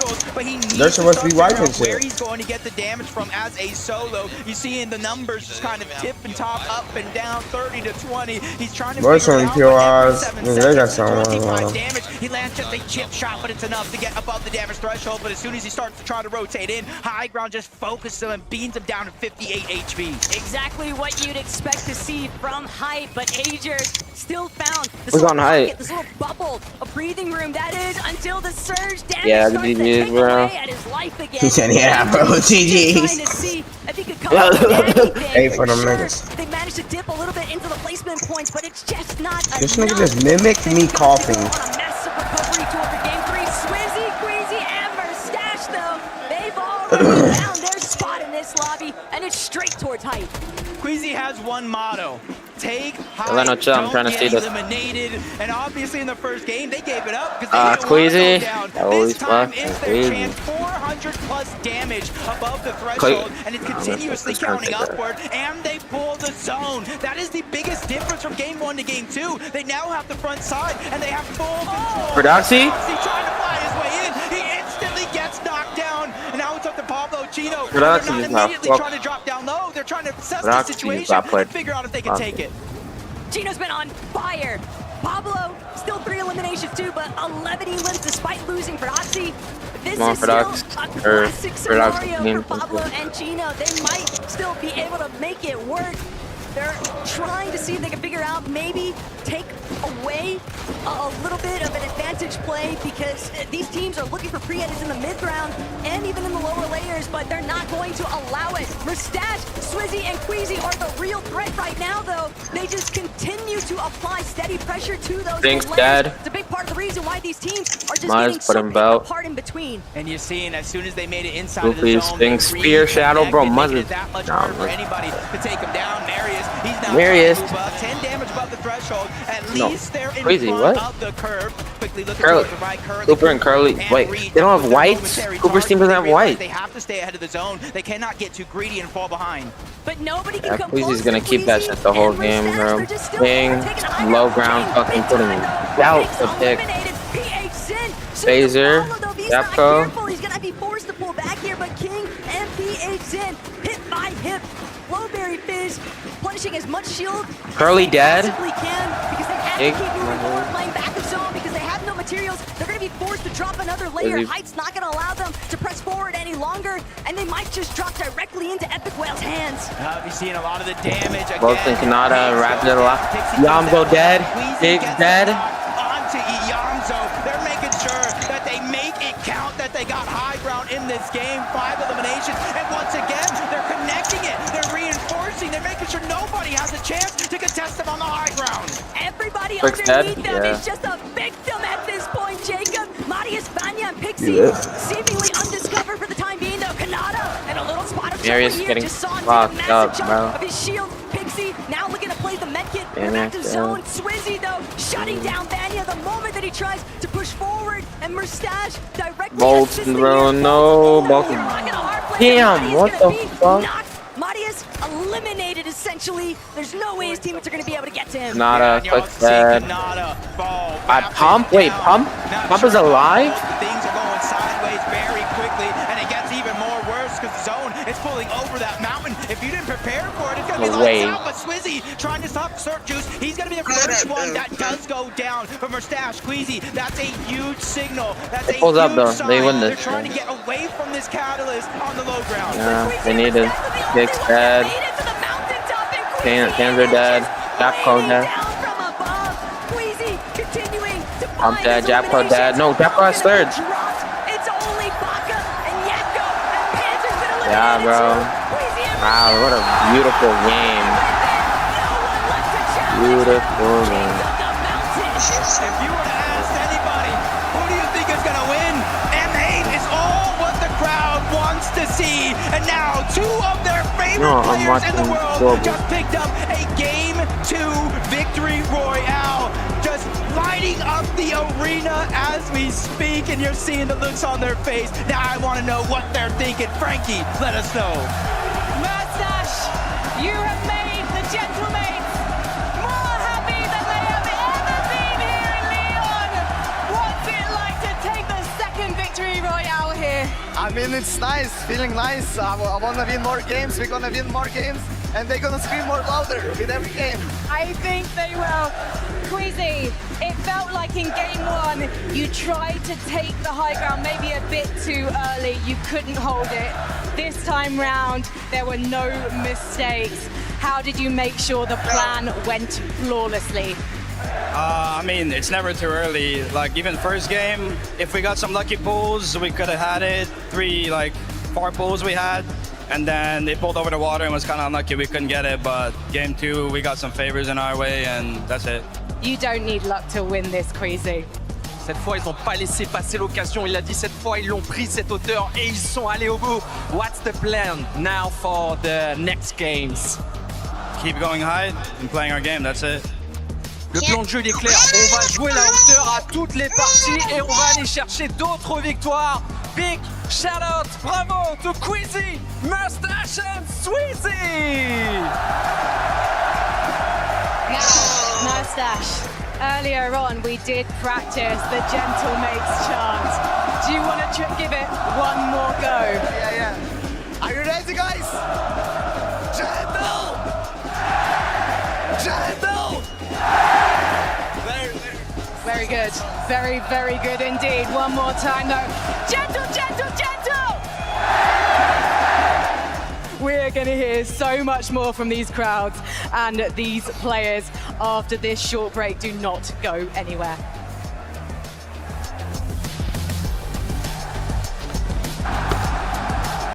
They're supposed to be wiping shit. Where he's going to get the damage from as a solo. You see in the numbers just kind of tip and top, up and down, 30 to 20. He's trying to figure it out. They got something. Damage. He lands just a chip shot, but it's enough to get above the damage threshold. But as soon as he starts to try to rotate in, high ground just focuses him and beans him down to 58 HP. Exactly what you'd expect to see from Hype, but Agers still found this Who's little on Hype? pocket, this little bubble, a breathing room, that is, until the surge damage Yeah, starts the to take bro. away at his life again. He said, yeah, bro, GG's. Trying to see if he could come up with anything. Hey, for them Sure, niggas. they managed to dip a little bit into the placement points, but it's just not This enough. nigga just mimicked me coughing. On a massive recovery tool for game 3. Swizzy, Queasy, and Mustache, though, they've already found their spot in this lobby, and it's straight towards Hype. Queasy has one motto. Take high, Leno, chill, I'm don't trying to get see this. eliminated. And obviously in the first game, they gave it up because they didn't Queasy. want to go down. This time is their chance. 400 plus damage above the threshold, and it's continuously counting upward, and they pull the zone. That is the biggest difference from game 1 to game 2. They now have the front side, and they have full control. Prodoxy? Trying to fly his way in. He instantly gets knocked down, and now it's up to Pablo Chino. Prodoxy They're is not not immediately trying to drop down low. They're trying to assess the situation and figure out if they can take it. Chino's been on fire. Pablo, still 3 eliminations too, but 11 elims despite losing Prodoxy. This is still a classic scenario for Pablo and Chino. They might still be able to make it work. They're trying to see if they can figure out, maybe take away a little bit of an advantage play, because these teams are looking for pre-edits in the mid-ground and even in the lower layers, but they're not going to allow it. Mustache, Swizzy, and Queasy are the real threat right now, though. They just continue to apply steady pressure to those Thanks, layers. Dad. It's a big part of the reason why these teams are just Might getting put so him out. apart in between. And you're seeing as soon as they made it inside of the Goofy, zone, Sphinx, Spear, Shadow, bro, mother. that much harder for anybody to take him down. Marius, he's now Marius. trying to move up, 10 damage above the threshold. At No. least they're in Crazy, front what? of the curve. Quickly looking Curly. towards the right. Curly, Cooper and Curly. Wait, they don't have whites? Cooper's team doesn't have white. They have to stay ahead of the zone. They cannot get too greedy and fall behind. But nobody can Yeah, come Queasy's close gonna to keep that Queasy shit the whole and game, Mustache. bro. They're just still Ping, taking a high low ground. ground, fucking putting out the pick. Phaser, Zapco. Careful, he's gonna be forced to pull back here, but King and PH Zen hip by hip. Flowberry Fizz punishing as much shield Curly as they dead. possibly can, because they have to keep moving forward, playing back of zone, because they have no materials. They're gonna be forced to drop another layer. Height's not gonna allow them to press forward any longer, and they might just drop directly into Epic Whale's hands. You're seeing a lot of the damage again. Both and Kanata wrapped it a lot. Yamzo dead. Big dead. Onto Yamzo. They're they got high ground in this game. 5 eliminations, and once again, they're connecting it. They're reinforcing. They're making sure nobody has a chance to contest them on the high ground. Everybody Quick's underneath dead? them Yeah. is just a victim at this point, Jacob. Marius, Vanya, and Pixie seemingly undiscovered for the time being, though. Kanata and a little spot of Marius trouble here. getting Just saw him fucked take a massive up, chunk bro. of his shield. Pixie now looking to play the medkit. Damn Back it, to zone. Swizzy, though, shutting down Vanya the moment that he tries to push forward. And Mustache directly Bolts in the room, no. Damn, what the fuck? Marius eliminated essentially. There's no way his teammates are going to be able to get to him. Nada, Quick's dead. Pump? Wait, Pump? Pump is alive? Things are going sideways very quickly, and it gets even more worse because the zone is pulling over that mountain. If you didn't prepare for it, it's going to be lights out. But Swizzy trying to stop Surf Juice. He's going to be the first one that does go down for Mustache. Queasy, that's a huge signal. That's a huge Pulls up though. sign. They win this. They're trying to get away from this catalyst on the low ground. Yeah, they need it. Dick's dead. Cans are dead. Japco dead. Pump dead. Japco dead. No, Japco has Surge. Yeah, bro. Wow, what a beautiful game. Beautiful game. If you were to ask anybody, who do you think is going to win? M8 is all what the crowd wants to see. And now 2 of their favorite players in the world just picked up a Game 2 victory royale. Just lighting up the arena as we speak, and you're seeing the looks on their face. Now I want to know what they're thinking. Frankie, let us know. Mustache, you have made the Gentlemates more happy than they have ever been here in Lyon. What's it like to take the second victory royale here? I mean, it's nice, feeling nice. I want to win more games. We're going to win more games, and they're going to scream more louder with every game. I think they will. Queasy, it felt like in game 1, you tried to take the high ground maybe a bit too early. You couldn't hold it. This time round, there were no mistakes. How did you make sure the plan went flawlessly? I mean, it's never too early. Like, even first game, if we got some lucky pulls, we could have had it. 4 pulls we had, and then they pulled over the water and was kind of unlucky we couldn't get it. But game 2, we got some favors in our way, and that's it. You don't need luck to win this, Queasy. Cette fois, ils n'ont pas laissé passer l'occasion. Il l'a dit cette fois, ils l'ont pris cette hauteur et ils sont allés au bout. What's the plan now for the next games? Keep going high and playing our game, that's it. Le plan de jeu il est clair. On va jouer la hauteur à toutes les parties et on va aller chercher d'autres victoires. Big shout out, bravo to Queasy, Mustache and Swizzy! Mustache, earlier on we did practice the Gentlemates chant. Do you want to give it one more go? Yeah. Are you ready, guys? Gentle! Gentle! Very good. Very, very good indeed. One more time though. Gentle, gentle, gentle! We're going to hear so much more from these crowds and these players after this short break. Do not go anywhere.